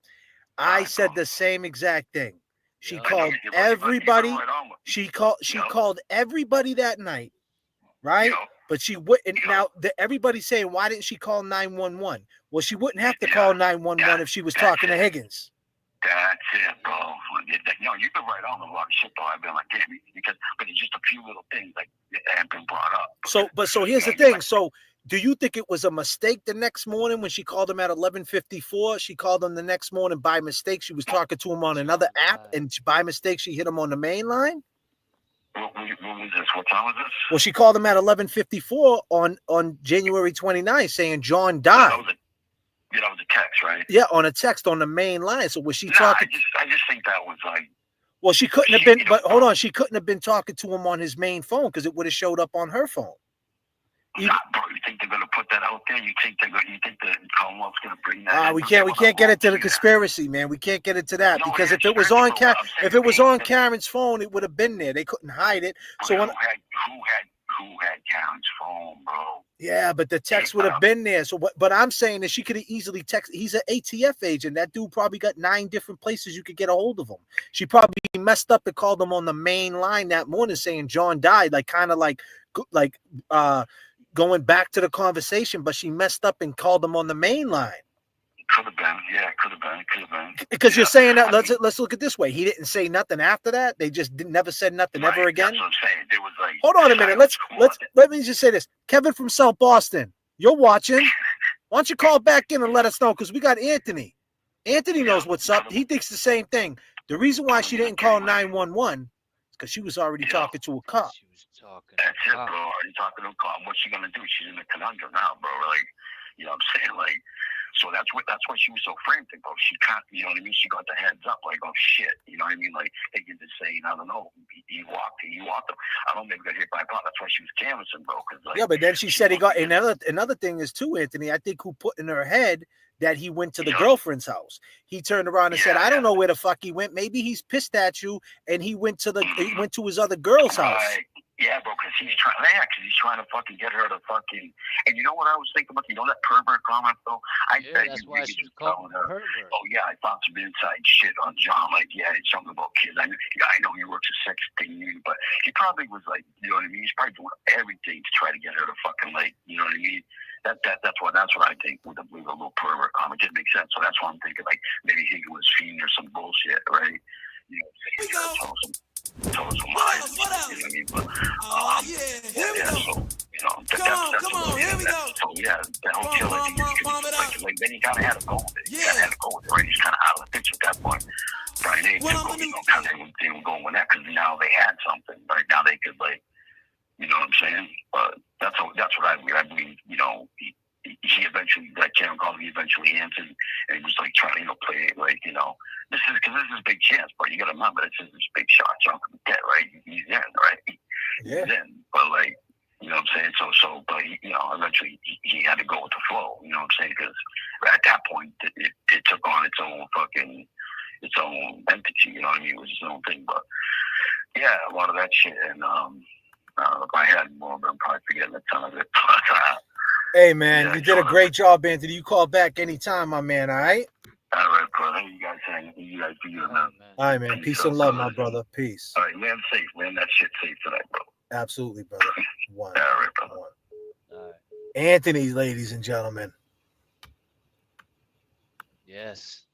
I said the same exact thing. She called everybody. She called everybody that night, right? But she wouldn't. Now everybody's saying, why didn't she call 911? Well, she wouldn't have to call 911 if she was talking to Higgins. That's it, bro. You've been right on a lot of shit, though. I've been like, damn, but it's just a few little things like that have been brought up. So here's the thing. So do you think it was a mistake the next morning when she called him at 11:54? She called him the next morning by mistake. She was talking to him on another app, and by mistake she hit him on the main line. What was this? What time was this? Well, she called him at 11:54 on January 29th, saying John died. That was a text, right? Yeah, on a text on the main line. So was she talking? I just think that was like. Well, she couldn't have been. But hold on, she couldn't have been talking to him on his main phone because it would have showed up on her phone. Nah, bro, you think they're gonna put that out there? You think the Commonwealth's gonna bring that? We can't get into the conspiracy, man. We can't get into that because if it was on Karen's phone, it would have been there. They couldn't hide it. So who had Karen's phone, bro? Yeah, but the text would have been there. So, but I'm saying that she could have easily texted. He's an ATF agent. That dude probably got 9 different places you could get a hold of him. She probably messed up and called him on the main line that morning, saying John died, like kind of like going back to the conversation. But she messed up and called him on the main line. Could have been, yeah, could have been. Because you're saying that. Let's look at it this way. He didn't say nothing after that. They just never said nothing ever again. That's what I'm saying. There was like. Hold on a minute. Let me just say this. Kevin from South Boston, you're watching. Why don't you call back in and let us know? Because we got Anthony. Anthony knows what's up. He thinks the same thing. The reason why she didn't call 911 is because she was already talking to a cop. That's it, bro. Already talking to a cop. What's she gonna do? She's in a conundrum now, bro. Like, you know what I'm saying? Like. So that's why she was so frantic, bro. She can't, you know what I mean? She got the heads up, like, oh shit, you know what I mean? Like they can just say, I don't know, he walked him. I don't know, maybe got hit by a car. That's why she was canvassing, bro. Yeah, but then she said he got another thing is too, Anthony. I think who put in her head that he went to the girlfriend's house. He turned around and said, I don't know where the fuck he went. Maybe he's pissed at you, and he went to his other girl's house. Yeah, bro, because he's trying to fucking get her to fucking. And you know what I was thinking about? You know that pervert comment, though? That's why she was calling her pervert. Oh, yeah, I found some inside shit on John. Like, yeah, it's something about kids. I know he works a sex thing, but he probably was like, you know what I mean? He's probably doing everything to try to get her to fucking, like, you know what I mean? That's what I think with a little pervert comment. It didn't make sense. So that's why I'm thinking, like, maybe he was feeding her some bullshit, right? You know, tell us some lies. You know what I mean? But, so, you know, come on, here we go. So, yeah, that whole killing, like, then he kind of had to go with it. He kind of had to go with it, right? He's kind of out of the picture at that point. Brian H. They were going with that because now they had something. Right now they could, like, you know what I'm saying? But that's what I mean. I believe, you know, he eventually, that Karen called, he eventually answered, and he was like trying to, you know, play it like, you know, this is a big chance, but you got to remember, this is this big shot chunk of the debt, right? He's in, right? Yeah. He's in, but like, you know what I'm saying? So, but he, you know, eventually he had to go with the flow, you know what I'm saying? Because at that point, it took on its own entity, you know what I mean? It was its own thing, but yeah, a lot of that shit, and if I had more, I'm probably forgetting a ton of it. Hey, man, you did a great job, Anthony. You call back anytime, my man, all right? All right, brother. You guys do your man. All right, man. Peace and love, my brother. Peace. All right, land safe. Land that shit safe tonight, bro. Absolutely, brother. One. All right, brother. All right. Anthony, ladies and gentlemen. Yes.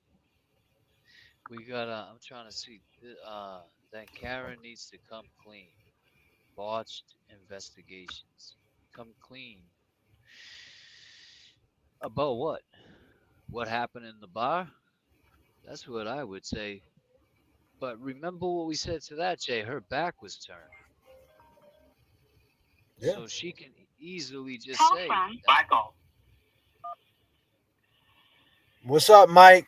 We got, I'm trying to see, that Karen needs to come clean. Botched investigations. Come clean. About what? What happened in the bar? That's what I would say. But remember what we said to that, Jay. Her back was turned. Yeah. So she can easily just say. Back off. What's up, Mike?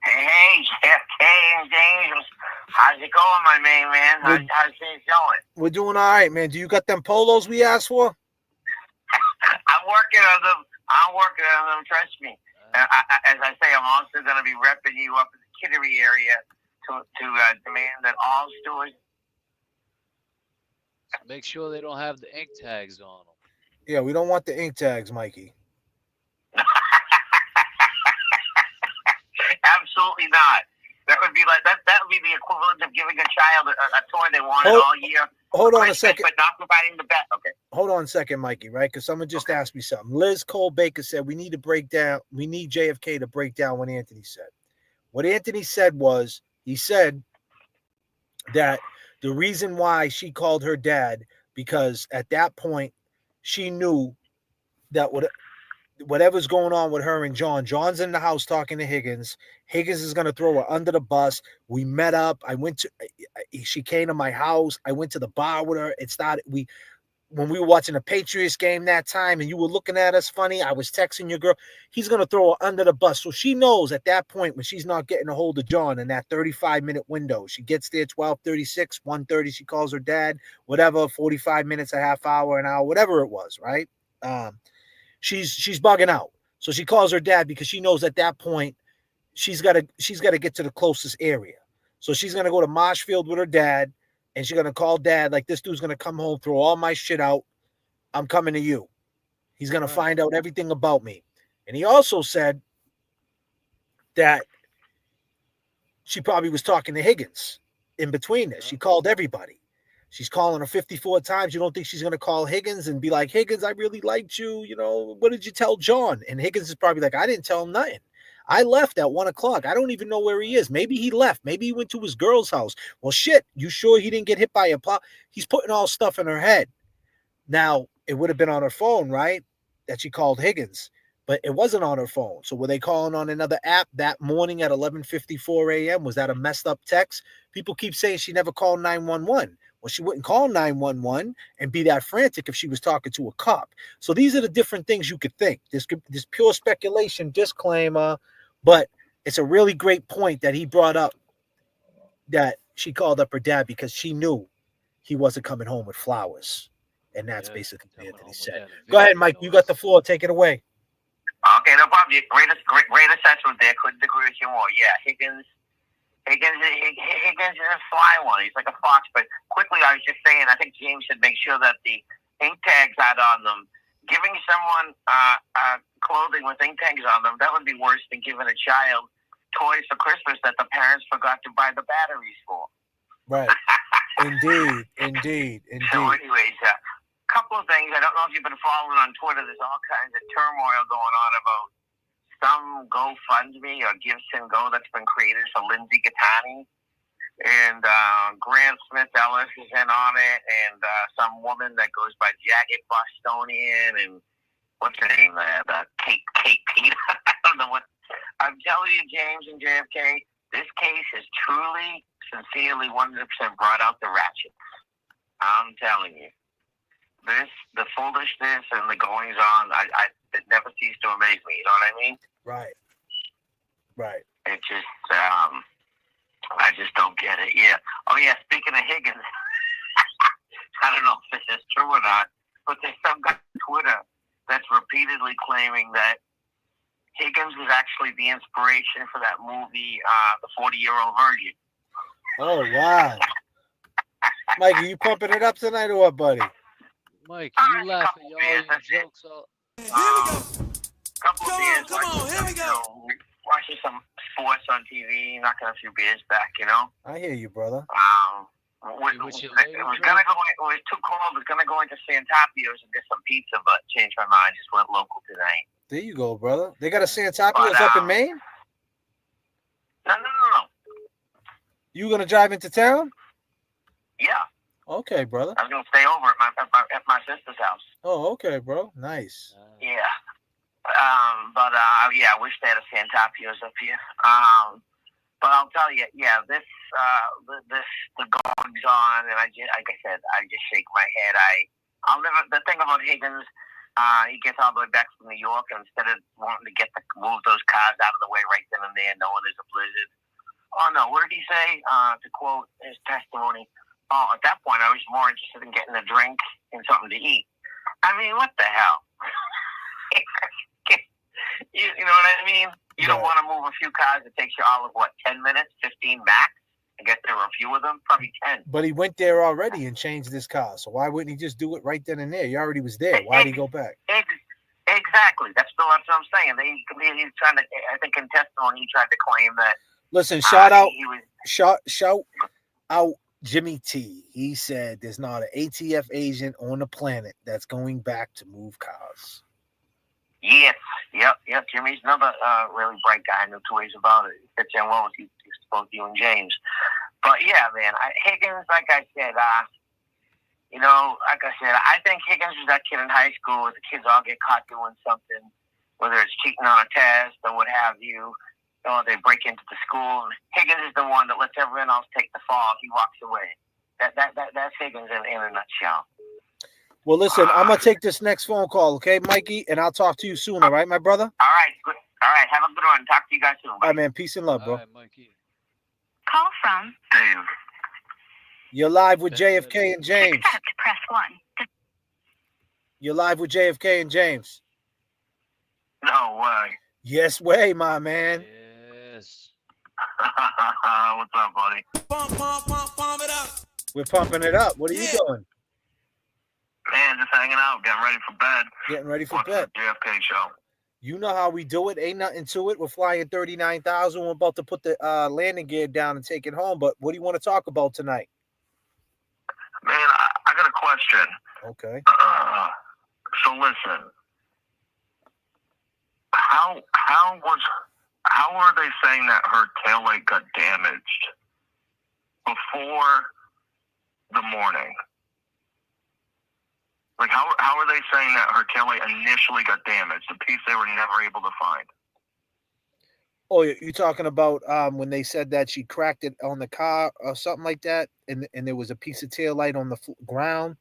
Hey, J.F.K. James. How's it going, my main man? How's things going? We're doing all right, man. Do you got them polos we asked for? I'm working on them. Trust me. As I say, I'm also going to be repping you up in the Kittery area to demand that all stores. Make sure they don't have the ink tags on them. Yeah, we don't want the ink tags, Mikey. Absolutely not. That would be like that. That would be the equivalent of giving a child a toy they wanted all year. Hold on a second. But not providing the bet. Okay. Hold on a second, Mikey, right? Because someone just asked me something. Liz Cole Baker said we need JFK to break down what Anthony said. What Anthony said was, he said that the reason why she called her dad, because at that point she knew that whatever's going on with her and John's in the house talking to Higgins. Higgins is going to throw her under the bus. We met up. She came to my house. I went to the bar with her. When we were watching a Patriots game that time and you were looking at us funny, I was texting your girl. He's going to throw her under the bus. So she knows at that point when she's not getting a hold of John in that 35-minute window, she gets there 12:36, 1:30, she calls her dad, whatever, 45 minutes, a half hour, an hour, whatever it was, right? She's bugging out. So she calls her dad because she knows at that point she's got to get to the closest area. So she's going to go to Marshfield with her dad, and she's going to call dad like, this dude's going to come home, throw all my shit out. I'm coming to you. He's going to find out everything about me. And he also said that she probably was talking to Higgins in between this. She called everybody. She's calling her 54 times. You don't think she's going to call Higgins and be like, Higgins, I really liked you. You know, what did you tell John? And Higgins is probably like, I didn't tell him nothing. I left at 1 o'clock. I don't even know where he is. Maybe he left. Maybe he went to his girl's house. Well, shit, you sure he didn't get hit by a plow? He's putting all stuff in her head. Now, it would have been on her phone, right? That she called Higgins, but it wasn't on her phone. So were they calling on another app that morning at 11:54 a.m.? Was that a messed up text? People keep saying she never called 911. Well, she wouldn't call 911 and be that frantic if she was talking to a cop. So these are the different things you could think. This pure speculation, disclaimer, but it's a really great point that he brought up, that she called up her dad because she knew he wasn't coming home with flowers. And that's basically what Anthony said. Go ahead, Mike. You got the floor. Take it away. Okay, no problem. Great assessment there. Couldn't agree with you more. Yeah, Higgins is a sly one. He's like a fox. But quickly, I was just saying, I think James should make sure that the ink tags had on them. Giving someone clothing with ink tags on them, that would be worse than giving a child toys for Christmas that the parents forgot to buy the batteries for. Right. Indeed. So anyways, couple of things. I don't know if you've been following on Twitter. There's all kinds of turmoil going on about some GoFundMe or Give Send Go that's been created for Lindsay Gattani. And Grant Smith Ellis is in on it, and some woman that goes by Jagged Bostonian, and what's her name? Kate Peter. I don't know what. I'm telling you, James and JFK, this case has truly, sincerely, 100% brought out the ratchets. I'm telling you. The foolishness and the goings on, it never ceased to amaze me. You know what I mean? Right. It just, I just don't get it. Yeah. Oh yeah. Speaking of Higgins, I don't know if this is true or not, but there's some guy on Twitter that's repeatedly claiming that Higgins was actually the inspiration for that movie, The 40-Year-Old Virgin. Oh wow. Mike, are you pumping it up tonight or what, buddy? Mike, you laughing at all your jokes all. Couple of beers. Watching some sports on TV, knocking a few beers back, you know. I hear you, brother. It was too cold. I was gonna go into Santapio's and get some pizza, but changed my mind. Just went local tonight. There you go, brother. They got a Santapio's up in Maine? No. You gonna drive into town? Yeah. Okay, brother. I was gonna stay over at my sister's house. Oh, okay, bro. Nice. Yeah. Yeah, I wish they had a Santapio's up here. But I'll tell you, yeah, the goings on, and like I said, I just shake my head. I'll never. The thing about Higgins, he gets all the way back from New York, and instead of wanting to move those cars out of the way right then and there, knowing there's a blizzard, Oh no, what did he say? To quote his testimony, oh, at that point I was more interested in getting a drink and something to eat. I mean, what the hell? you know what I mean? You don't want to move a few cars. It takes you all of, 10 minutes, 15 max? I guess there were a few of them, probably 10. But he went there already and changed his car. So why wouldn't he just do it right then and there? He already was there. Why did he go back? Exactly. That's what I'm saying. He's trying to, I think in testimony, he tried to claim that. Listen, shout out Jimmy T. He said there's not an ATF agent on the planet that's going back to move cars. Yes. Yep. Jimmy's another really bright guy. I know two ways about it. He fits in well with both you and James. But yeah, man, Higgins, like I said, I think Higgins was that kid in high school where the kids all get caught doing something, whether it's cheating on a test or what have you. They break into the school. Higgins is the one that lets everyone else take the fall. He walks away. That's Higgins in a nutshell. Well, listen, I'm going to take this next phone call, okay, Mikey? And I'll talk to you soon, all right, my brother? All right, good. All right, have a good one. Talk to you guys soon. All right, man. Peace and love, bro. All right, Mikey. Call from Dave. You're live with J.F.K. and James. press 1. You're live with J.F.K. and James. No way. Yes way, my man. Yes. What's up, buddy? Pump it up. We're pumping it up. What are you doing? Man, just hanging out, getting ready for bed. Getting ready for Watching bed. the JFK show. You know how we do it. Ain't nothing to it. We're flying 39,000. We're about to put the landing gear down and take it home. But what do you want to talk about tonight? Man, I got a question. Okay. So listen, how are they saying that her taillight got damaged before the morning? Like, how are they saying that her taillight initially got damaged, the piece they were never able to find? Oh, you're talking about when they said that she cracked it on the car or something like that, and there was a piece of tail light on the ground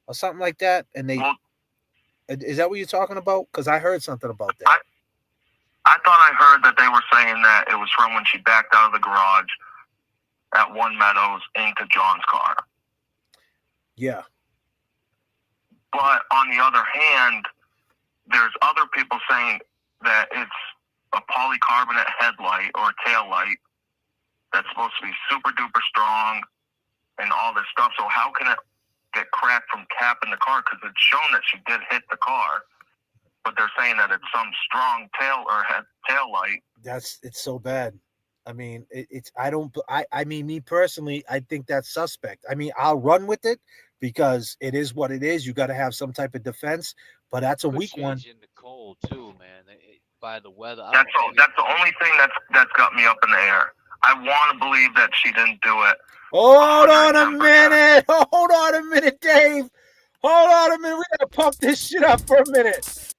or something like that, and they is that what you're talking about? Because I heard something about that. I thought I heard that they were saying that it was from when she backed out of the garage at One Meadows into John's car. Yeah. But on the other hand, there's other people saying that it's a polycarbonate headlight or tail light that's supposed to be super duper strong and all this stuff. So how can it get cracked from capping the car? Because it's shown that she did hit the car, but they're saying that it's some strong tail light. It's so bad. I mean, I mean, me personally, I think that's suspect. I mean, I'll run with it because it is what it is. You got to have some type of defense, but that's a weak one. In the cold too, man. By the weather. That's the only thing that's got me up in the air. I want to believe that she didn't do it. Hold on a minute. Hold on a minute, Dave. Hold on a minute. We got to pump this shit up for a minute.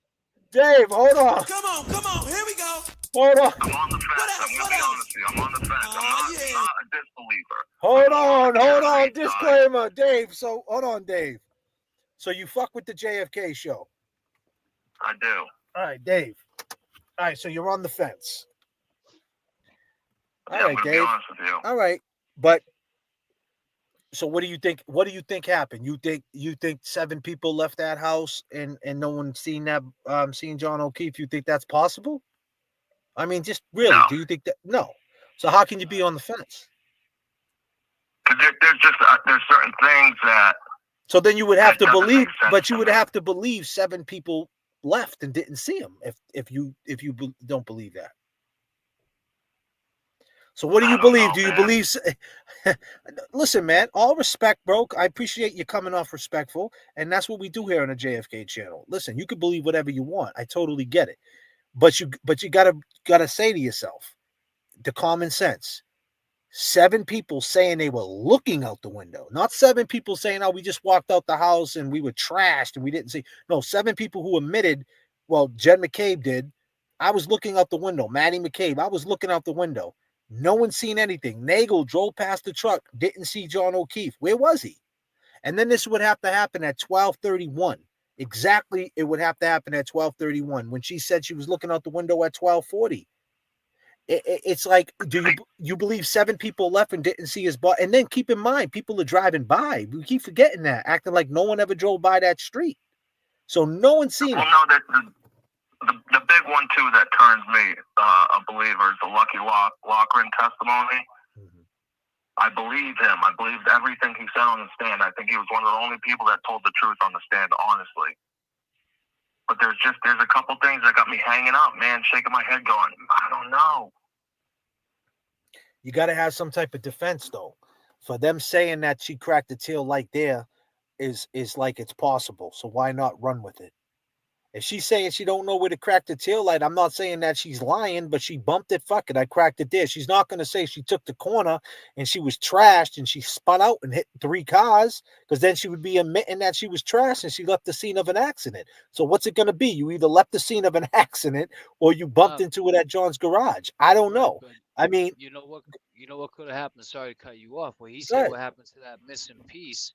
Dave, hold on. Come on. Here we go. Hold on. I'm on the fence. I'm going to be honest with you. I'm on the fence. I'm not a disbeliever. Hold on. Disclaimer, Dave. So, hold on, Dave. So, you fuck with the JFK show? I do. All right, Dave. All right, so you're on the fence. All Yeah, right, I'm gonna Dave. be honest with you. All right, but so what do you think? What do you think happened? You think 7 people left that house and no one seen that seen John O'Keefe? You think that's possible? I mean, just really, No. do you think that? No. So how can you be on the fence? Because there's certain things that. So then you would have to doesn't believe, make sense but you to would me. have to believe 7 people left and didn't see him if you don't believe that. So what do you believe? Do you believe? Listen, man, all respect, bro. I appreciate you coming off respectful, and that's what we do here on the JFK channel. Listen, you can believe whatever you want. I totally get it, but you gotta say to yourself, the common sense. 7 people saying they were looking out the window, not 7 people saying, "Oh, we just walked out the house and we were trashed and we didn't see." No, 7 people who admitted. Well, Jen McCabe did. I was looking out the window. Maddie McCabe, I was looking out the window. No one seen anything. Nagel drove past the truck, didn't see John O'Keefe. Where was he? And then this would have to happen at 12:31. Exactly, it would have to happen at 12:31 when she said she was looking out the window at 12:40. It's like, do you believe 7 people left and didn't see his body? And then keep in mind, people are driving by. We keep forgetting that, acting like no one ever drove by that street. So no one's seen him. Well, no, the big one too that turns me a believer is the Lucky Lochran testimony. I believe him. I believed everything he said on the stand. I think he was one of the only people that told the truth on the stand, honestly. But there's a couple things that got me hanging up, man, shaking my head going, I don't know. You got to have some type of defense, though. For them saying that she cracked the tail light there is like it's possible. So why not run with it? If she's saying she don't know where to crack the tail light, I'm not saying that she's lying, but she bumped it. Fuck it, I cracked it there. She's not going to say she took the corner and she was trashed and she spun out and hit 3 cars, because then she would be admitting that she was trashed and she left the scene of an accident. So what's it going to be? You either left the scene of an accident or you bumped into it at John's garage. I don't know. I mean, you know what could have happened. Sorry to cut you off. Well, he said what happened to that missing piece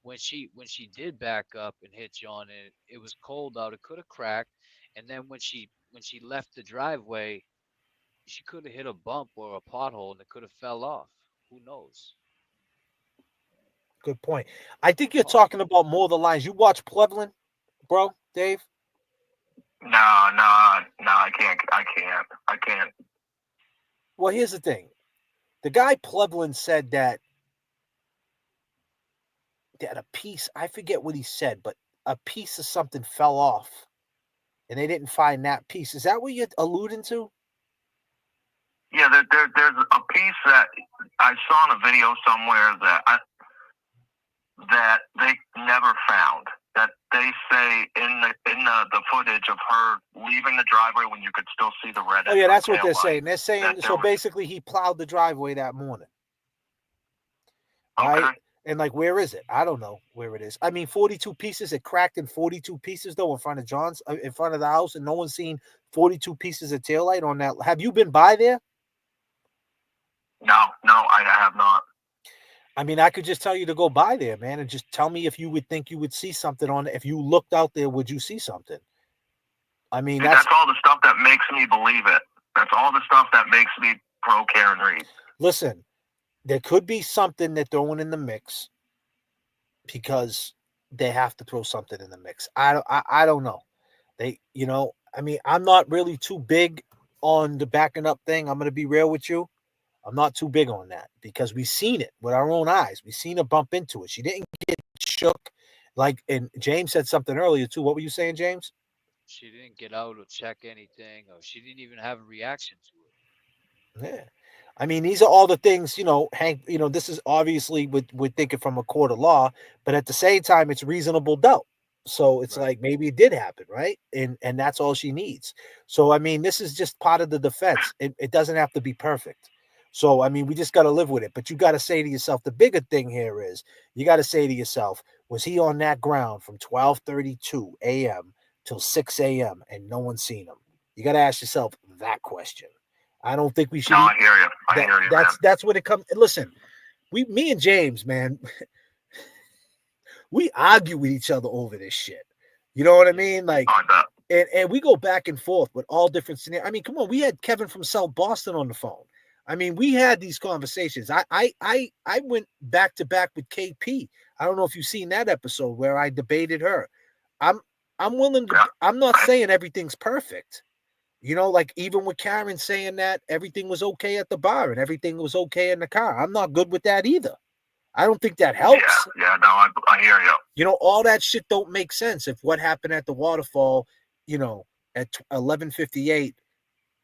when she did back up and hit John, and it was cold out. It could have cracked, and then when she left the driveway, she could have hit a bump or a pothole, and it could have fell off. Who knows? Good point. I think you're talking about more of the lines. You watch Plevlin, bro, Dave? No, I can't. Well, here's the thing. The guy Plevlin said that a piece, I forget what he said, but a piece of something fell off and they didn't find that piece. Is that what you're alluding to? Yeah, there's a piece that I saw in a video somewhere that they never found. That they say in the footage of her leaving the driveway when you could still see the red. Oh yeah, that's what they're saying. They're saying so basically he plowed the driveway that morning. Right? Okay. And like, where is it? I don't know where it is. I mean, 42 pieces. It cracked in 42 pieces though in front of John's, in front of the house, and no one's seen 42 pieces of taillight on that. Have you been by there? No, I have not. I mean, I could just tell you to go by there, man, and just tell me if you would think you would see something on it. If you looked out there, would you see something? I mean, that's all the stuff that makes me believe it. That's all the stuff that makes me pro Karen Reed. Listen, there could be something they're throwing in the mix because they have to throw something in the mix. I don't know. I mean, I'm not really too big on the backing up thing. I'm going to be real with you. I'm not too big on that because we've seen it with our own eyes. We've seen her bump into it. She didn't get shook. And James said something earlier too. What were you saying, James? She didn't get out or check anything, or she didn't even have a reaction to it. Yeah. I mean, these are all the things, Hank, this is obviously we're thinking from a court of law, but at the same time, it's reasonable doubt. So it's like maybe it did happen, right? And that's all she needs. So, I mean, this is just part of the defense. It doesn't have to be perfect. So, I mean, we just got to live with it. But you got to say to yourself, the bigger thing here is you got to say to yourself, was he on that ground from 12:32 a.m. till 6 a.m. and no one's seen him? You got to ask yourself that question. I don't think we should. No, I hear you. I hear you. That's what it comes. Listen, me and James, man, we argue with each other over this shit. You know what I mean? Like, and we go back and forth with all different scenarios. I mean, come on, we had Kevin from South Boston on the phone. I mean, we had these conversations. I went back to back with KP. I don't know if you've seen that episode where I debated her. I'm willing to. I'm not saying everything's perfect. Like even with Karen saying that everything was okay at the bar and everything was okay in the car. I'm not good with that either. I don't think that helps. Yeah, no, I hear you. All that shit don't make sense if what happened at the waterfall, at 11:58,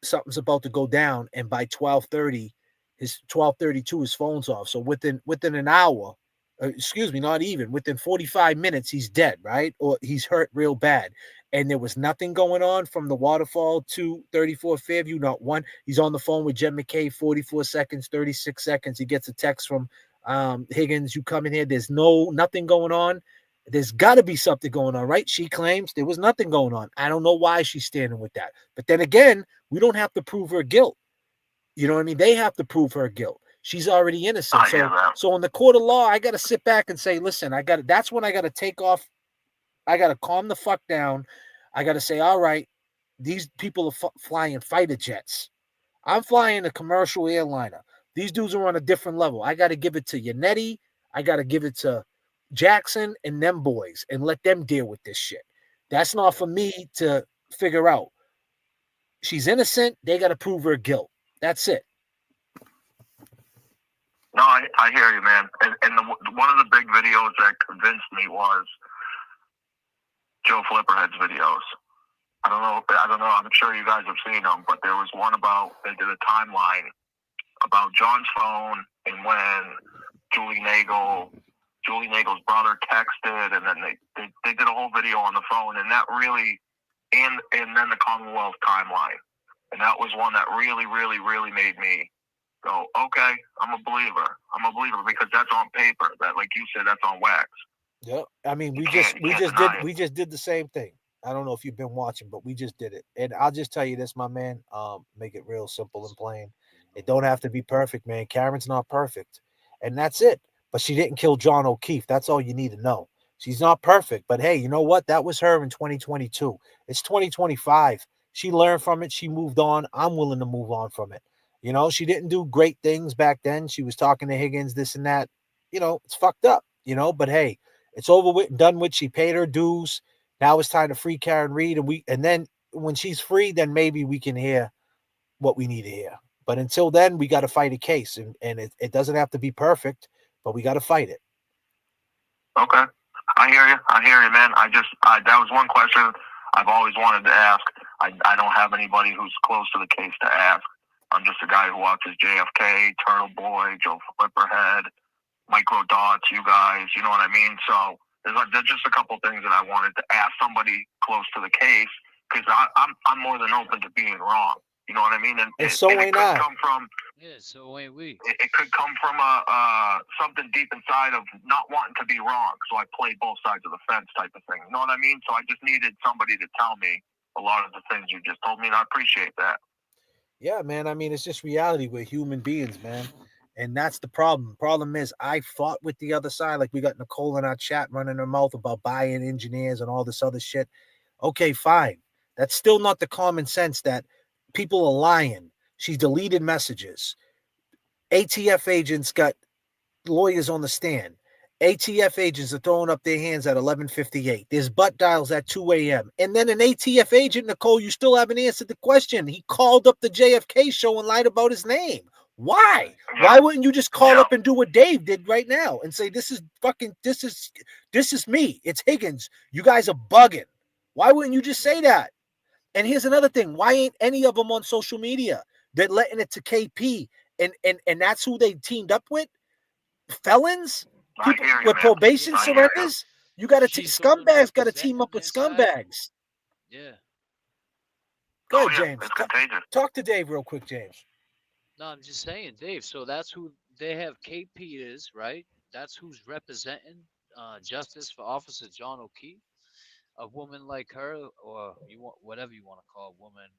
something's about to go down, and by 12:30, his 12:32, his phone's off. So within an hour, not even within 45 minutes, he's dead, right? Or he's hurt real bad. And there was nothing going on from the waterfall to 34 Fairview, not one. He's on the phone with Jen McKay, 44 seconds, 36 seconds. He gets a text from Higgins, you come in here. There's nothing going on. There's got to be something going on, right? She claims there was nothing going on. I don't know why she's standing with that. But then again, we don't have to prove her guilt. You know what I mean? They have to prove her guilt. She's already innocent. So in the court of law, I got to sit back and say, listen, that's when I got to take off. I got to calm the fuck down. I got to say, all right, these people are flying fighter jets. I'm flying a commercial airliner. These dudes are on a different level. I got to give it to Yannetti. I got to give it to Jackson and them boys and let them deal with this shit. That's not for me to figure out. She's innocent. They got to prove her guilt. That's it. No, I hear you, man. And one of the big videos that convinced me was Joe Flipperhead's videos. I don't know. I'm sure you guys have seen them, but there was one about, they did a timeline about John's phone and when Julie Nagel's brother texted, and then they did a whole video on the phone, and that really, and then the Commonwealth timeline, and that was one that really, really, really made me go, okay, I'm a believer because that's on paper. That, like you said, that's on wax. Yeah, I mean, we just did the same thing. I don't know if you've been watching, but we just did it. And I'll just tell you this, my man. Make it real simple and plain. It don't have to be perfect, man. Karen's not perfect, and that's it. But she didn't kill John O'Keefe. That's all you need to know. She's not perfect, but hey, you know what? That was her in 2022. It's 2025. She learned from it. She moved on. I'm willing to move on from it. You know, she didn't do great things back then. She was talking to Higgins, this and that. You know, it's fucked up, you know, but hey, it's over with and done with. She paid her dues. Now it's time to free Karen Reed. And then when she's free, then maybe we can hear what we need to hear. But until then, we got to fight a case. And it doesn't have to be perfect, but we got to fight it. Okay. I hear you, man. That was one question I've always wanted to ask. I don't have anybody who's close to the case to ask. I'm just a guy who watches J.F.K, Turtle Boy, Joe Flipperhead, Micro Dots, you guys, you know what I mean? So there's just a couple things that I wanted to ask somebody close to the case, because I'm more than open to being wrong. You know what I mean? And it could come from, so ain't we. It could come from something deep inside of not wanting to be wrong. So I play both sides of the fence type of thing. You know what I mean? So I just needed somebody to tell me a lot of the things you just told me, and I appreciate that. Yeah, man. I mean, it's just reality. We're human beings, man. And that's the problem. Problem is, I fought with the other side. Like we got Nicole in our chat running her mouth about buying engineers and all this other shit. Okay, fine. That's still not the common sense that people are lying. She's deleted messages. ATF agents got lawyers on the stand. ATF agents are throwing up their hands at 11:58. There's butt dials at 2 a.m. And then an ATF agent, Nicole, you still haven't answered the question. He called up the J.F.K. show and lied about his name. Why? Why wouldn't you just call up and do what Dave did right now and say, this is me. It's Higgins. You guys are bugging. Why wouldn't you just say that? And here's another thing. Why ain't any of them on social media? They're letting it to KP. And that's who they teamed up with? Felons? People with probation surrenders? You got to scumbags got to team up with scumbags. Yeah. Go ahead, James. Talk to Dave real quick, James. No, I'm just saying, Dave. So that's who they have. KP is right. That's who's representing justice for Officer John O'Keefe. A woman like her, or you want whatever you want to call a woman,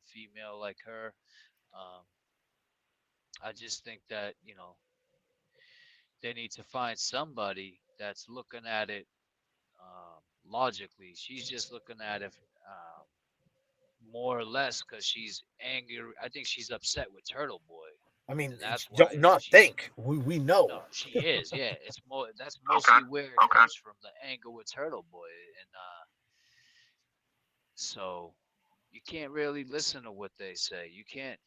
female like her. I just think that they need to find somebody that's looking at it logically. She's just looking at it more or less because she's angry. I think she's upset with Turtle Boy. I mean, that's don't not think. We know. No, she is. Yeah, it's more. That's mostly where it comes from, the anger with Turtle Boy, and so you can't really listen to what they say. You can't.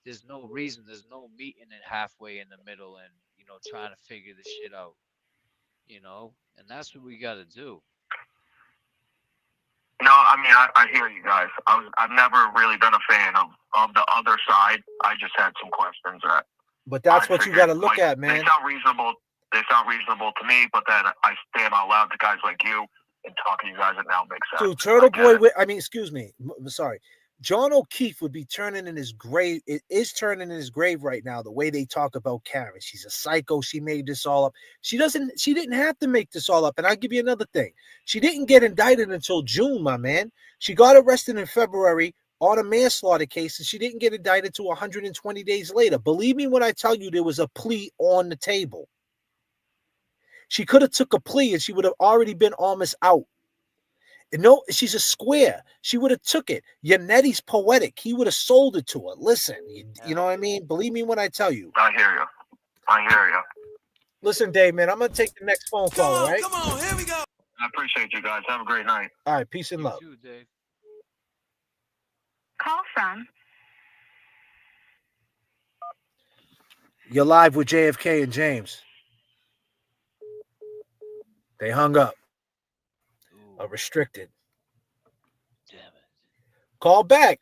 There's no reason. There's no meeting it halfway in the middle and trying to figure this shit out. And that's what we got to do. No, I mean, I hear you guys. I've never really been a fan of the other side. I just had some questions that. But that's what you got to look at, man. They sound reasonable. They sound reasonable to me, but then I stand out loud to guys like you and talking to you guys, it now makes sense. Dude, Turtle Boy, excuse me. Sorry. John O'Keefe would be turning in his grave. It is turning in his grave right now, the way they talk about Karen. She's a psycho. She made this all up. She didn't have to make this all up. And I'll give you another thing. She didn't get indicted until June, my man. She got arrested in February on a manslaughter case, and she didn't get indicted till 120 days later. Believe me when I tell you there was a plea on the table. She could have took a plea and she would have already been almost out. No, she's a square. She would have took it. Yannetti's poetic. He would have sold it to her. Listen, you know what I mean? Believe me when I tell you. I hear you. I hear you. Listen, Dave, man, I'm going to take the next phone call, all right? Come on, here we go. I appreciate you guys. Have a great night. All right, peace and love. You too, Dave. Call from. You're live with J.F.K. and James. They hung up. Restricted. Damn it. Call back.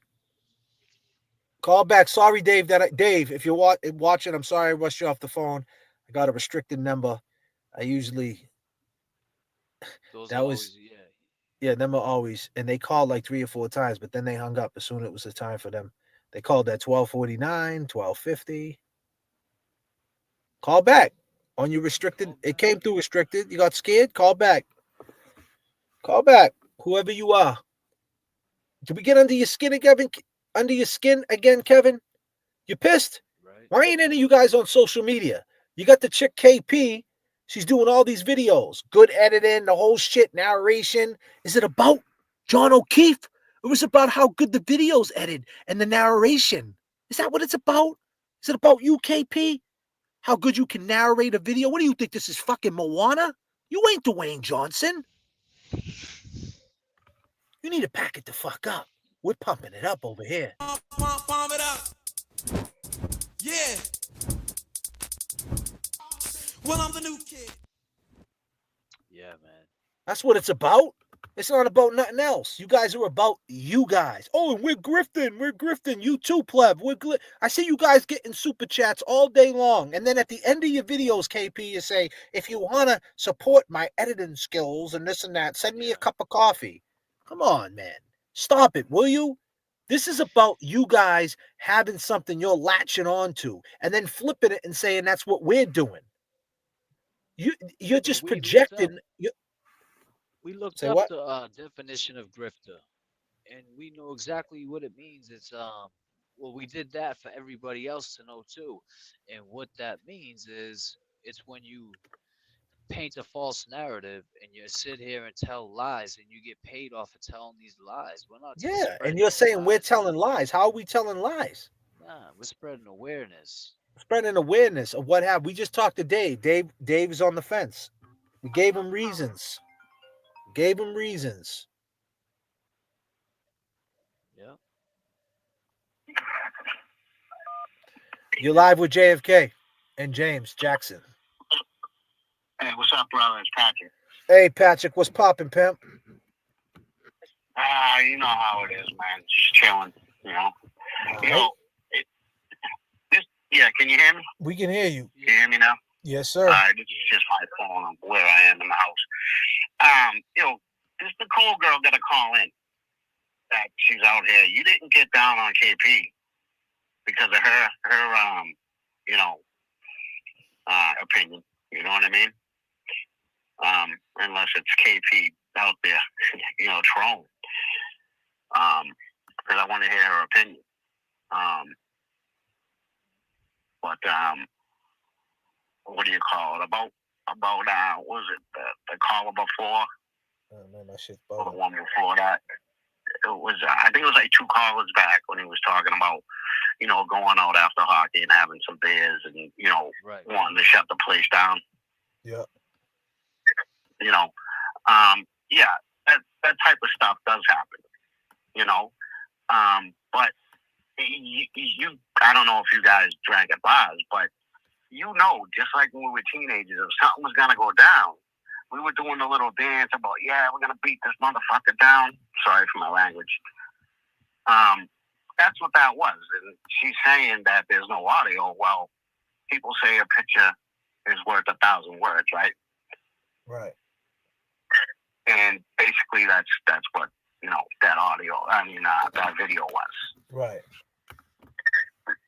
Call back. Sorry, Dave. Dave, if you're watching, I'm sorry I rushed you off the phone. I got a restricted number. I usually. Yeah, them are always, and they called like 3 or 4 times, but then they hung up as soon as it was the time for them. They called at 12:49, 12:50. Call back on your restricted. It came through restricted. You got scared? Call back. Call back. Whoever you are. Did we get under your skin again? Under your skin again, Kevin? You pissed? Right. Why ain't any of you guys on social media? You got the chick KP. She's doing all these videos. Good editing, the whole shit, narration. Is it about John O'Keefe? It was about how good the videos edit and the narration. Is that what it's about? Is it about you, KP? How good you can narrate a video? What do you think? This is fucking Moana? You ain't Dwayne Johnson. You need to pack it the fuck up. We're pumping it up over here. Pump it up. Yeah. Well, I'm the new kid. Yeah, man. That's what it's about. It's not about nothing else. You guys are about you guys. Oh, and we're grifting. We're grifting. You too, pleb. I see you guys getting super chats all day long. And then at the end of your videos, KP, you say, if you want to support my editing skills and this and that, send me a cup of coffee. Come on, man. Stop it, will you? This is about you guys having something you're latching onto and then flipping it and saying that's what we're doing. You're just projecting. We looked Say up what? the definition of grifter, and we know exactly what it means. It's well, we did that for everybody else to know too, and what that means is it's when you paint a false narrative and you sit here and tell lies, and you get paid off for telling these lies. We're not just Yeah, and spreading you're no saying we're lies. telling lies. How are we telling lies? Nah, we're spreading awareness. Spreading awareness of what happened. We just talked to Dave. Dave's on the fence. We gave him reasons. Yeah. You're live with JFK and James Jackson. Hey, what's up, brother? It's Patrick. Hey, Patrick, what's poppin', pimp? You know how it is, man. Just chilling, you know. Can you hear me? We can hear you. Can you hear me now? Yes, sir. All right, this is just my phone. I'm where I am in the house. This Nicole girl got to call in that she's out here. You didn't get down on KP because of her opinion. You know what I mean? Unless it's KP out there, trolling. Because I want to hear her opinion. What do you call it? About what was it the caller before? Oh man, that shit's Or the one before that. It was I think it was like 2 callers back when he was talking about going out after hockey and having some beers and wanting to shut the place down. Yeah. That type of stuff does happen. But you I don't know if you guys drank at bars, but just like when we were teenagers, if something was gonna go down, we were doing a little dance about, we're gonna beat this motherfucker down. Sorry for my language. That's what that was. And she's saying that there's no audio. Well, people say a picture is worth 1,000 words, right? Right. And basically that's what, that video was. Right.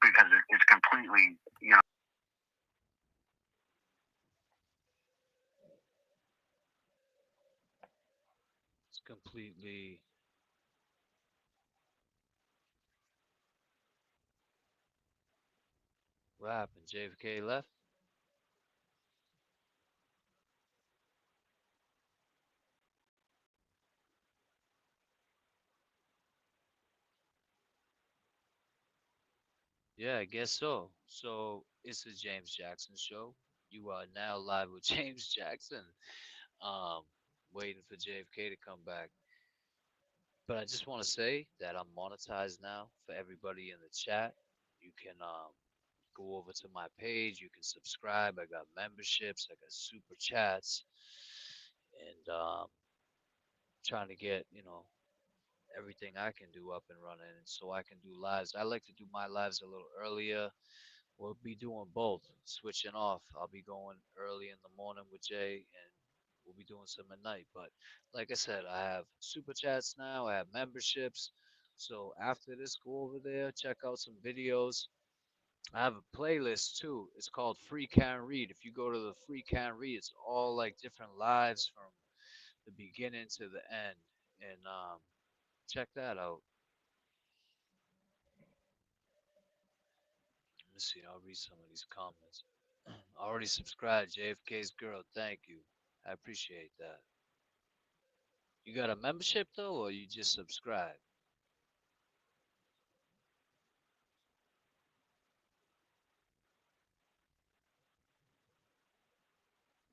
Because it's completely, It's completely. What happened? JFK left? Yeah, I guess so. So it's the James Jackson show. You are now live with James Jackson. Um, Waiting for JFK to come back. But I just want to say that I'm monetized now for everybody in the chat. You can go over to my page. You can subscribe. I got memberships. I got super chats, and trying to get everything I can do up and running, and so I can do lives. I like to do my lives a little earlier. We'll be doing both, switching off. I'll be going early in the morning with Jay, and we'll be doing some at night. But like I said, I have super chats now. I have memberships. So after this, go over there, check out some videos. I have a playlist too. It's called Free Can Read. If you go to the Free Can Read, it's all like different lives from the beginning to the end. And check that out. Let me see. I'll read some of these comments. Already subscribed. JFK's girl. Thank you. I appreciate that. You got a membership though, or you just subscribe?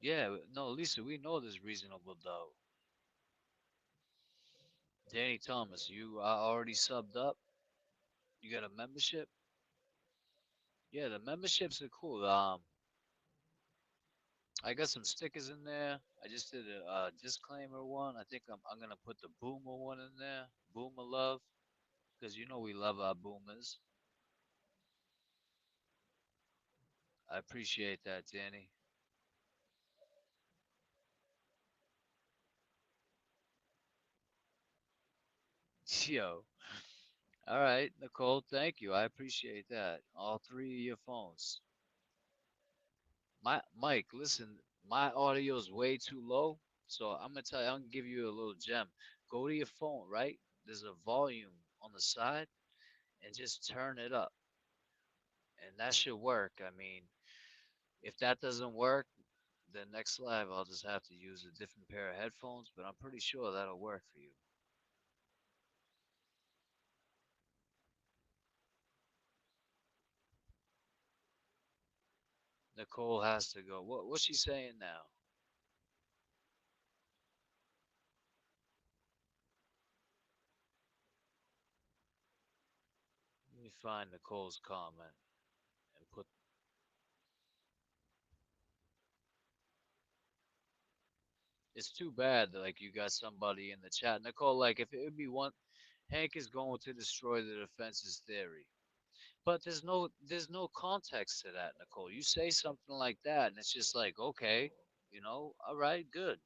Yeah, no, Lisa, we know this reasonable though. Danny Thomas, you are already subbed up. You got a membership? Yeah, the memberships are cool. I got some stickers in there. I just did a disclaimer one. I think I'm gonna put the boomer one in there. Boomer love, because you know we love our boomers. I appreciate that, Danny. Yo. All right, Nicole, thank you. I appreciate that. All three of your phones. My Mike, listen, my audio is way too low, so I'm gonna tell you, I'm gonna give you a little gem. Go to your phone, right? There's a volume on the side, and just turn it up, and that should work. I mean, if that doesn't work, then next live I'll just have to use a different pair of headphones, but I'm pretty sure that'll work for you. Nicole has to go. What's she saying now? Let me find Nicole's comment and put. It's too bad that like you got somebody in the chat, Nicole. Like if it would be one, Hank is going to destroy the defense's theory, but there's no context to that, Nicole. You say something like that, and it's just like okay, all right, good.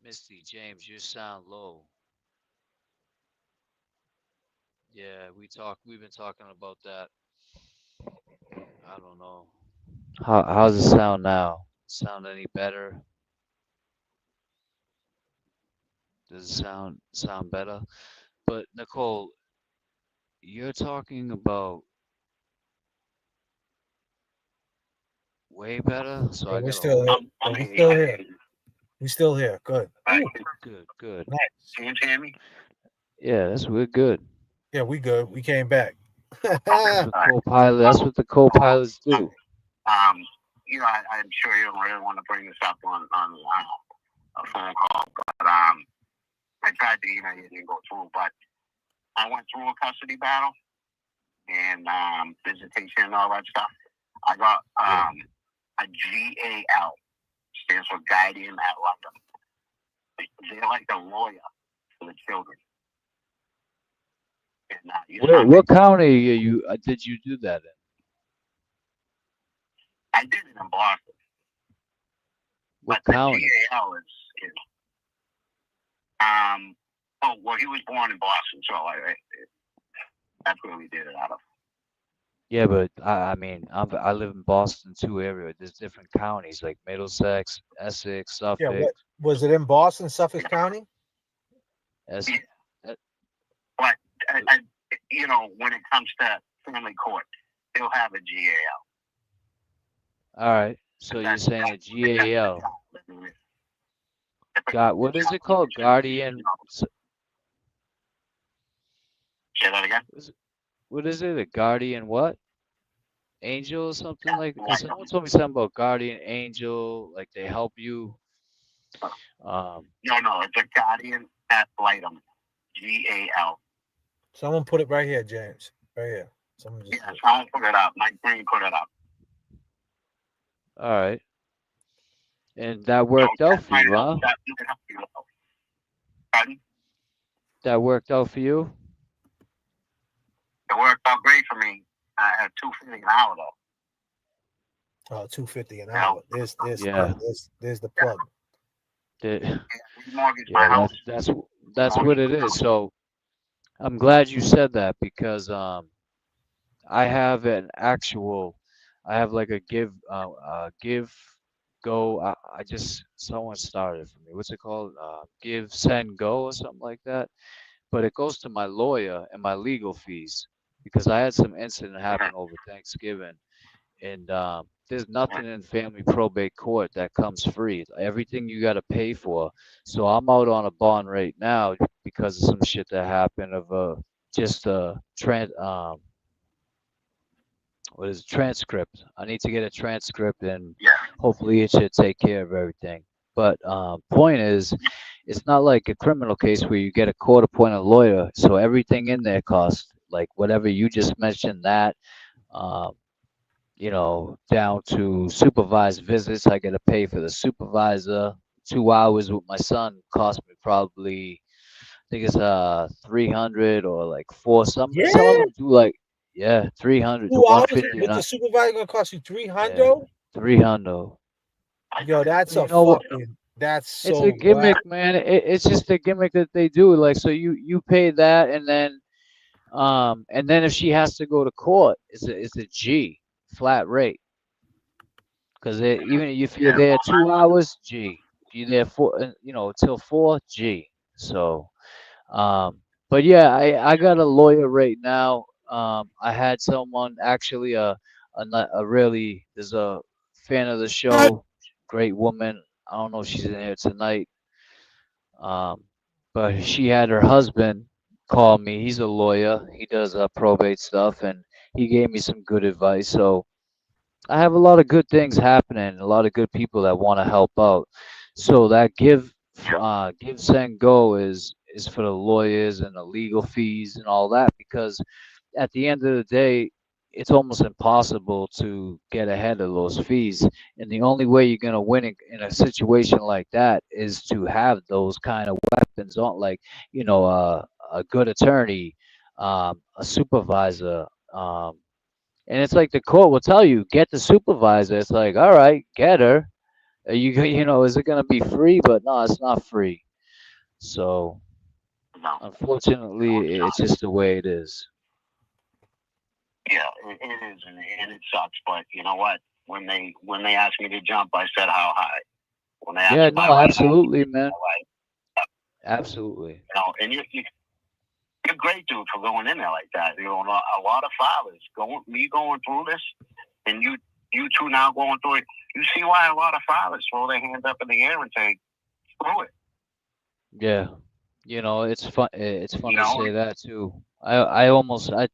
Misty James, you sound low. Yeah, we've been talking about that. I don't know. How's it sound now? Sound any better? Does it sound better? But Nicole, you're talking about way better. So Yeah, I we're gotta still hold. here. We're still here. We're still here. Good. Good. Nice. Can you hear me? Yeah, we're good. Yeah, we good. We came back. That's what co-pilot. That's what the co-pilots do. I'm sure you don't really want to bring this up on a phone call, but I tried to email you, it didn't go through, but I went through a custody battle and visitation and all that stuff. I got a GAL, stands for guardian ad litem. They're like the lawyer for the children. And, What county did you do that in? I did it in Boston. What but county? The GAL is well, he was born in Boston, so that's where we did it out of. Yeah, but I mean, I live in Boston too area. There's different counties like Middlesex, Essex, Yeah, Suffolk. what was it in Boston, Suffolk County? Essex. But when it comes to family court, they'll have a GAL. All right. So you're saying a GAL. God, what is it called? Guardian. Say that again. what is it? A guardian what? Angel or something like? Because someone told me something about guardian angel, like they help you. No, it's a guardian ad litem. GAL. Someone put it right here, James. Right here. Someone just someone put it up. My brain put it up. All right. And that worked out for you, huh? Pardon? That worked out for you? It worked out great for me at $2.50 an hour, though. Oh, $2.50 an hour. There's the plug. Yeah, that's what it is. So I'm glad you said that because I have an actual, I have like a give go. I just someone started for me. What's it called? Give send go or something like that. But it goes to my lawyer and my legal fees because I had some incident happen over Thanksgiving, and there's nothing in family probate court that comes free. Everything you got to pay for. So I'm out on a bond right now because of some shit that happened of just a what is it, transcript. I need to get a transcript and hopefully it should take care of everything. But point is, it's not like a criminal case where you get a court-appointed lawyer, so everything in there costs like whatever you just mentioned that. Um, down to supervised visits. I got to pay for the supervisor. 2 hours with my son cost me probably, I think it's 300 or like four. Some of them do like 300 to 2 hours 150. with the supervisor gonna cost you 300. Yeah, 300. Yo, that's You a know what? fucking. That's so. It's a gimmick, man. It's just a gimmick that they do. Like, so you pay that, and then if she has to go to court, it's a G flat rate. Because even if you're there 2 hours, G. If you're there till 4, G. So, but yeah, I got a lawyer right now. I had someone actually a really there's a fan of the show, great woman. I don't know if she's in here tonight. But she had her husband call me. He's a lawyer. He does probate stuff, and he gave me some good advice. So I have a lot of good things happening, a lot of good people that want to help out. So that give, send, go is for the lawyers and the legal fees and all that because at the end of the day, it's almost impossible to get ahead of those fees. And the only way you're gonna win in a situation like that is to have those kind of weapons on, like a good attorney, a supervisor. And it's like the court will tell you, get the supervisor. It's like, all right, get her. Is it gonna be free? But no, it's not free. So unfortunately, it's just the way it is. Yeah, it is, and it sucks. But you know what? When they asked me to jump, I said how high. When they asked No, absolutely, man. Absolutely. And you're a great dude for going in there like that. A lot of fathers going through this, and you two now going through it. You see why a lot of fathers throw their hands up in the air and say, "Screw it." Yeah, it's fun. It's fun to say that too. I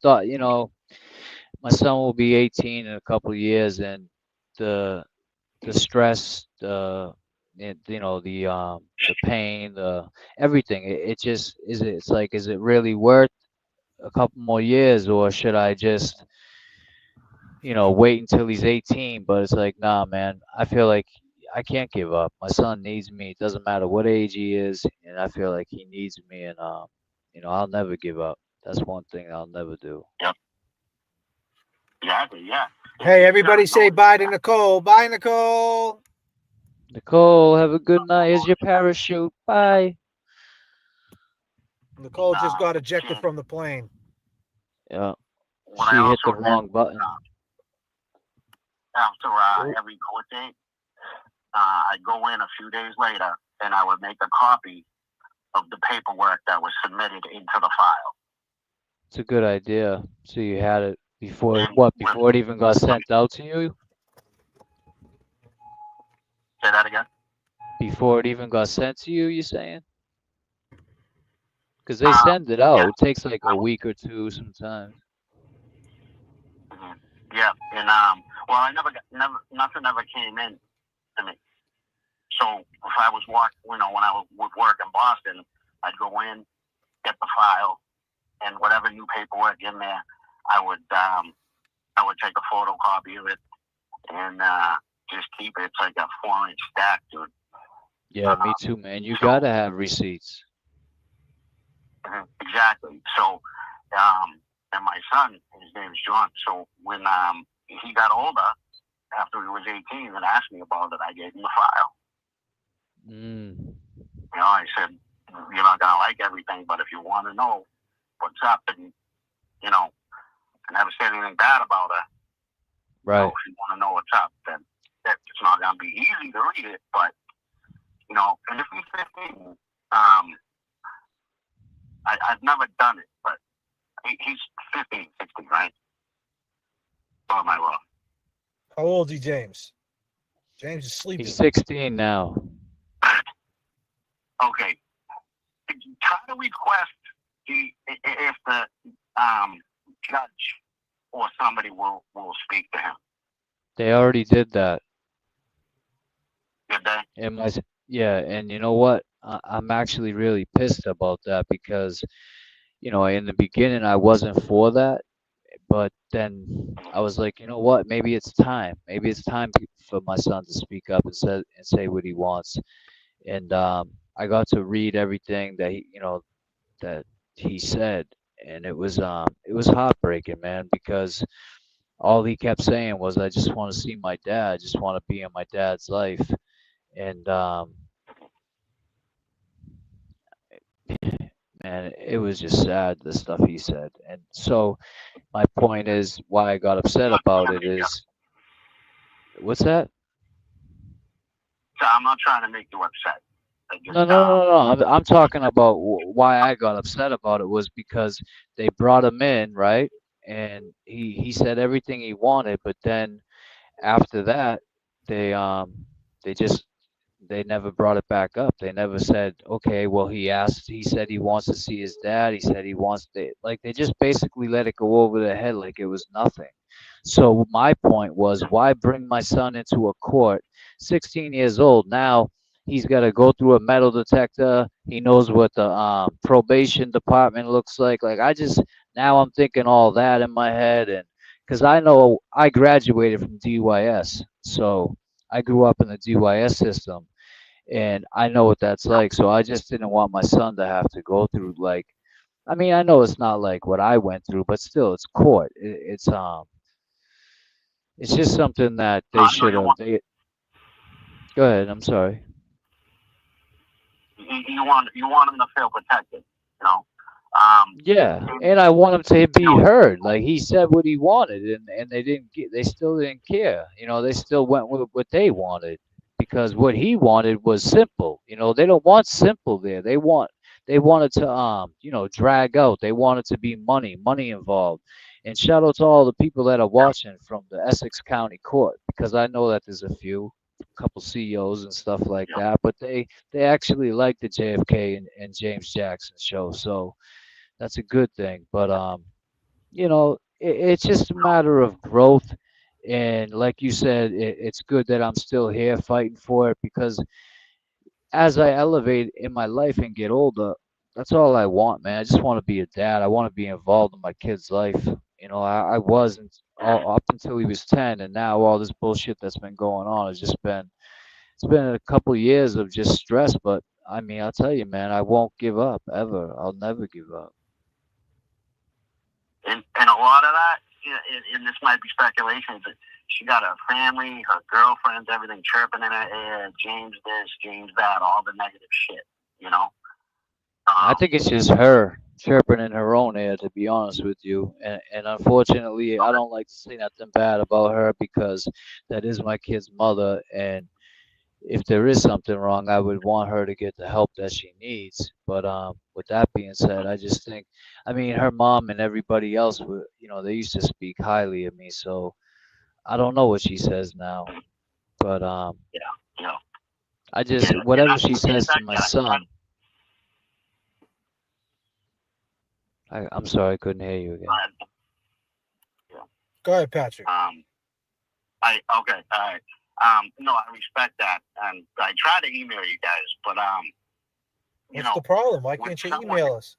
thought, my son will be 18 in a couple of years, and the stress, the pain, the everything. It just is. It's like, is it really worth a couple more years, or should I just, wait until he's 18? But it's like, nah, man. I feel like I can't give up. My son needs me. It doesn't matter what age he is, and I feel like he needs me, and I'll never give up. That's one thing I'll never do. Yep. Exactly. Yeah. Hey, everybody, say bye to Nicole. Bye, Nicole. Nicole, have a good night. Here's your parachute. Bye. Nicole just got ejected from the plane. Yeah. She hit the wrong button. After every court date, I go in a few days later, and I would make a copy of the paperwork that was submitted into the file. It's a good idea. So you had it before it even got sent out to you? Say that again? Before it even got sent to you, you saying? Because they send it out. It takes like a week or two sometimes. Yeah, and well, I nothing ever came in to me. So if I was when I would work in Boston, I'd go in, get the file, and whatever new paperwork in there, I would take a photocopy of it and just keep it. It's like a 4-inch stack, dude. Yeah, me too, man. You gotta have receipts. Exactly. So, and my son, his name's John. So when he got older, after he was 18, and asked me about it, I gave him the file. You know, I said, you're not gonna like everything, but if you want to know what's up, and you know, I never said anything bad about her. Right. So if you want to know what's up, then it's not gonna be easy to read it, but you know, and if he's 15, I've never done it, but he's 15, 16, right? Oh my lord. How old is he, James? James is sleeping. He's 16 now. Okay. Try to request if the judge or somebody will speak to him. They already did that. Did they? Yeah, and you know what? I'm actually really pissed about that because, you know, in the beginning I wasn't for that, but then I was like, you know what? Maybe it's time. Maybe it's time for my son to speak up and say what he wants. And I got to read everything that that he said, and it was heartbreaking, man, because all he kept saying was, "I just want to see my dad. I just want to be in my dad's life." And man, it was just sad, the stuff he said. And so my point is, why I got upset about it is, what's that? So I'm not trying to make you upset. No. I'm talking about why I got upset about it was because they brought him in, right? And he said everything he wanted, but then after that, they they just they never brought it back up. They never said, okay, well, he said he wants to see his dad. He said he wants to, like, they just basically let it go over their head like it was nothing. So my point was, why bring my son into a court, 16 years old? Now he's got to go through a metal detector. He knows what the probation department looks like. Now I'm thinking all that in my head. And because I know I graduated from DYS. So I grew up in the DYS system and I know what that's like. So I just didn't want my son to have to go through I mean, I know it's not like what I went through, but still it's court. It's just something that they should have. Go ahead. I'm sorry. You want him to feel protected, you know. Yeah, and I want him to be heard. Like he said what he wanted, and they still didn't care. You know, they still went with what they wanted because what he wanted was simple. You know, they don't want simple there. They wanted to drag out. They wanted to be money involved. And shout out to all the people that are watching from the Essex County Court because I know that there's a couple CEOs and stuff like that, but they actually like the J.F.K. and James Jackson show, so that's a good thing. But it's just a matter of growth, and like you said, it's good that I'm still here fighting for it because as I elevate in my life and get older, that's all I want, man. I just want to be a dad. I want to be involved in my kid's life. You know, I wasn't all up until he was 10, and now all this bullshit that's been going on has just been it's been a couple years of just stress, but I mean, I'll tell you, man, I won't give up ever. I'll never give up. And a lot of that, and this might be speculation, but she got her family, her girlfriends, everything chirping in her ear, James this, James that, all the negative shit, you know? I think it's just her chirping in her own ear, to be honest with you. And unfortunately, I don't like to say nothing bad about her because that is my kid's mother. And if there is something wrong, I would want her to get the help that she needs. But with that being said, I just think, I mean, her mom and everybody else, they used to speak highly of me. So I don't know what she says now. But I just, whatever she says to my son. I'm sorry, I couldn't hear you again. Go ahead, Patrick. Okay, all right. No, I respect that, and I try to email you guys, but What's the problem? Why can't you email us?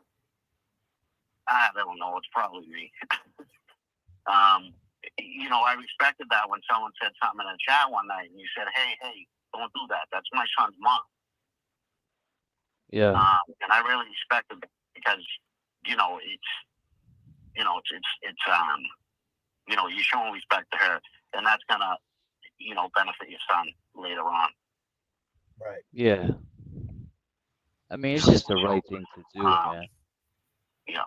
I don't know. It's probably me. I respected that when someone said something in the chat one night, and you said, "Hey, don't do that. That's my son's mom." Yeah. And I really respected that because, you're showing respect to her, and that's gonna, benefit your son later on. Right. Yeah. I mean, it's just the right thing to do, man. Yeah.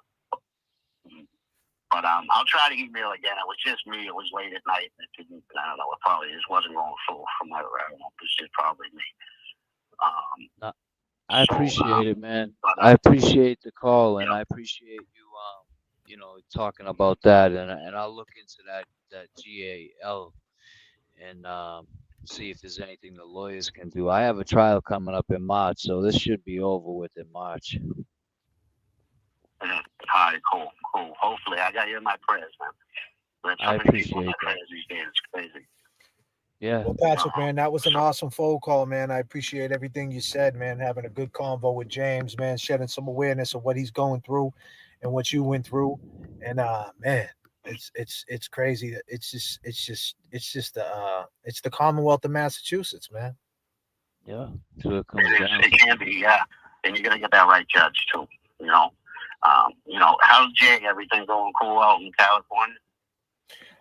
But I'll try to email again. It was just me. It was late at night. It didn't. I don't know. It probably just wasn't going through from my. I don't know. It's just probably me. I appreciate it, man. I appreciate the call, and I appreciate you, talking about that, and I'll look into that GAL and see if there's anything the lawyers can do. I have a trial coming up in March, so this should be over with in March. All right, cool. Hopefully, I got you in my prayers, man. There's so I many people in my appreciate that. prayers these days. It's crazy. Yeah. Well, Patrick, man, that was an awesome phone call, man. I appreciate everything you said, man. Having a good convo with James, man, shedding some awareness of what he's going through and what you went through. And man, it's crazy. It's the Commonwealth of Massachusetts, man. Yeah. So it comes down. It can be, yeah. And you're gonna get that right judge too. How's Jay? Everything going cool out in California?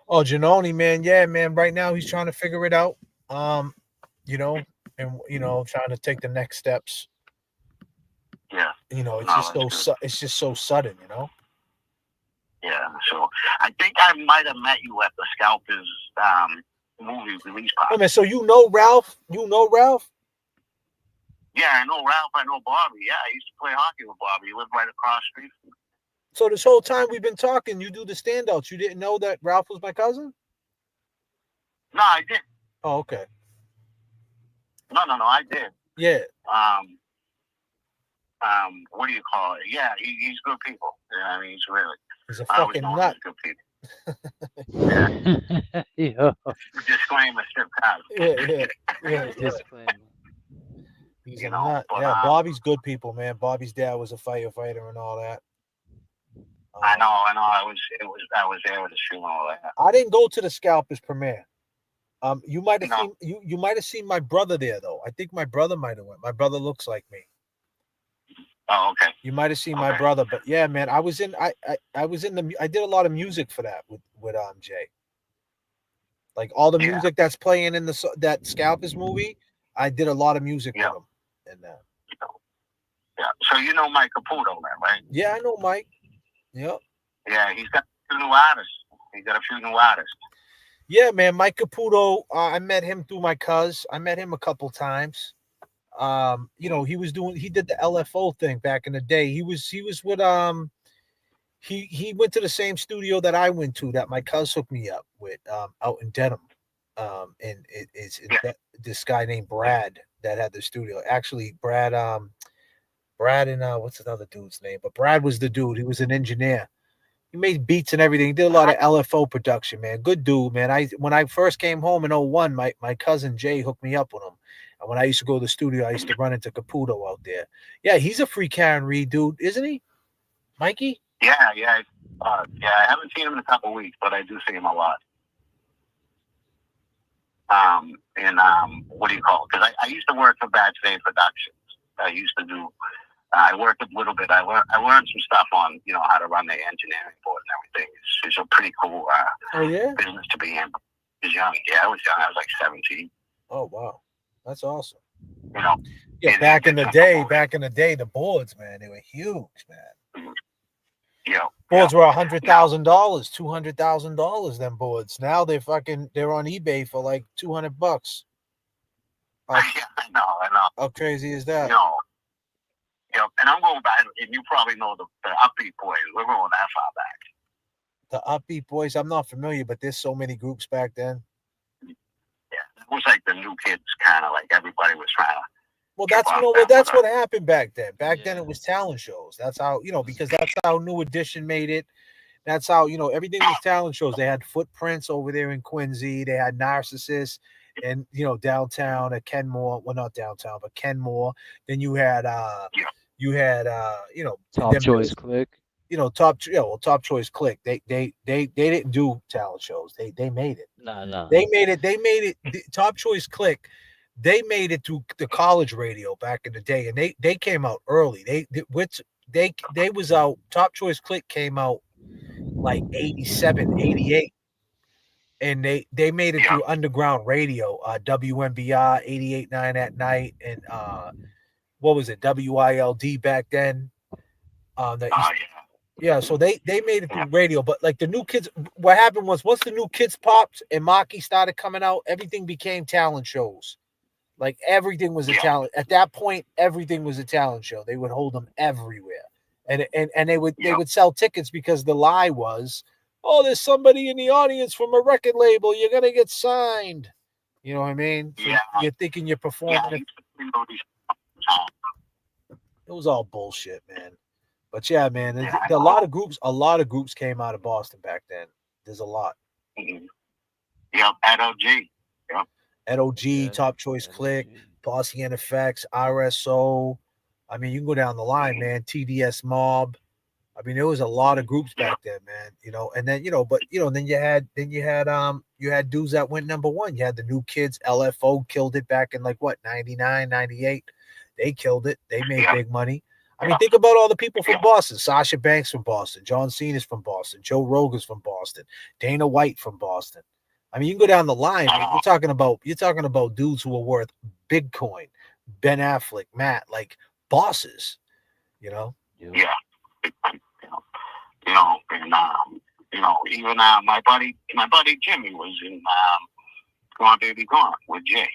Oh, Giannone, man. Yeah, man. Right now he's trying to figure it out. And trying to take the next steps. Yeah. It's just so sudden, Yeah. So I think I might have met you at the Scalpers movie release party. Oh, man, so you know Ralph? You know Ralph? Yeah, I know Ralph. I know Bobby. Yeah, I used to play hockey with Bobby. He lived right across the street from me. So this whole time we've been talking, you do the standouts. You didn't know that Ralph was my cousin? No, I did. Oh, okay. No, I did. Yeah. What do you call it? Yeah, he's good people. Yeah, I mean, he's a fucking nut. Good people. Yeah. Disclaimer, strip out. Yeah. Disclaimer. He's a nut. Yeah, Bobby's good people, man. Bobby's dad was a firefighter and all that. I know. I was there with the shoe and all that. I didn't go to the Scalpers premiere. You might have seen you might have seen my brother there though. I think my brother might have went. My brother looks like me. Oh, okay. You might have seen my brother, but yeah, man, I did a lot of music for that with Jay. Like all the music that's playing in that Scalpers movie, I did a lot of music with him. And yeah, so you know Mike Caputo, man, right? Yeah, I know Mike. Yep. Yeah, he's got a few new artists. Yeah, man, Mike Caputo. I met him through my cuz. I met him a couple times. He did the LFO thing back in the day. He was with he went to the same studio that I went to that my cuz hooked me up with out in Dedham. And this guy named Brad that had the studio. Actually, Brad and what's another dude's name? But Brad was the dude. He was an engineer. He made beats and everything. He did a lot of LFO production, man. Good dude, man. When I first came home in 01, my cousin Jay hooked me up with him. And when I used to go to the studio, I used to run into Caputo out there. Yeah, he's a free Karen Reed dude, isn't he? Mikey? Yeah. I haven't seen him in a couple of weeks, but I do see him a lot. What do you call it? Because I used to work for Bad Today Productions. I worked a little bit. I learned some stuff on, how to run the engineering board and everything. It's a pretty cool business to be in. I was young. Yeah, I was young. I was like 17. Oh, wow. That's awesome. Yeah, back in the day, the boards, man, they were huge, man. Yeah. Boards were $100,000, $200,000. Them boards. Now they're on eBay for like $200. Yeah, I know. How crazy is that? And I'm going back, and you probably know the Upbeat Boys. We're going that far back. The Upbeat Boys, I'm not familiar, but there's so many groups back then. Yeah, it was like the new kids, kind of like everybody was trying to. Well, that's what happened back then. Back then, it was talent shows. That's how because that's how New Edition made it. That's how, everything was talent shows. They had Footprints over there in Quincy. They had Narcissus and, downtown at Kenmore. Well, not downtown, but Kenmore. Then you had, Top Choice Click. Top Choice Click. They didn't do talent shows. They made it. Nah. They made it. The Top Choice Click. They made it to the college radio back in the day, and they came out early. They was out. Top Choice Click came out like 87, 88. And they made it through underground radio, WMBR 88.9 at night, and what was it, WILD back then? So they made it through radio, but like the new kids, what happened was once the new kids popped and Maki started coming out, everything became talent shows. Like everything was a talent. At that point, everything was a talent show. They would hold them everywhere. And they would sell tickets because the lie was, oh, there's somebody in the audience from a record label. You're gonna get signed. You know what I mean? So you're thinking you're performing. It was all bullshit, man. But yeah, man, a lot of groups came out of Boston back then. There's a lot. Yep, at OG. Yep. At OG, Top Choice Click, Posse NFX, RSO. I mean, you can go down the line, man. TDS Mob. I mean, there was a lot of groups back then, man. And then then you had dudes that went number one. You had the New Kids. LFO killed it back in 99, 98. They killed it. They made big money. I mean, think about all the people from Boston. Sasha Banks from Boston. John Cena's from Boston. Joe Rogan's from Boston. Dana White from Boston. I mean, you can go down the line. Man. You're talking about dudes who are worth big coin. Ben Affleck, Matt, like bosses. Yeah. Even my buddy Jimmy was in Gone Baby Gone with Jay.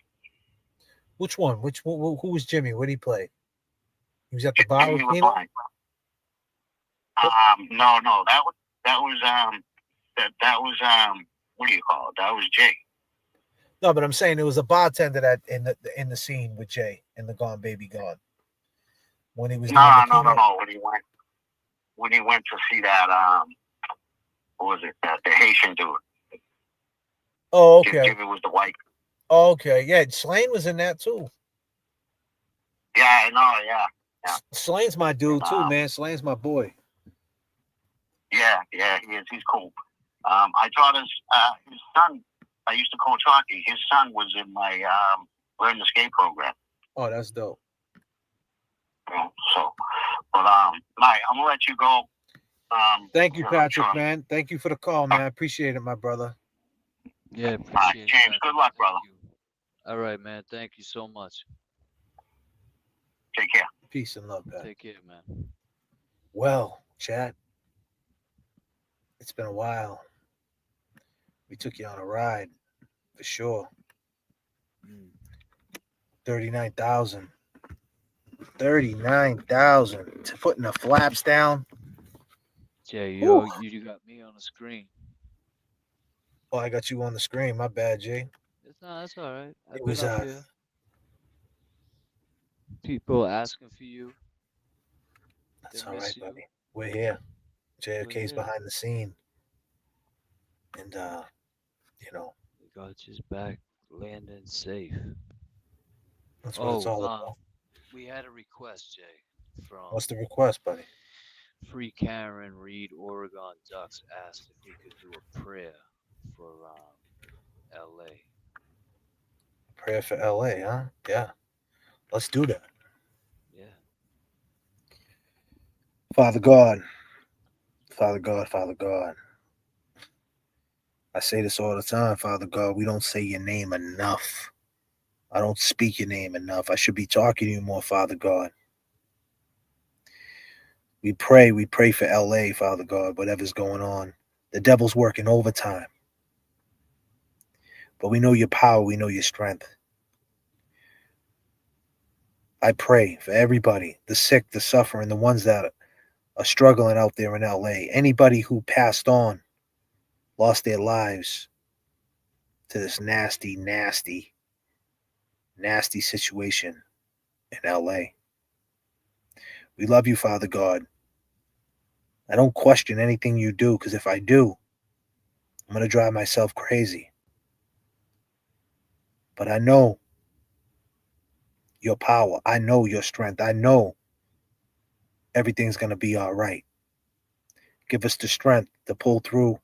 Which one? Who was Jimmy? What did he play? He was at the bar with Pino? No, that was what do you call it? That was Jay. No, but I'm saying there was a bartender that in the scene with Jay in the Gone Baby Gone. When he was No. When he went to see that what was it? The Haitian dude. Oh, okay. Jimmy was the white. Oh, okay, yeah. Slane was in that too. Yeah, I know. Yeah. Slane's my dude too, man. Slane's my boy. Yeah, he is. He's cool. I taught his son. I used to coach hockey. His son was in my learn the skate program. Oh, that's dope. So, but Mike, I'm gonna let you go. Thank you, Patrick, man. Thank you for the call, man. I appreciate it, my brother. Yeah, appreciate it. James, good luck, brother. All right, man. Thank you so much. Take care. Peace and love, Pat. Take care, man. Well, chat, it's been a while. We took you on a ride, for sure. 39,000. 39,000. To putting the flaps down. Jay, you got me on the screen. Oh, I got you on the screen. My bad, Jay. That's all right. It was people asking for you. That's all right, buddy. We're here. J.F.K.'s behind the scene. And we got you back, landing safe. That's what it's all about. We had a request, Jay, from What's the request, buddy? Free Karen Reed, Oregon Ducks asked if we could do a prayer for LA. Prayer for LA, huh? Yeah. Let's do that. Yeah. Father God. Father God, Father God. I say this all the time, Father God. We don't say your name enough. I don't speak your name enough. I should be talking to you more, Father God. We pray for LA, Father God, whatever's going on. The devil's working overtime. But we know your power, we know your strength. I pray for everybody, the sick, the suffering, the ones that are struggling out there in LA. Anybody who passed on, lost their lives to this nasty, nasty, nasty situation in LA. We love you, Father God. I don't question anything you do, because if I do, I'm going to drive myself crazy. But I know your power. I know your strength. I know everything's going to be all right. Give us the strength to pull through.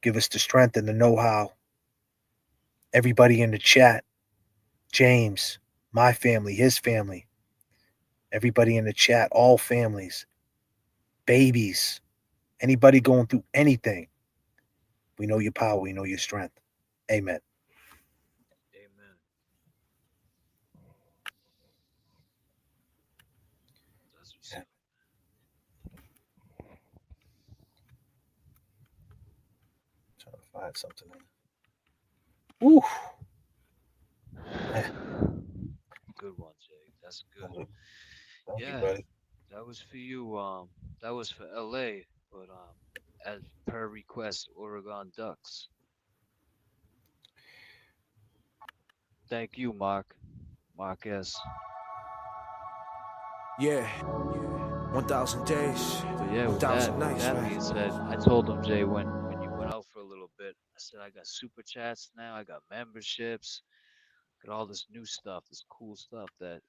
Give us the strength and the know-how. Everybody in the chat, James, my family, his family, everybody in the chat, all families, babies, anybody going through anything, we know your power, we know your strength. Amen. Amen. That's what's up. Trying to find something. Ooh. Good one, Jake. That's good. Thank you, Yeah, buddy. that was for you. That was for LA, but as per request, Oregon Ducks. Thank you, Mark. Mark S. Yeah. 1,000 days. But yeah, with 1,000 that nights, being right? said, I told him, Jay, when you went out for a little bit, I said I got super chats now, I got memberships, got all this new stuff, this cool stuff that,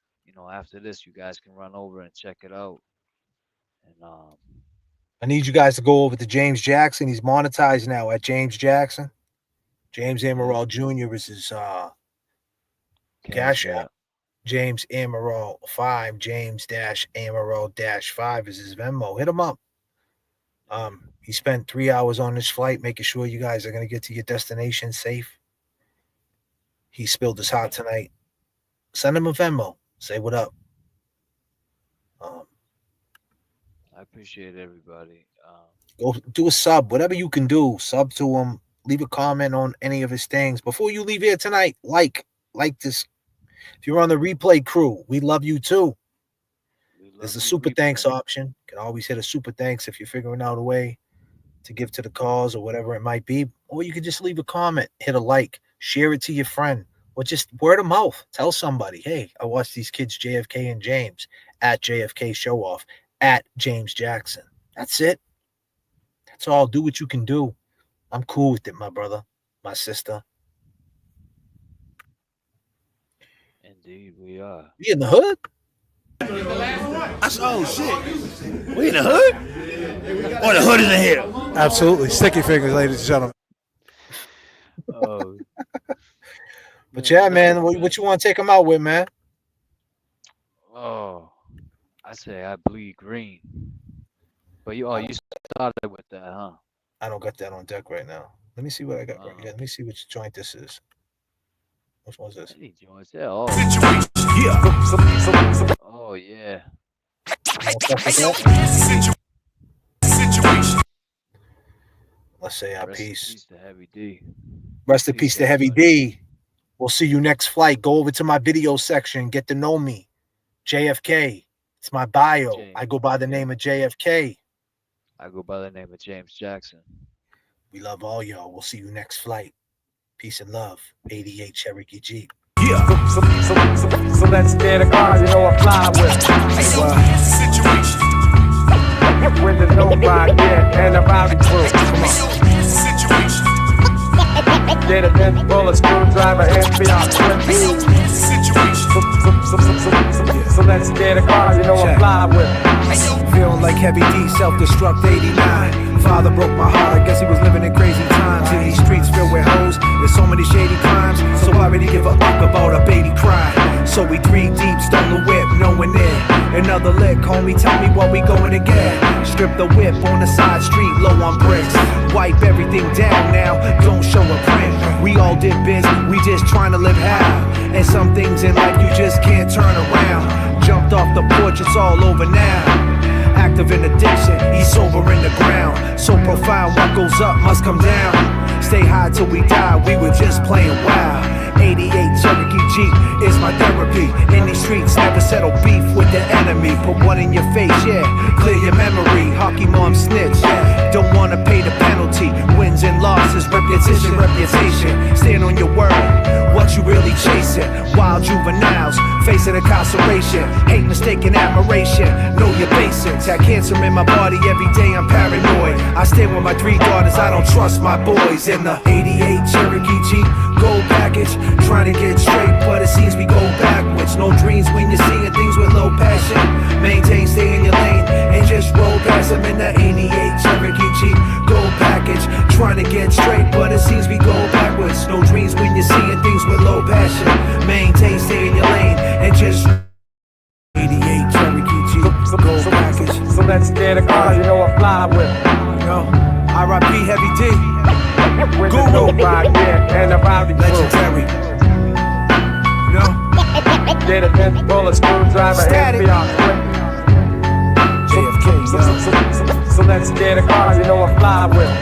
after this you guys can run over and check it out. And I need you guys to go over to James Jackson. He's monetized now at James Jackson. James Amaral Jr. is his Cash App. James Amaral 5, James-Amaral 5 is his Venmo. Hit him up. He spent 3 hours on this flight making sure you guys are going to get to your destination safe. He spilled his heart tonight. Send him a Venmo. Say what up. I appreciate everybody. Go do a sub, whatever you can do. Sub to him. Leave a comment on any of his things. Before you leave here tonight, like this. If you're on the replay crew, we love you too. There's a super thanks option. You can always hit a super thanks if you're figuring out a way to give to the cause or whatever it might be. Or you can just leave a comment, hit a like, share it to your friend, or just word of mouth. Tell somebody, hey, I watched these kids, J.F.K. and James, at J.F.K. Show Off, at James Jackson. That's it. That's all. Do what you can do. I'm cool with it, my brother, my sister. Indeed, we are. We in the hood? Oh, shit. We in the hood? Or the hood is in here? Absolutely. Sticky fingers, ladies and gentlemen. Oh. But yeah, man, what you want to take them out with, man? Oh, I say I bleed green. But you started with that, huh? I don't got that on deck right now. Let me see what I got right here. Let me see which joint this is. Which one's this? Any joints? Yeah. Oh. Oh yeah. Let's say our Rest peace. in peace to Heavy D. Rest in peace to Heavy D. We'll see you next flight. Go over to my video section. Get to know me. JFK. It's my bio. I go by the name of JFK. I go by the name of James Jackson. We love all y'all. We'll see you next flight. Peace and love. 88 Cherokee Jeep. Yeah. So let's get a car, you know I fly with. With the no ride, yeah, and about the crew. Come on. Get a bent bullet, screwdriver, FBI 20. So let's get a car, you know I fly with. Feeling like Heavy D, self-destruct 89. Father broke my heart, I guess he was living in crazy times. In these streets filled with hoes, there's so many shady crimes. So why would he give a fuck about a baby crying? So we 3 deep, stole the whip, no one in. Another lick, homie, tell me what we going again. Strip the whip on the side street, low on bricks. Wipe everything down now, don't show a print. We all did biz, we just trying to live high. And some things in life you just can't turn around. Jumped off the porch, it's all over now. Active in addiction, he's sober in the ground. So profound, what goes up must come down. Stay high till we die, we were just playing wild. 88 Cherokee Jeep is my therapy. In these streets, never settle beef with the enemy. Put one in your face, yeah, clear your memory. Hockey mom snitch, yeah, don't wanna pay the penalty. Wins and losses, reputation. Stand on your word, what you really chasing. Wild juveniles, facing incarceration. Hate, mistaken admiration, know your basics. Tat cancer in my body, every day I'm paranoid. I stay with my 3 daughters, I don't trust my boys. In the 88 Cherokee Jeep, gold package, trying to get straight, but it seems we go backwards. No dreams when you're seeing things with low passion. Maintain, stay in your lane, and just roll past them in the 88 Cherokee Jeep, gold package, trying to get straight, but it seems we go backwards. No dreams when you're seeing things with low passion. Maintain, stay in your lane, and just 88 Cherokee Jeep, gold package. So let's get a car, you know I fly with. Yo, R.I.P. Heavy D, Guru, and a rowdy legendary. No, get a pin, pull a screwdriver, and be on J.F.K. So let's get a car, you know I fly with.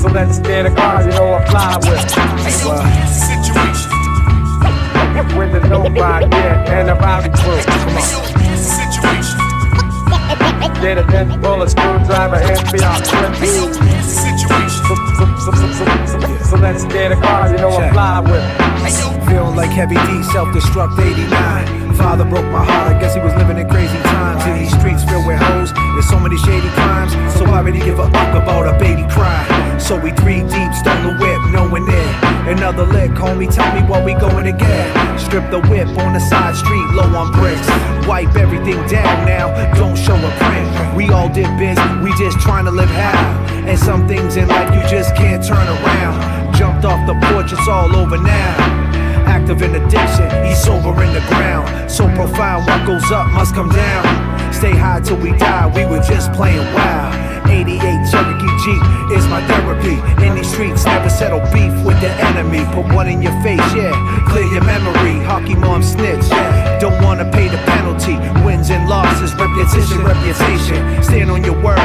So let's get a car, you know I fly with. Situation. With the nobody, and a rowdy crew. Come on. Situation. Get a pin, pull a screwdriver, and be on Situation. So let's get a car, you know I fly with. Feeling like Heavy D, self-destruct 89. Father broke my heart, I guess he was living in crazy times. In these streets filled with hoes, there's so many shady crimes. So why would he give a fuck about a baby cry? So we 3 deep, stole the whip, knowing it. Another lick, homie, tell me what we going to get. Strip the whip on the side street, low on bricks. Wipe everything down now, don't show a print. We all did biz, we just trying to live high. And some things in life you just can't turn around. Jumped off the porch, it's all over now. Active in addiction, he's sober in the ground. So profound, what goes up must come down. Stay high till we die, we were just playing wild. 88 Cherokee Jeep is my therapy. In these streets, never settle beef with the enemy. Put one in your face, yeah, clear your memory. Hockey mom snitch, yeah, don't wanna pay the penalty. Wins and losses, reputation. Stand on your word,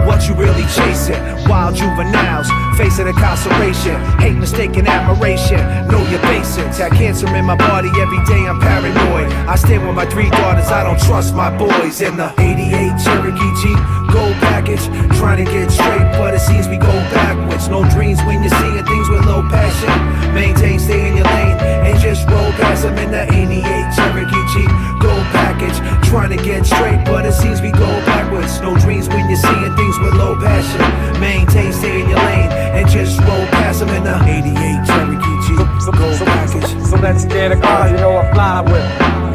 what you really chasing. Wild juveniles, facing incarceration. Hate, mistaken admiration, know your basics. Had cancer in my body, every day I'm paranoid. I stay with my 3 daughters, I don't trust my boys. In the 88 Cherokee Jeep, gold package, trying to get straight, but it seems we go backwards. No dreams when you're seeing things with low passion. Maintain, stay in your lane, and just roll past them in the 88 Cherokee Jeep, gold package, trying to get straight, but it seems we go backwards. No dreams when you're seeing things with low passion. Maintain, stay in your lane, and just roll past them in the 88 Cherokee Jeep, gold package. So let's get a car, you know I fly with.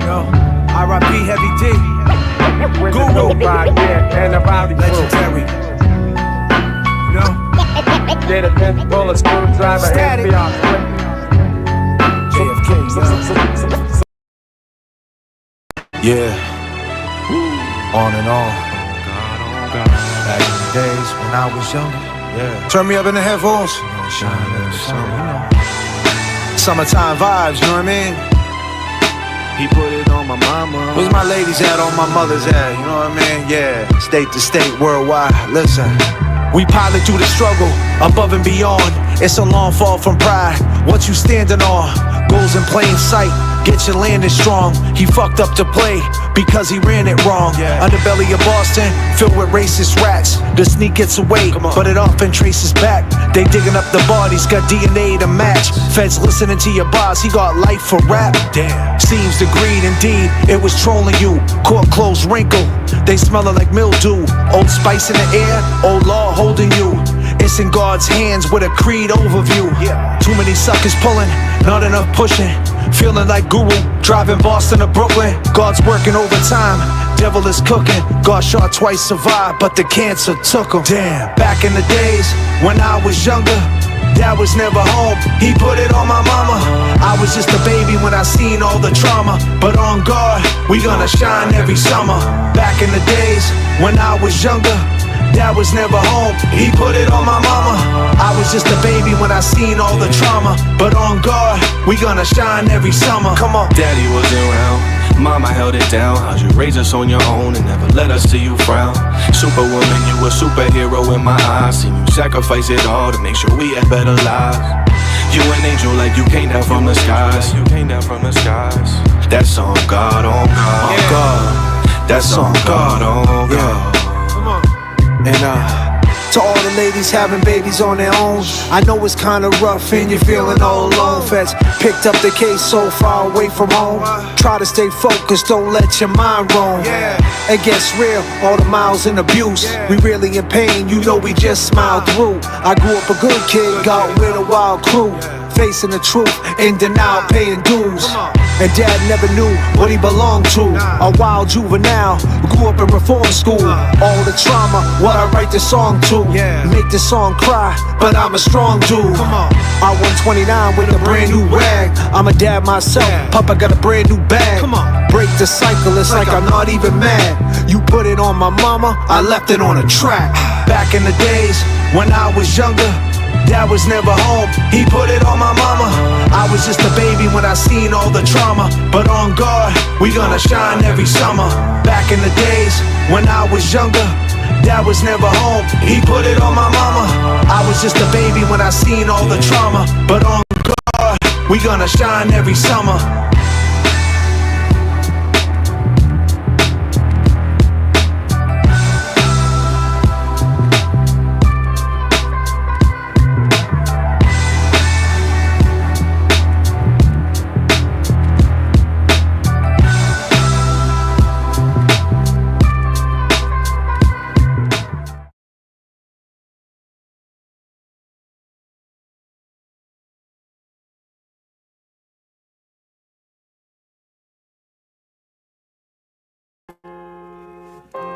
Yo, R.I.P. Heavy D, with the nobody, and a rowdy crew. Legendary. No, get a pin, pull a screwdriver, and be on J.F.K. Yeah, on and on. Back in the days when I was younger. Yeah, turn me up in the headphones. Summertime vibes, you know what I mean? He put it on my mama. Where's my ladies at, on my mother's at, you know what I mean? Yeah, state to state, worldwide, listen. We pilot through the struggle, above and beyond. It's a long fall from pride. What you standing on? Goals in plain sight. Get your landing strong. He fucked up to play because he ran it wrong. Underbelly of Boston, filled with racist rats. The sneak gets away, but it often traces back. They digging up the bodies, got DNA to match. Feds listening to your boss, he got life for rap. Damn. Seems the greed indeed, it was trolling you. Court clothes wrinkle, they smelling like mildew. Old Spice in the air, old law holding you. It's in God's hands with a creed overview. Too many suckers pulling, not enough pushing. Feeling like Guru, driving Boston to Brooklyn. God's working overtime, devil is cooking. Got shot twice, survived, but the cancer took him. Damn, back in the days when I was younger, Dad was never home, he put it on my mama. I was just a baby when I seen all the trauma, but on God, we gonna shine every summer. Back in the days when I was younger, Dad was never home, he put it on my mama. I was just a baby when I seen all the trauma, but on God, we gonna shine every summer. Come on. Daddy wasn't around, mama held it down. How'd you raise us on your own and never let us see you frown? Superwoman, you a superhero in my eyes. Seen you sacrifice it all to make sure we had better lives. You an angel like you came down from the skies. You came down from the skies. That's on God, on God, on God. That's on God, on God. And To all the ladies having babies on their own, I know it's kinda rough and you're feeling all alone. Feds picked up the case so far away from home. Try to stay focused, don't let your mind roam. It gets real, all the miles and abuse. We really in pain, you know we just smiled through. I grew up a good kid, got with a wild crew. Facing the truth, in denial, paying dues. And dad never knew what he belonged to. A wild juvenile, grew up in reform school. All the trauma, what I write this song to. Make the song cry, but I'm a strong dude. I 129 with a brand new rag. I'm a dad myself, Papa got a brand new bag. Break the cycle, it's like I'm not even mad. You put it on my mama, I left it on a track. Back in the days, when I was younger, Dad was never home, he put it on my mama. I was just a baby when I seen all the trauma. But on guard, we gonna shine every summer. Back in the days, when I was younger, Dad was never home, he put it on my mama. I was just a baby when I seen all the trauma. But on guard, we gonna shine every summer.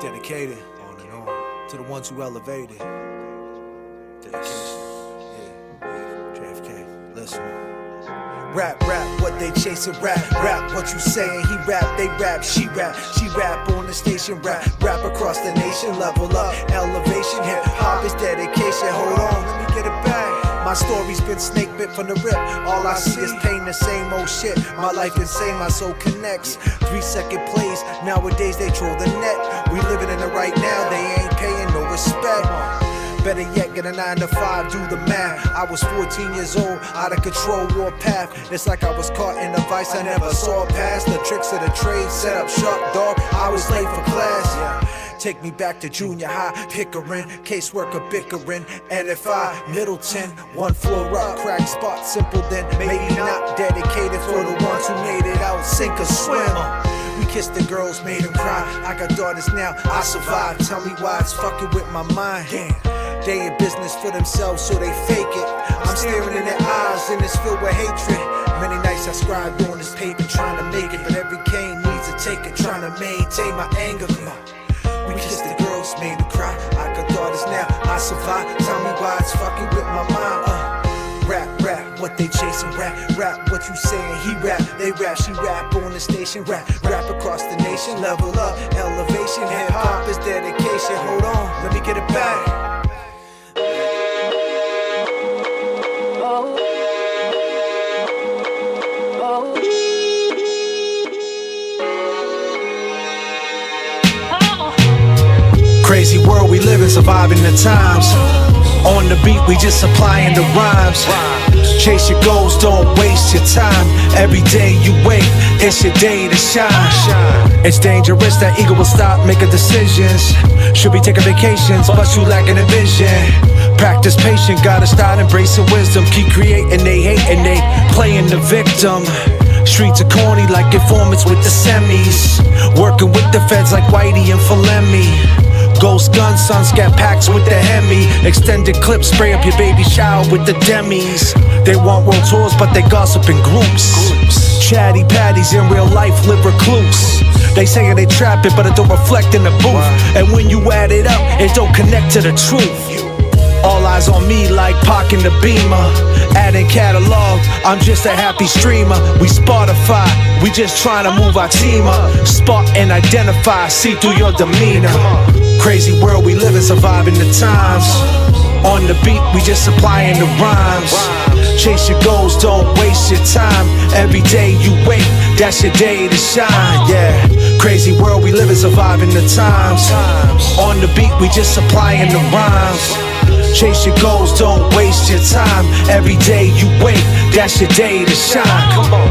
Dedicated on and on to the ones who elevated. Dedication, yeah. J.F.K. Listen. Rap, what they chasing, rap, what you saying, he rap, they rap, she rap on the station, rap across the nation, level up, elevation, hip hop is dedication, hold on, let me get it back. My story's been snake bit from the rip. All I see is pain, the same old shit. My life insane, my soul connects. 3-second plays, nowadays they troll the net. We living in the right now, they ain't paying no respect. Better yet, get a 9 to 5, do the math. I was 14 years old, out of control, warpath. It's like I was caught in a vice I never saw past. The tricks of the trade, set up sharp, dog. I was late for class. Take me back to junior high, Pickering, caseworker bickering, NFI, Middleton, 1 floor up, crack spot, simple then, maybe not dedicated for the ones who made it out, sink or swim. We kissed the girls, made them cry. I got daughters now, I survived. Tell me why it's fucking with my mind. Damn. They in business for themselves, so they fake it. I'm staring in their eyes, and it's filled with hatred. Many nights I scribed on this paper, trying to make it, but every cane needs a taker, trying to maintain my anger. We kissed the girls, made them cry. I got daughters now, I survived. Tell me why it's fucking with my mind. Rap, what they chasing, rap, what you saying, he rap, they rap, she rap on the station, rap across the nation, level up, elevation, hip hop is dedication, hold on, let me get it back. Crazy world we live in, surviving the times. On the beat, we just supplying the rhymes. Chase your goals, don't waste your time. Every day you wait, it's your day to shine. It's dangerous, that ego will stop making decisions. Should be taking vacations, but you lacking a vision. Practice patience, gotta start embracing wisdom. Keep creating, they hate and they playing the victim. Streets are corny like informants with the semis. Working with the feds like Whitey and Falemi. Ghost gun, sun scat packs with the Hemi. Extended clips, spray up your baby shower with the demis. They want world tours, but they gossip in groups. Chatty patties in real life live recluse. They saying they trap it, but it don't reflect in the booth. And when you add it up, it don't connect to the truth. All eyes on me like Pac in the Beamer. Adding catalog, I'm just a happy streamer. We Spotify, we just trying to move our team up. Spot and identify, see through your demeanor. Crazy world we live in, surviving the times. On the beat, we just supplying the rhymes. Chase your goals, don't waste your time. Every day you wait, that's your day to shine, yeah. Crazy world we live in, surviving the times. On the beat, we just supplying the rhymes. Chase your goals, don't waste your time. Every day you wait, that's your day to shine. Come on.